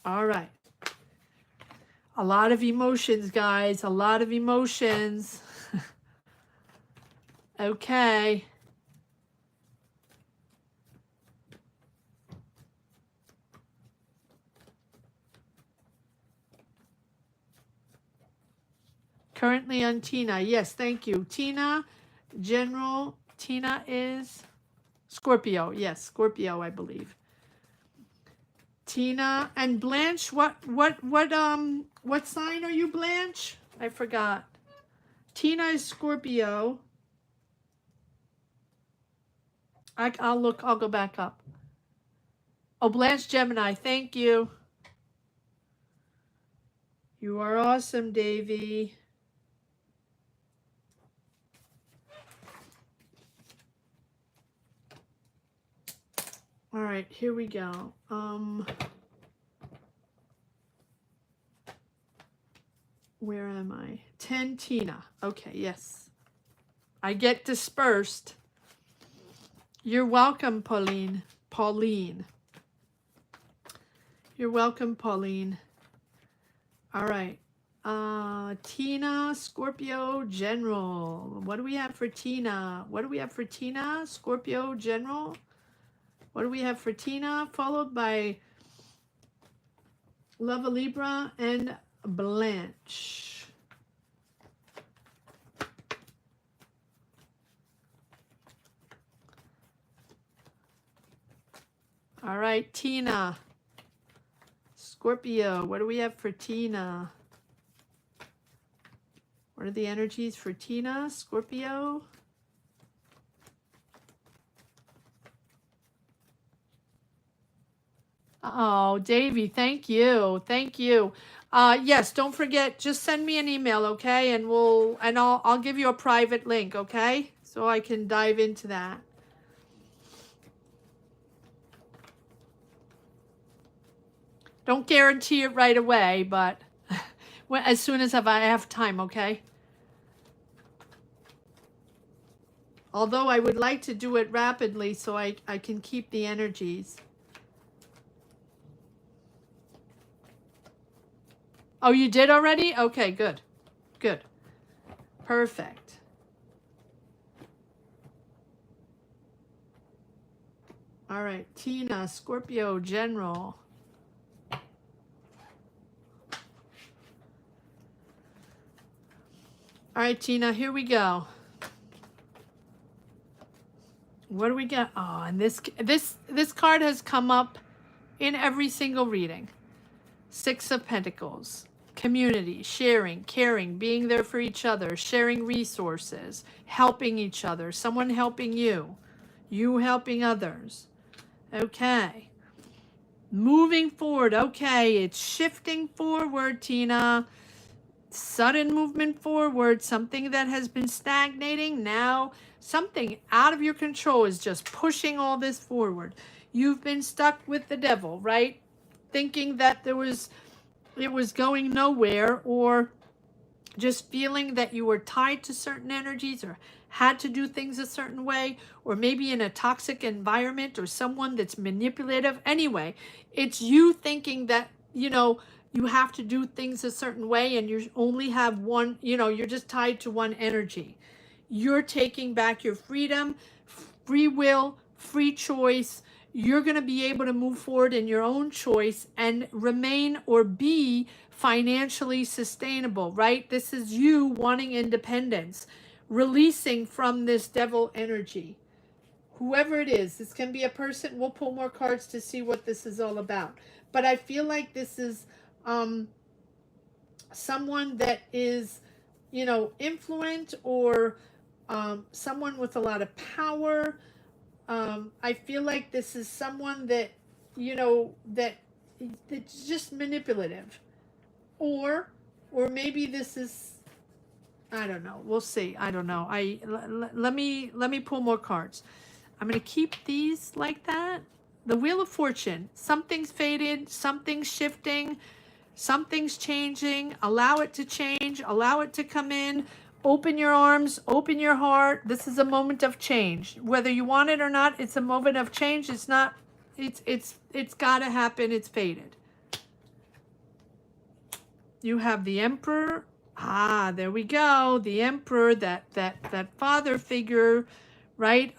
All right. A lot of emotions, guys. A lot of emotions. Okay. Currently on Tina. Yes, thank you. Tina, General. Tina is Scorpio. Yes, Scorpio, I believe. Tina and Blanche, what sign are you, Blanche? I forgot. Tina is Scorpio. I'll look, I'll go back up. Oh, Blanche Gemini, thank you. You are awesome, Davy. All right, here we go. Where am I? 10 Tina. Okay, yes. I get dispersed. You're welcome, Pauline. Pauline. You're welcome, Pauline. All right. Tina, Scorpio, General. What do we have for Tina? What do we have for Tina? Scorpio, General. What do we have for Tina? Followed by Love Libra and Blanche. All right, Tina. Scorpio, what do we have for Tina? What are the energies for Tina, Scorpio? Oh, Davy, thank you. Thank you. Yes, don't forget, just send me an email, okay? And I'll give you a private link, okay? So I can dive into that. Don't guarantee it right away, but as soon as I have time, okay? Although I would like to do it rapidly so I can keep the energies. Oh, you did already? Okay, good. Good. Perfect. All right, Tina, Scorpio, General. All right, Tina, here we go. What do we got? Oh, and this card has come up in every single reading. Six of Pentacles. Community, sharing, caring, being there for each other, sharing resources, helping each other, someone helping you, you helping others. Okay. Moving forward. Okay, it's shifting forward, Tina. Sudden movement forward, something that has been stagnating. Now, something out of your control is just pushing all this forward. You've been stuck with the devil, right? Thinking that it was going nowhere, or just feeling that you were tied to certain energies or had to do things a certain way, or maybe in a toxic environment or someone that's manipulative. Anyway, it's you thinking that, you have to do things a certain way and you only have one, you're just tied to one energy. You're taking back your freedom, free will, free choice. You're going to be able to move forward in your own choice and remain or be financially sustainable, right? This is you wanting independence, releasing from this devil energy. Whoever it is, this can be a person. We'll pull more cards to see what this is all about. But I feel like this is someone that is, influent, or someone with a lot of power. I feel like this is someone that, that's just manipulative. Or maybe this is, I don't know. We'll see. I don't know. Let me pull more cards. I'm going to keep these like that. The Wheel of Fortune. Something's faded. Something's shifting. Something's changing. Allow it to change. Allow it to come in. Open your arms. Open your heart. This is a moment of change. Whether you want it or not, it's a moment of change. It's not. It's got to happen. It's faded. You have the Emperor. Ah, there we go. The Emperor, that father figure, right?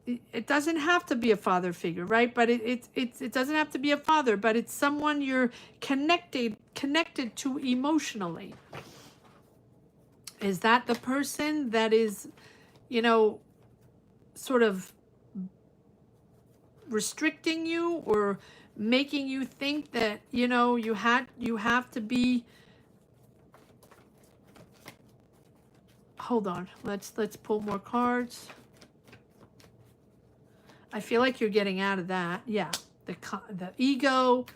It doesn't have to be a father figure, right? But it doesn't have to be a father, but it's someone you're connected to emotionally. Is that the person that is, sort of restricting you, or making you think that, you have to be. Hold on, let's pull more cards. I feel like you're getting out of that. Yeah, the ego,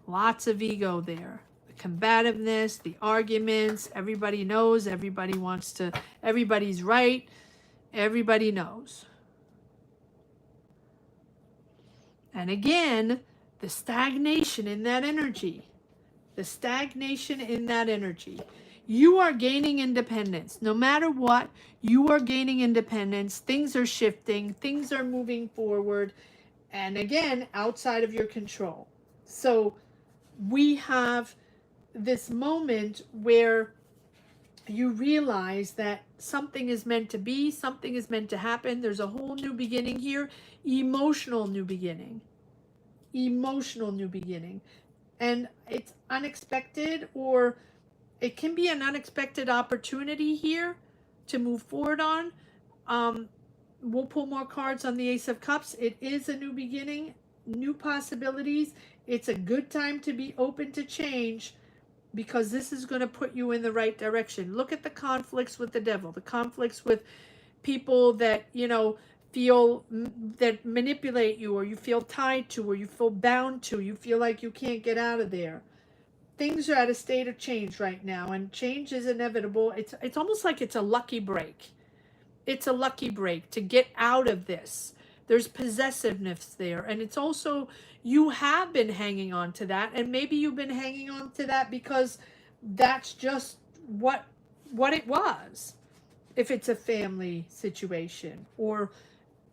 lots of ego there. The combativeness, the arguments. Everybody knows. Everybody wants to. Everybody's right. Everybody knows. And again, the stagnation in that energy. The stagnation in that energy. You are gaining independence. No matter what, you are gaining independence. Things are shifting. Things are moving forward. And again, outside of your control. So we have this moment where you realize that something is meant to be. Something is meant to happen. There's a whole new beginning here. Emotional new beginning. Emotional new beginning. And it's unexpected, or it can be an unexpected opportunity here to move forward on. We'll pull more cards on the Ace of Cups. It is a new beginning, new possibilities. It's a good time to be open to change, because this is going to put you in the right direction. Look at the conflicts with the devil, the conflicts with people that, feel that manipulate you, or you feel tied to, or you feel bound to, you feel like you can't get out of there. Things are at a state of change right now, and change is inevitable. It's almost like it's a lucky break. It's a lucky break to get out of this, There's possessiveness there. And it's also, you have been hanging on to that. And maybe you've been hanging on to that because that's just what it was. If it's a family situation, or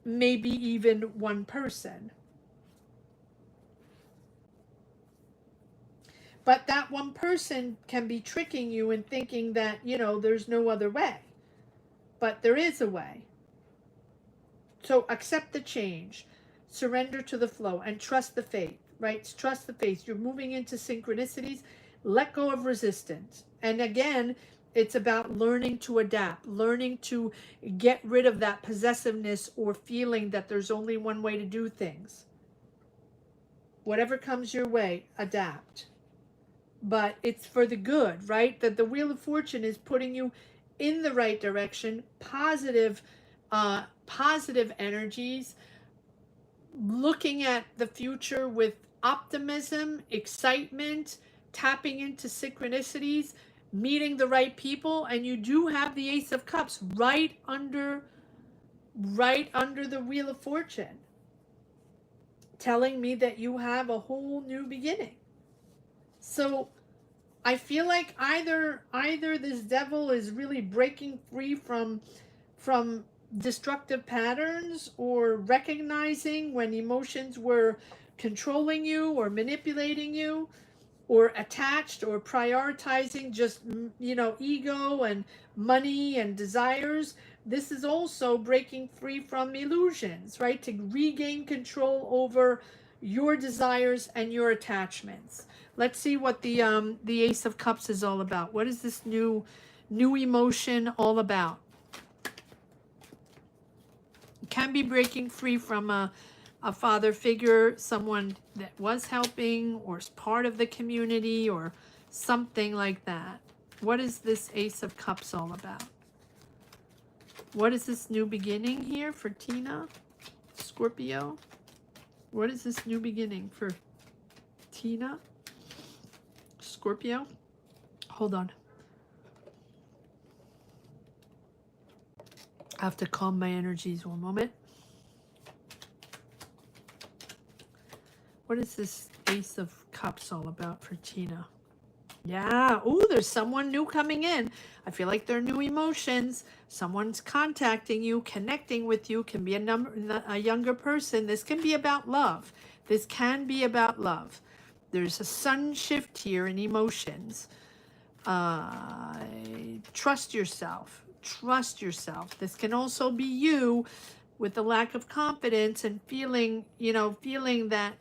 maybe even one person. But that one person can be tricking you and thinking that, you know, there's no other way. But there is a way. So accept the change, surrender to the flow, and trust the faith, right? Trust the faith. You're moving into synchronicities. Let go of resistance. And again, it's about learning to adapt, learning to get rid of that possessiveness or feeling that there's only one way to do things. Whatever comes your way, adapt. But it's for the good, right? That the Wheel of Fortune is putting you in the right direction, positive energies, looking at the future with optimism, excitement, tapping into synchronicities, meeting the right people. And you do have the Ace of Cups right under the Wheel of Fortune, telling me that you have a whole new beginning. So I feel like either this devil is really breaking free from destructive patterns, or recognizing when emotions were controlling you or manipulating you, or attached or prioritizing just, you know, ego and money and desires. This is also breaking free from illusions, right? To regain control over your desires and your attachments. Let's see what the Ace of Cups is all about. What is this new emotion all about? It can be breaking free from a father figure, someone that was helping or is part of the community or something like that. What is this Ace of Cups all about? What is this new beginning here for Tina, Scorpio? What is this new beginning for Tina, Scorpio? Hold on. I have to calm my energies one moment. What is this Ace of Cups all about for Tina? Yeah. Ooh, there's someone new coming in. I feel like there are new emotions. Someone's contacting you, connecting with you. Can be a younger person. This can be about love. This can be about love. There's a sun shift here in emotions. Trust yourself. Trust yourself. This can also be you with the lack of confidence and feeling that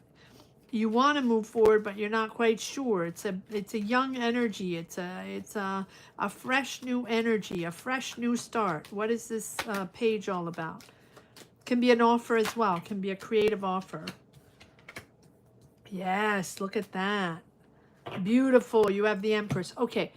you want to move forward, but you're not quite sure. It's a young energy. It's a fresh new energy, a fresh new start. What is this page all about? Can be an offer as well. Can be a creative offer. Yes, look at that. Beautiful. You have the Empress. Okay.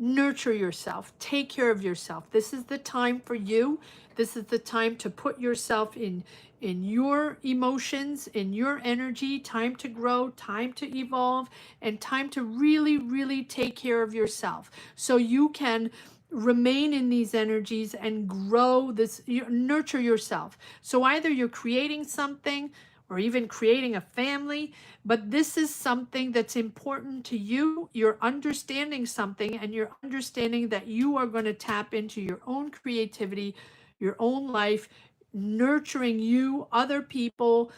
Nurture yourself. Take care of yourself. This is the time for you. This is the time to put yourself in your emotions, in your energy, time to grow, time to evolve, and time to really, really take care of yourself so you can remain in these energies and grow this, nurture yourself. So either you're creating something or even creating a family, but this is something that's important to you. You're understanding something, and you're understanding that you are going to tap into your own creativity, your own life, nurturing you, other people,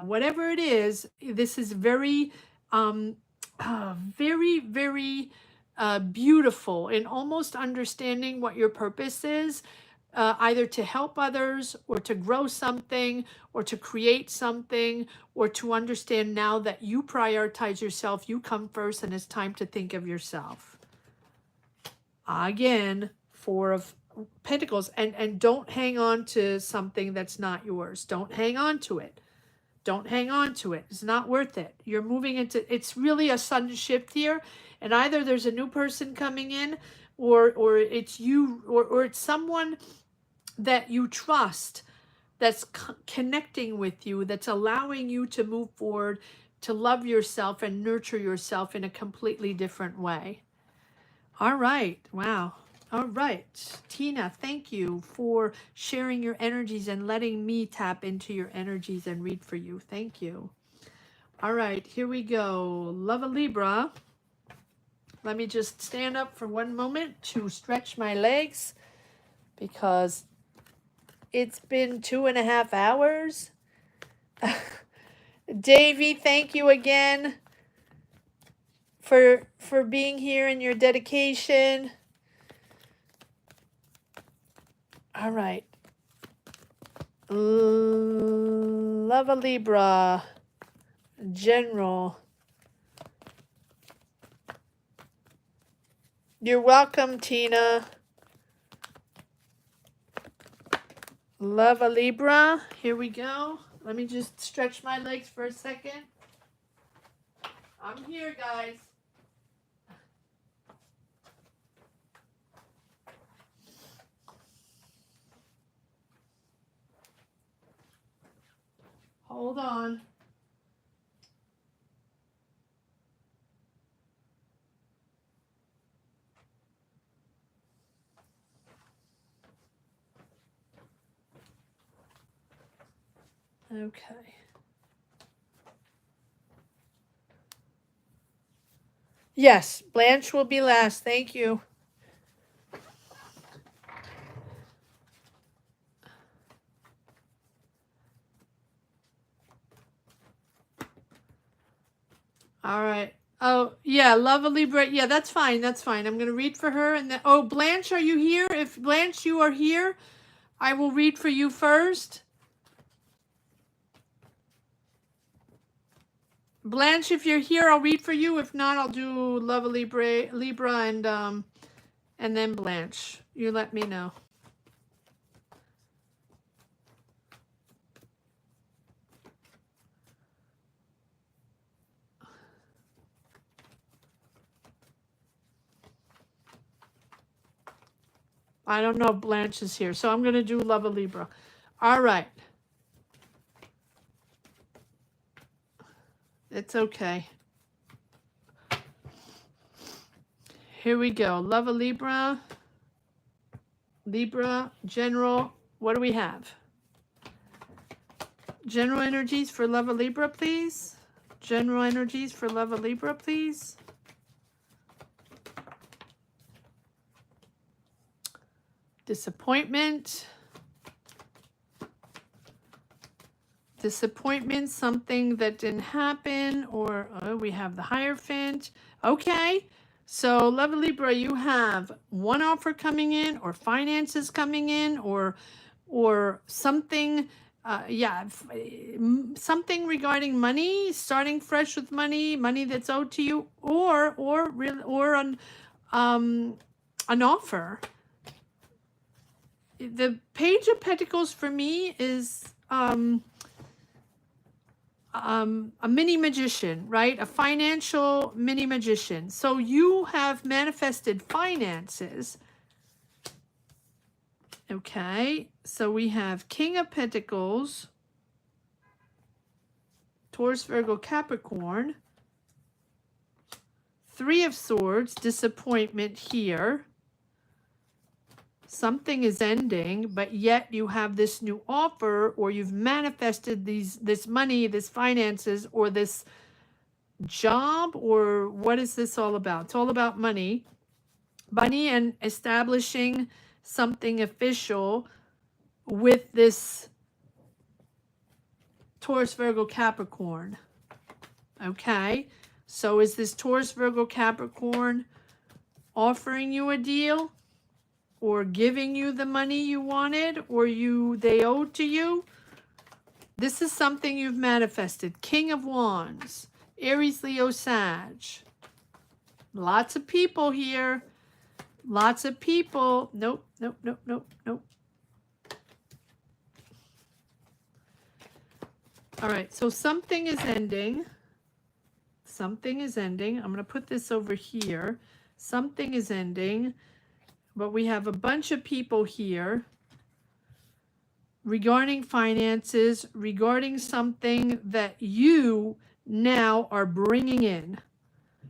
whatever it is. This is very, very, very beautiful in almost understanding what your purpose is. Either to help others, or to grow something, or to create something, or to understand now that you prioritize yourself, you come first, and it's time to think of yourself. Again, Four of Pentacles. And don't hang on to something that's not yours. Don't hang on to it. Don't hang on to it. It's not worth it. You're moving into, it's really a sudden shift here. And either there's a new person coming in, or it's you, or it's someone that you trust, that's connecting with you, that's allowing you to move forward, to love yourself and nurture yourself in a completely different way. All right. Wow. All right. Tina, thank you for sharing your energies and letting me tap into your energies and read for you. Thank you. All right, here we go. Love a Libra. Let me just stand up for one moment to stretch my legs because it's been 2.5 hours. Davy, thank you again for being here and your dedication. All right. Love a Libra. General. You're welcome, Tina. Love a Libra. Here we go. Let me just stretch my legs for a second. I'm here, guys. Hold on. Okay. Yes, Blanche will be last. Thank you. All right. Oh, yeah, Love a Libra. Yeah, that's fine. That's fine. I'm going to read for her. And then, oh, Blanche, are you here? If Blanche, you are here, I will read for you first. Blanche, if you're here, I'll read for you. If not, I'll do Love a Libra and then Blanche. You let me know. I don't know if Blanche is here, so I'm going to do Love a Libra. All right. It's okay. Here we go. Love a Libra. Libra, General. What do we have? General energies for Love a Libra, please. General energies for Love a Libra, please. Disappointment. Disappointment, something that didn't happen, or we have the Hierophant. Okay, so Love a Libra, you have one offer coming in, or finances coming in, or something. Something regarding money, starting fresh with money that's owed to you, or an offer. The Page of Pentacles for me is a mini magician, right? A financial mini magician. So you have manifested finances. Okay, so we have King of Pentacles, Taurus, Virgo, Capricorn, Three of Swords, disappointment here. Something is ending, but yet you have this new offer, or you've manifested this money, this finances, or this job, or what is this all about? It's all about money. Money and establishing something official with this Taurus, Virgo, Capricorn. Okay, so is this Taurus, Virgo, Capricorn offering you a deal, or giving you the money you wanted, or they owed to you? This is something you've manifested. King of Wands, Aries, Leo, Sag. Lots of people here. Lots of people. Nope, nope, nope, nope, nope. All right, so something is ending. Something is ending. I'm going to put this over here. Something is ending. But we have a bunch of people here regarding finances, regarding something that you now are bringing in.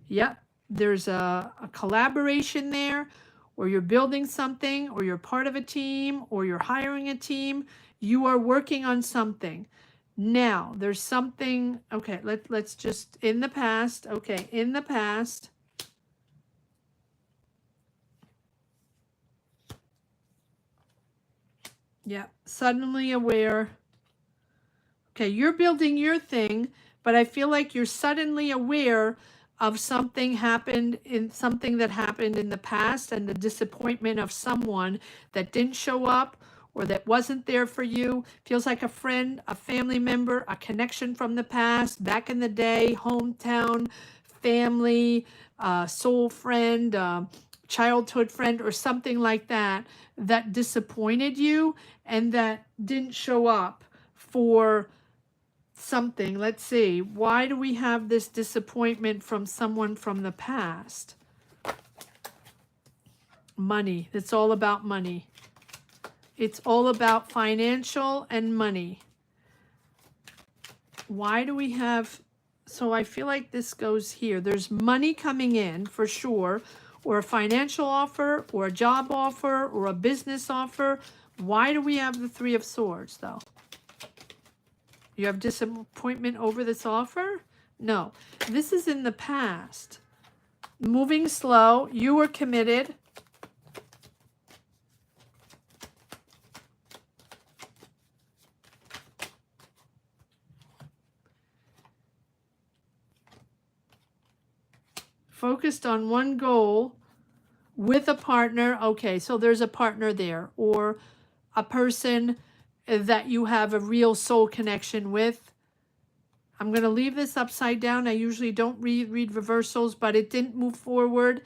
Yep, there's a collaboration there, or you're building something, or you're part of a team, or you're hiring a team. You are working on something. Now, there's something, okay, let's just, in the past, okay, in the past, yeah, suddenly aware. Okay, you're building your thing, but I feel like you're suddenly aware of something that happened in the past, and the disappointment of someone that didn't show up or that wasn't there for you. Feels like a friend, a family member, a connection from the past, back in the day, hometown, family, soul friend, childhood friend, or something like that, that disappointed you and that didn't show up for something. Let's see. Why do we have this disappointment from someone from the past? Money. It's all about money. It's all about financial and money. Why do we have... So I feel like this goes here. There's money coming in for sure, or a financial offer, or a job offer, or a business offer. Why do we have the Three of Swords though? You have disappointment over this offer? No, this is in the past. Moving slow, you were committed. Focused on one goal with a partner. Okay, so there's a partner there, or a person that you have a real soul connection with. I'm going to leave this upside down. I usually don't read reversals, but it didn't move forward.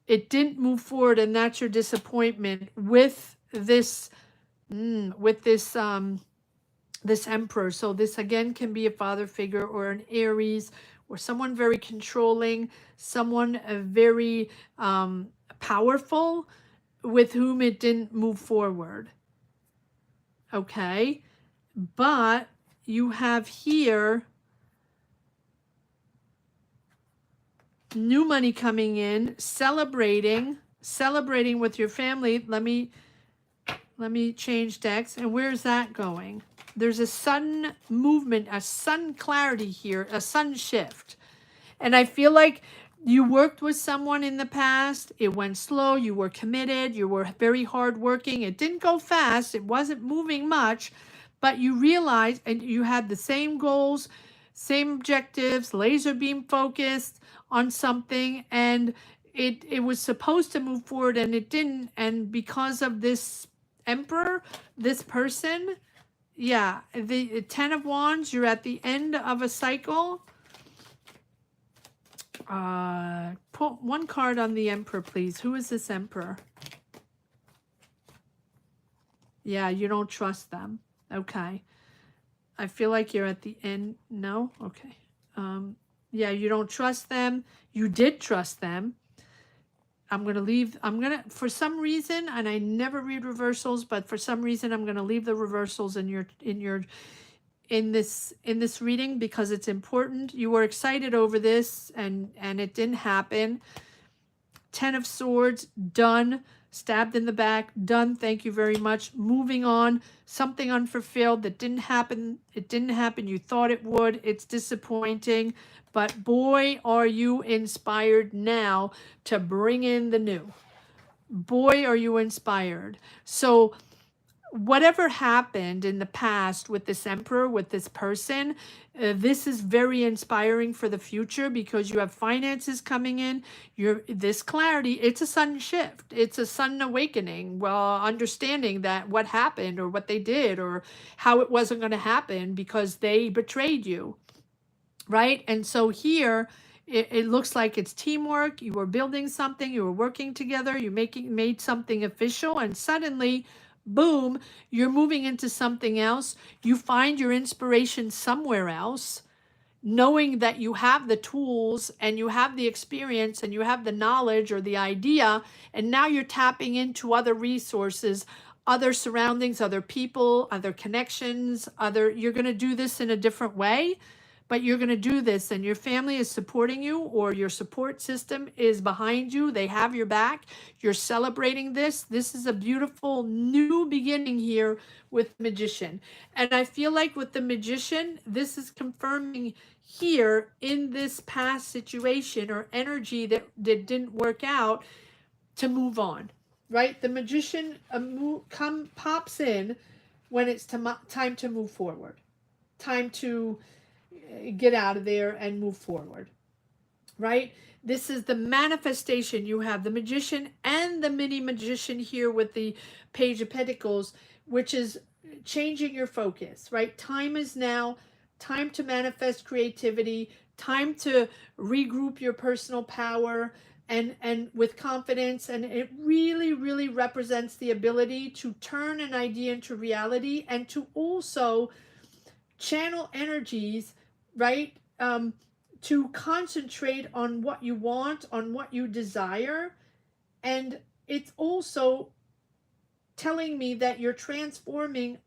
It didn't move forward, and that's your disappointment with this, this Emperor. So this again can be a father figure, or an Aries, or someone very controlling, someone very powerful, with whom it didn't move forward. Okay, but you have here new money coming in, celebrating with your family. Let me change decks. And where's that going? There's a sudden movement, a sudden clarity here, a sudden shift. And I feel like you worked with someone in the past. It went slow. You were committed. You were very hardworking. It didn't go fast. It wasn't moving much, but you realized, and you had the same goals, same objectives, laser beam focused on something, and it was supposed to move forward, and it didn't. And because of this Emperor, this person, yeah, the Ten of Wands, you're at the end of a cycle. Put one card on the Emperor, please. Who is this Emperor? Yeah, you don't trust them. Okay. I feel like you're at the end. No? Okay. Yeah, you don't trust them. You did trust them. I'm going to leave, for some reason, and I never read reversals, but for some reason, I'm going to leave the reversals in this reading, because it's important. You were excited over this, and it didn't happen. Ten of Swords, done. Stabbed in the back, done. Thank you very much. Moving on. Something unfulfilled that didn't happen. It didn't happen. You thought it would. It's disappointing. But boy, are you inspired now to bring in the new. Boy, are you inspired. So whatever happened in the past with this Emperor, with this person, this is very inspiring for the future, because you have finances coming in. This clarity, it's a sudden shift. It's a sudden awakening. Well, understanding that what happened, or what they did, or how it wasn't going to happen because they betrayed you, right? And so here, it looks like it's teamwork. You were building something. You were working together. You made something official, and suddenly, boom, you're moving into something else. You find your inspiration somewhere else, knowing that you have the tools, and you have the experience, and you have the knowledge or the idea, and now you're tapping into other resources, other surroundings, other people, other connections, you're going to do this in a different way. but you're going to do this, and your family is supporting you, or your support system is behind you. They have your back. You're celebrating this. This is a beautiful new beginning here with the Magician. And I feel like with the Magician, this is confirming here in this past situation or energy that didn't work out, to move on, right? The Magician pops in when it's time to move forward, time to get out of there and move forward, right? This is the manifestation. You have the Magician and the mini Magician here with the Page of Pentacles, which is changing your focus, right? Time is now, time to manifest creativity, time to regroup your personal power and with confidence. And it really, really represents the ability to turn an idea into reality and to also channel energies, right? To concentrate on what you want, on what you desire. And it's also telling me that you're transforming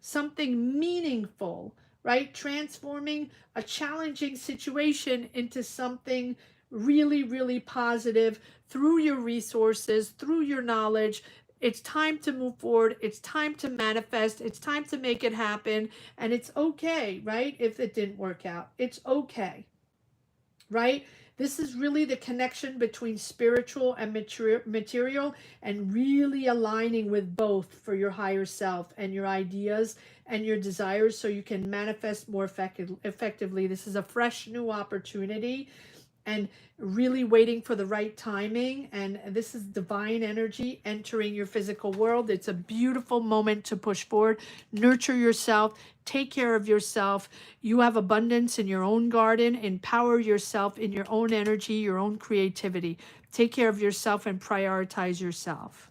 something meaningful, right? Transforming a challenging situation into something really, really positive through your resources, through your knowledge. It's time to move forward. It's time to manifest. It's time to make it happen. And it's okay, right? If it didn't work out, it's okay, right? This is really the connection between spiritual and material, and really aligning with both for your higher self and your ideas and your desires, so you can manifest more effectively. This is a fresh new opportunity, and really waiting for the right timing. And this is divine energy entering your physical world. It's a beautiful moment to push forward, nurture yourself, take care of yourself. You have abundance in your own garden. Empower yourself in your own energy, your own creativity. Take care of yourself and prioritize yourself.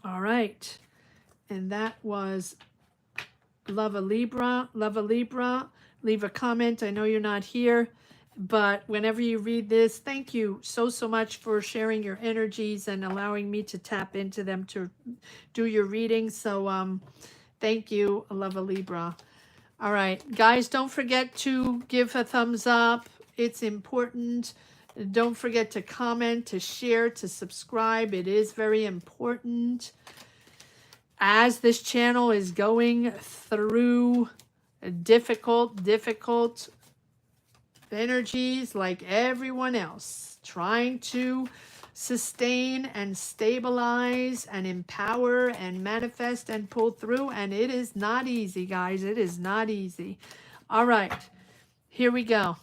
All right. And that was Love a Libra. Love a Libra. Leave a comment. I know you're not here, but whenever you read this, thank you so much for sharing your energies and allowing me to tap into them to do your reading. So thank you. Love a Libra. All right, guys, don't forget to give a thumbs up. It's important. Don't forget to comment, to share, to subscribe. It is very important. As this channel is going through difficult energies like everyone else, trying to sustain and stabilize and empower and manifest and pull through. And it is not easy, guys. It is not easy. All right, here we go.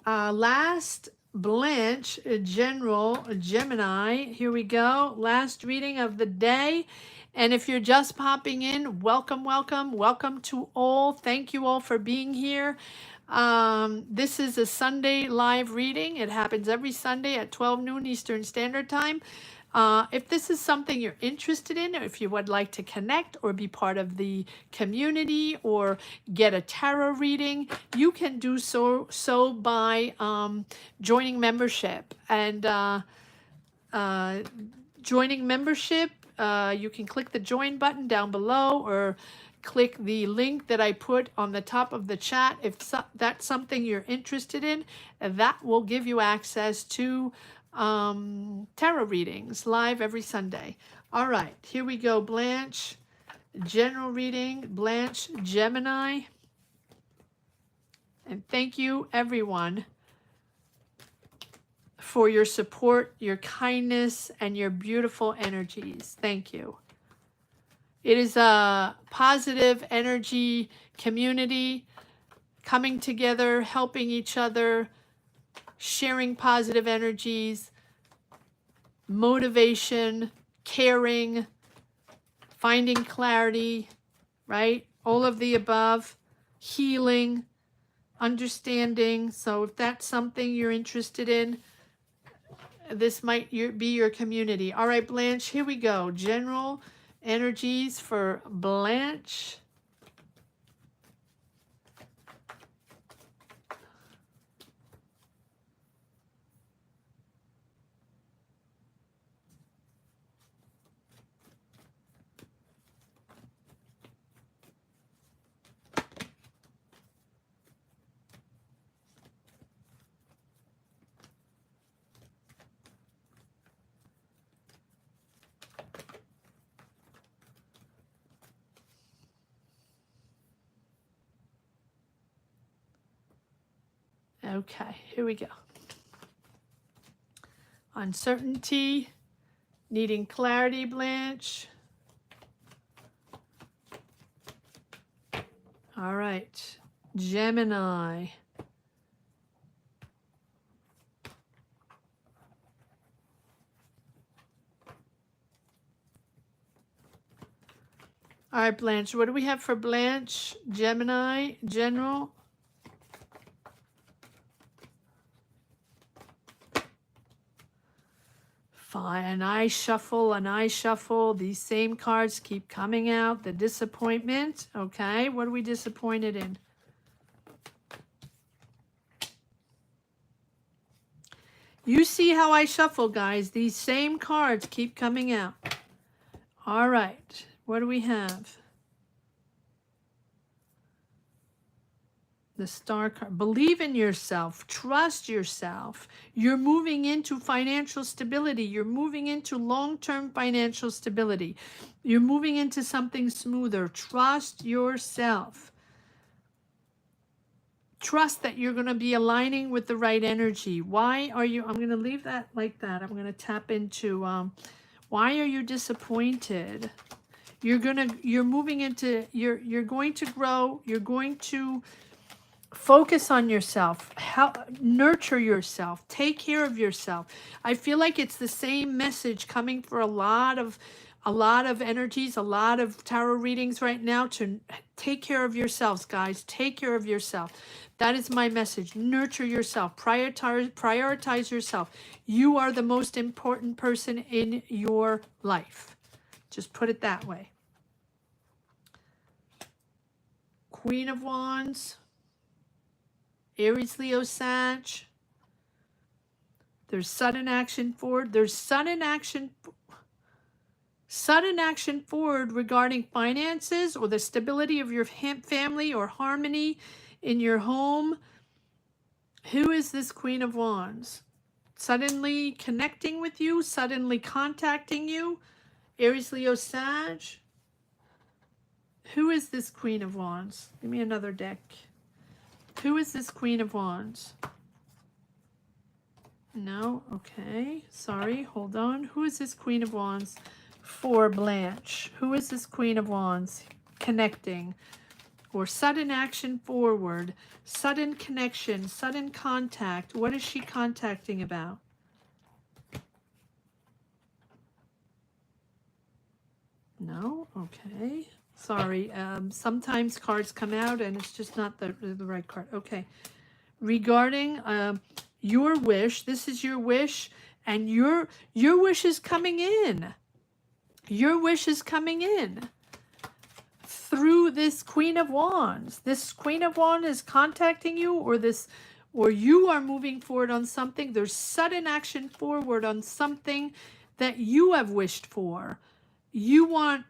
Last Blanche, General Gemini. Here we go. Last reading of the day. And if you're just popping in, welcome, welcome, welcome to all. Thank you all for being here. This is a Sunday live reading. It happens every Sunday at 12 noon Eastern Standard Time. If this is something you're interested in, or if you would like to connect or be part of the community or get a tarot reading, you can do so by joining membership. And joining membership, you can click the join button down below, or click the link that I put on the top of the chat. If that's something you're interested in, that will give you access to tarot readings live every Sunday. All right, here we go. Blanche, general reading, Blanche Gemini. And thank you, everyone, for your support, your kindness, and your beautiful energies. Thank you. It is a positive energy community, coming together, helping each other, sharing positive energies, motivation, caring, finding clarity, right? All of the above, healing, understanding. So if that's something you're interested in, this might be your community. All right, Blanche, here we go. General energies for Blanche. Okay, here we go. Uncertainty, needing clarity, Blanche. All right, Gemini. All right, Blanche, what do we have for Blanche? Gemini, general. Fine, an eye shuffle. These same cards keep coming out. The disappointment, okay? What are we disappointed in? You see how I shuffle, guys. These same cards keep coming out. All right, what do we have? The Star card. Believe in yourself. Trust yourself. You're moving into financial stability. You're moving into long-term financial stability. You're moving into something smoother. Trust yourself. Trust that you're going to be aligning with the right energy. Why are you, I'm going to leave that like that. I'm going to tap into, why are you disappointed? You're moving into, you're going to grow. You're going to focus on yourself, nurture yourself, take care of yourself. I feel like it's the same message coming for a lot of energies, a lot of tarot readings right now, to take care of yourselves, guys. Take care of yourself. That is my message. Nurture yourself. Prioritize yourself. You are the most important person in your life. Just put it that way. Queen of Wands. Aries, Leo, Sag. There's sudden action forward. There's sudden action forward regarding finances or the stability of your family or harmony in your home. Who is this Queen of Wands? Suddenly connecting with you, suddenly contacting you. Aries, Leo, Sag. Who is this Queen of Wands? Give me another deck. Who is this Queen of Wands? No, okay. Sorry, hold on. Who is this Queen of Wands for Blanche? Who is this Queen of Wands? Connecting. Or sudden action forward. Sudden connection. Sudden contact. What is she contacting about? No, okay. Sorry, sometimes cards come out and it's just not the right card. Okay. Regarding your wish, this is your wish, and your wish is coming in. Your wish is coming in through this Queen of Wands. This Queen of Wands is contacting you, or you are moving forward on something. There's sudden action forward on something that you have wished for. You want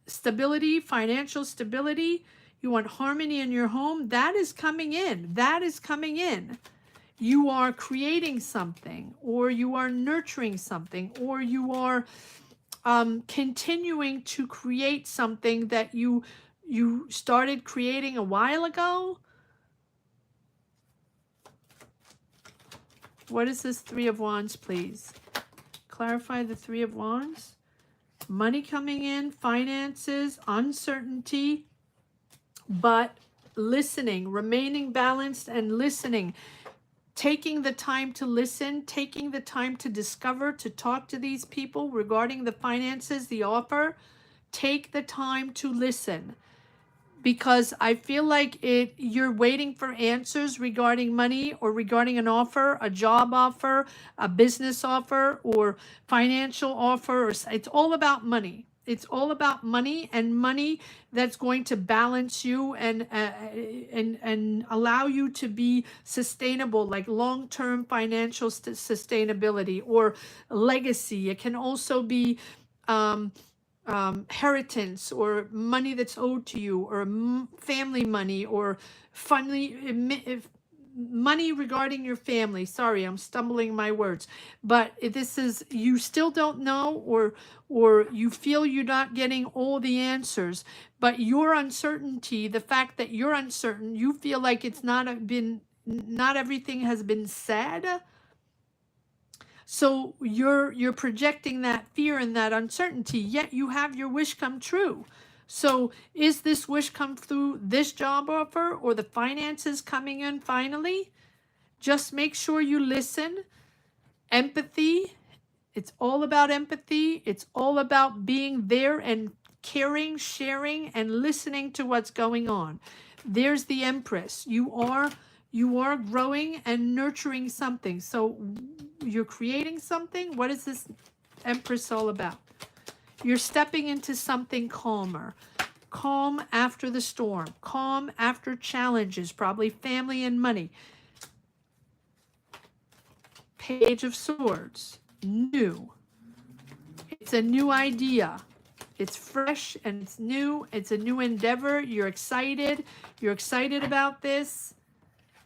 stability, financial stability. You want harmony in your home. That is coming in. That is coming in. You are creating something, or you are nurturing something, or you are continuing to create something that you started creating a while ago. What is this Three of Wands, please? Clarify the Three of Wands. Money coming in, finances, uncertainty, but listening, remaining balanced and listening, taking the time to listen, taking the time to discover, to talk to these people regarding the finances, the offer. Take the time to listen, because I feel like you're waiting for answers regarding money, or regarding an offer, a job offer, a business offer, or financial offer. It's all about money. It's all about money, and money that's going to balance you and allow you to be sustainable, like long-term financial sustainability or legacy. It can also be inheritance, or money that's owed to you, or family money, or money regarding your family. Sorry, I'm stumbling my words, but this is, you still don't know, or you feel you're not getting all the answers, but your uncertainty, the fact that you're uncertain, you feel like it's not been not everything has been said. So you're projecting that fear and that uncertainty, yet you have your wish come true. So is this wish come through this job offer or the finances coming in finally? Just make sure you listen. Empathy. It's all about empathy. It's all about being there and caring, sharing, and listening to what's going on. There's the Empress. You are growing and nurturing something. So you're creating something. What is this Empress all about? You're stepping into something calmer. Calm after the storm. Calm after challenges, probably family and money. Page of Swords. New. It's a new idea. It's fresh and it's new. It's a new endeavor. You're excited. You're excited about this.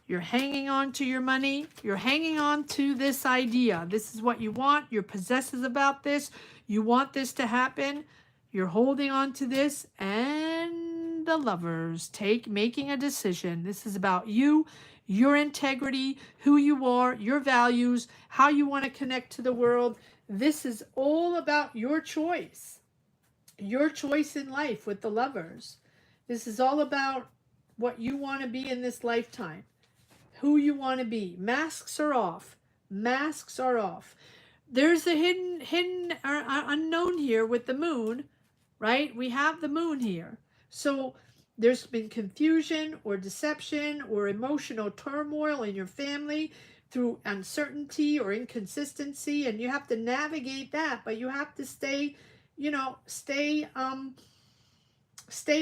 You're hanging on to your money. You're hanging on to this idea. This is what you want. You're possessive about this. You want this to happen. You're holding on to this. And the Lovers making a decision. This is about you, your integrity, who you are, your values, how you want to connect to the world. This is all about your choice in life with the Lovers. This is all about what you want to be in this lifetime, who you want to be. Masks are off. Masks are off. There's a hidden or unknown here with the moon, right? We have the moon here. So there's been confusion or deception or emotional turmoil in your family through uncertainty or inconsistency, and you have to navigate that, but you have to stay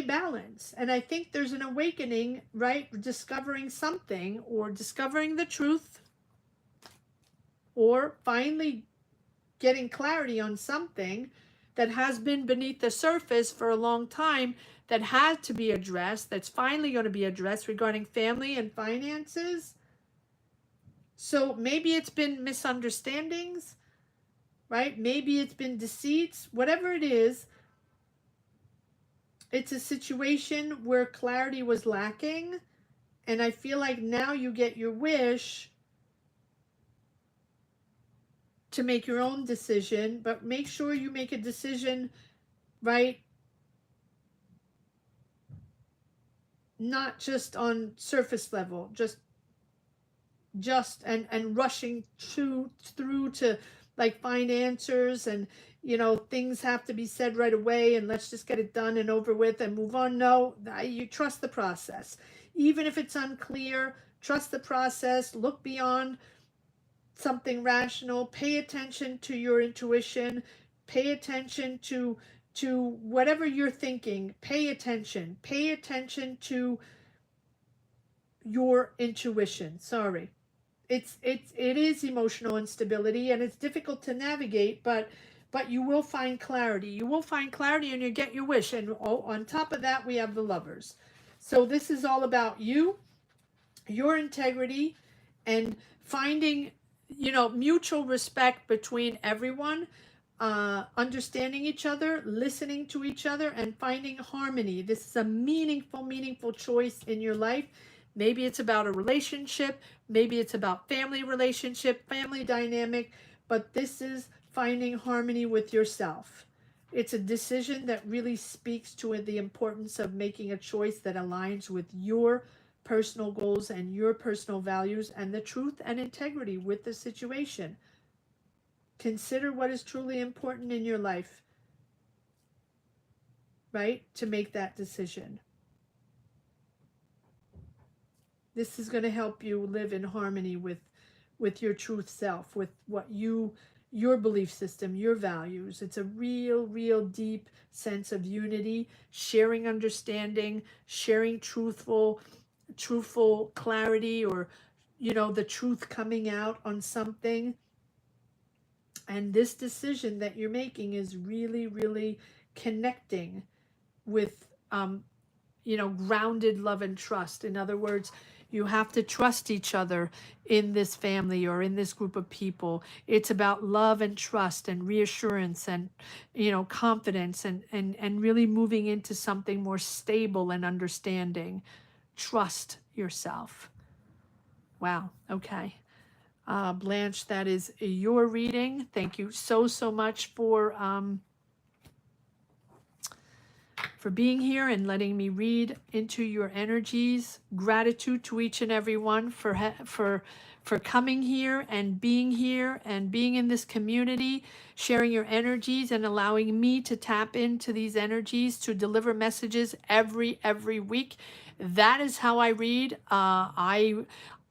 balanced. And I think there's an awakening, right? Discovering something, or discovering the truth, or finally getting clarity on something that has been beneath the surface for a long time, that had to be addressed, that's finally going to be addressed regarding family and finances. So maybe it's been misunderstandings, right? Maybe it's been deceits, whatever it is. It's a situation where clarity was lacking, and I feel like now you get your wish to make your own decision, but make sure you make a decision, right? Not just on surface level, just and rushing through to like financiers and things have to be said right away and let's just get it done and over with and move on. No, you trust the process. Even if it's unclear, trust the process. Look beyond something rational. Pay attention to your intuition. Pay attention to whatever you're thinking. Pay attention to your intuition. Sorry. It is emotional instability, and it's difficult to navigate, but you will find clarity. You will find clarity, and you get your wish. And on top of that, we have the Lovers. So this is all about you, your integrity, and finding mutual respect between everyone, understanding each other, listening to each other, and finding harmony. This is a meaningful choice in your life. Maybe it's about a relationship, maybe it's about family relationship, family dynamic, but this is finding harmony with yourself. It's a decision that really speaks to the importance of making a choice that aligns with your personal goals and your personal values and the truth and integrity with the situation. Consider what is truly important in your life, right? To make that decision. This is going to help you live in harmony with your truth self, with what your belief system, your values. It's a real deep sense of unity, sharing understanding, sharing truthful clarity, or the truth coming out on something. And this decision that you're making is really connecting with grounded love and trust. In other words, you have to trust each other in this family or in this group of people. It's about love and trust and reassurance and confidence and really moving into something more stable and understanding. Trust yourself. Wow. Okay. Blanche, that is your reading. Thank you so, so much for being here and letting me read into your energies. Gratitude to each and every one for coming here and being in this community, sharing your energies and allowing me to tap into these energies to deliver messages every week. That is how I read.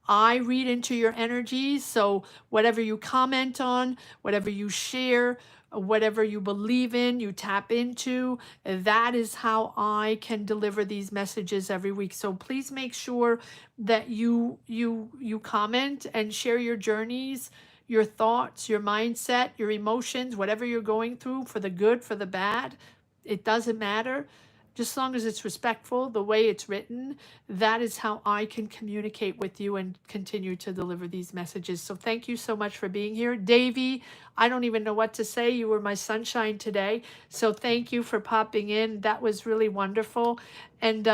I read into your energies. So whatever you comment on, whatever you share, whatever you believe in, you tap into. That is how I can deliver these messages every week. So please make sure that you comment and share your journeys, your thoughts, your mindset, your emotions, whatever you're going through, for the good, for the bad. It doesn't matter. Just as long as it's respectful, the way it's written, that is how I can communicate with you and continue to deliver these messages. So thank you so much for being here. Davy, I don't even know what to say. You were my sunshine today. So thank you for popping in. That was really wonderful. And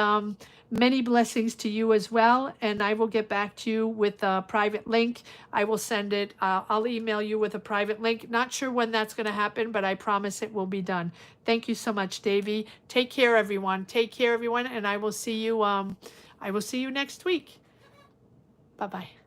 many blessings to you as well. And I will get back to you with a private link. I will send it. I'll email you with a private link. Not sure when that's going to happen, but I promise it will be done. Thank you so much, Davy. Take care, everyone. Take care, everyone. And I will see you next week. Bye-bye.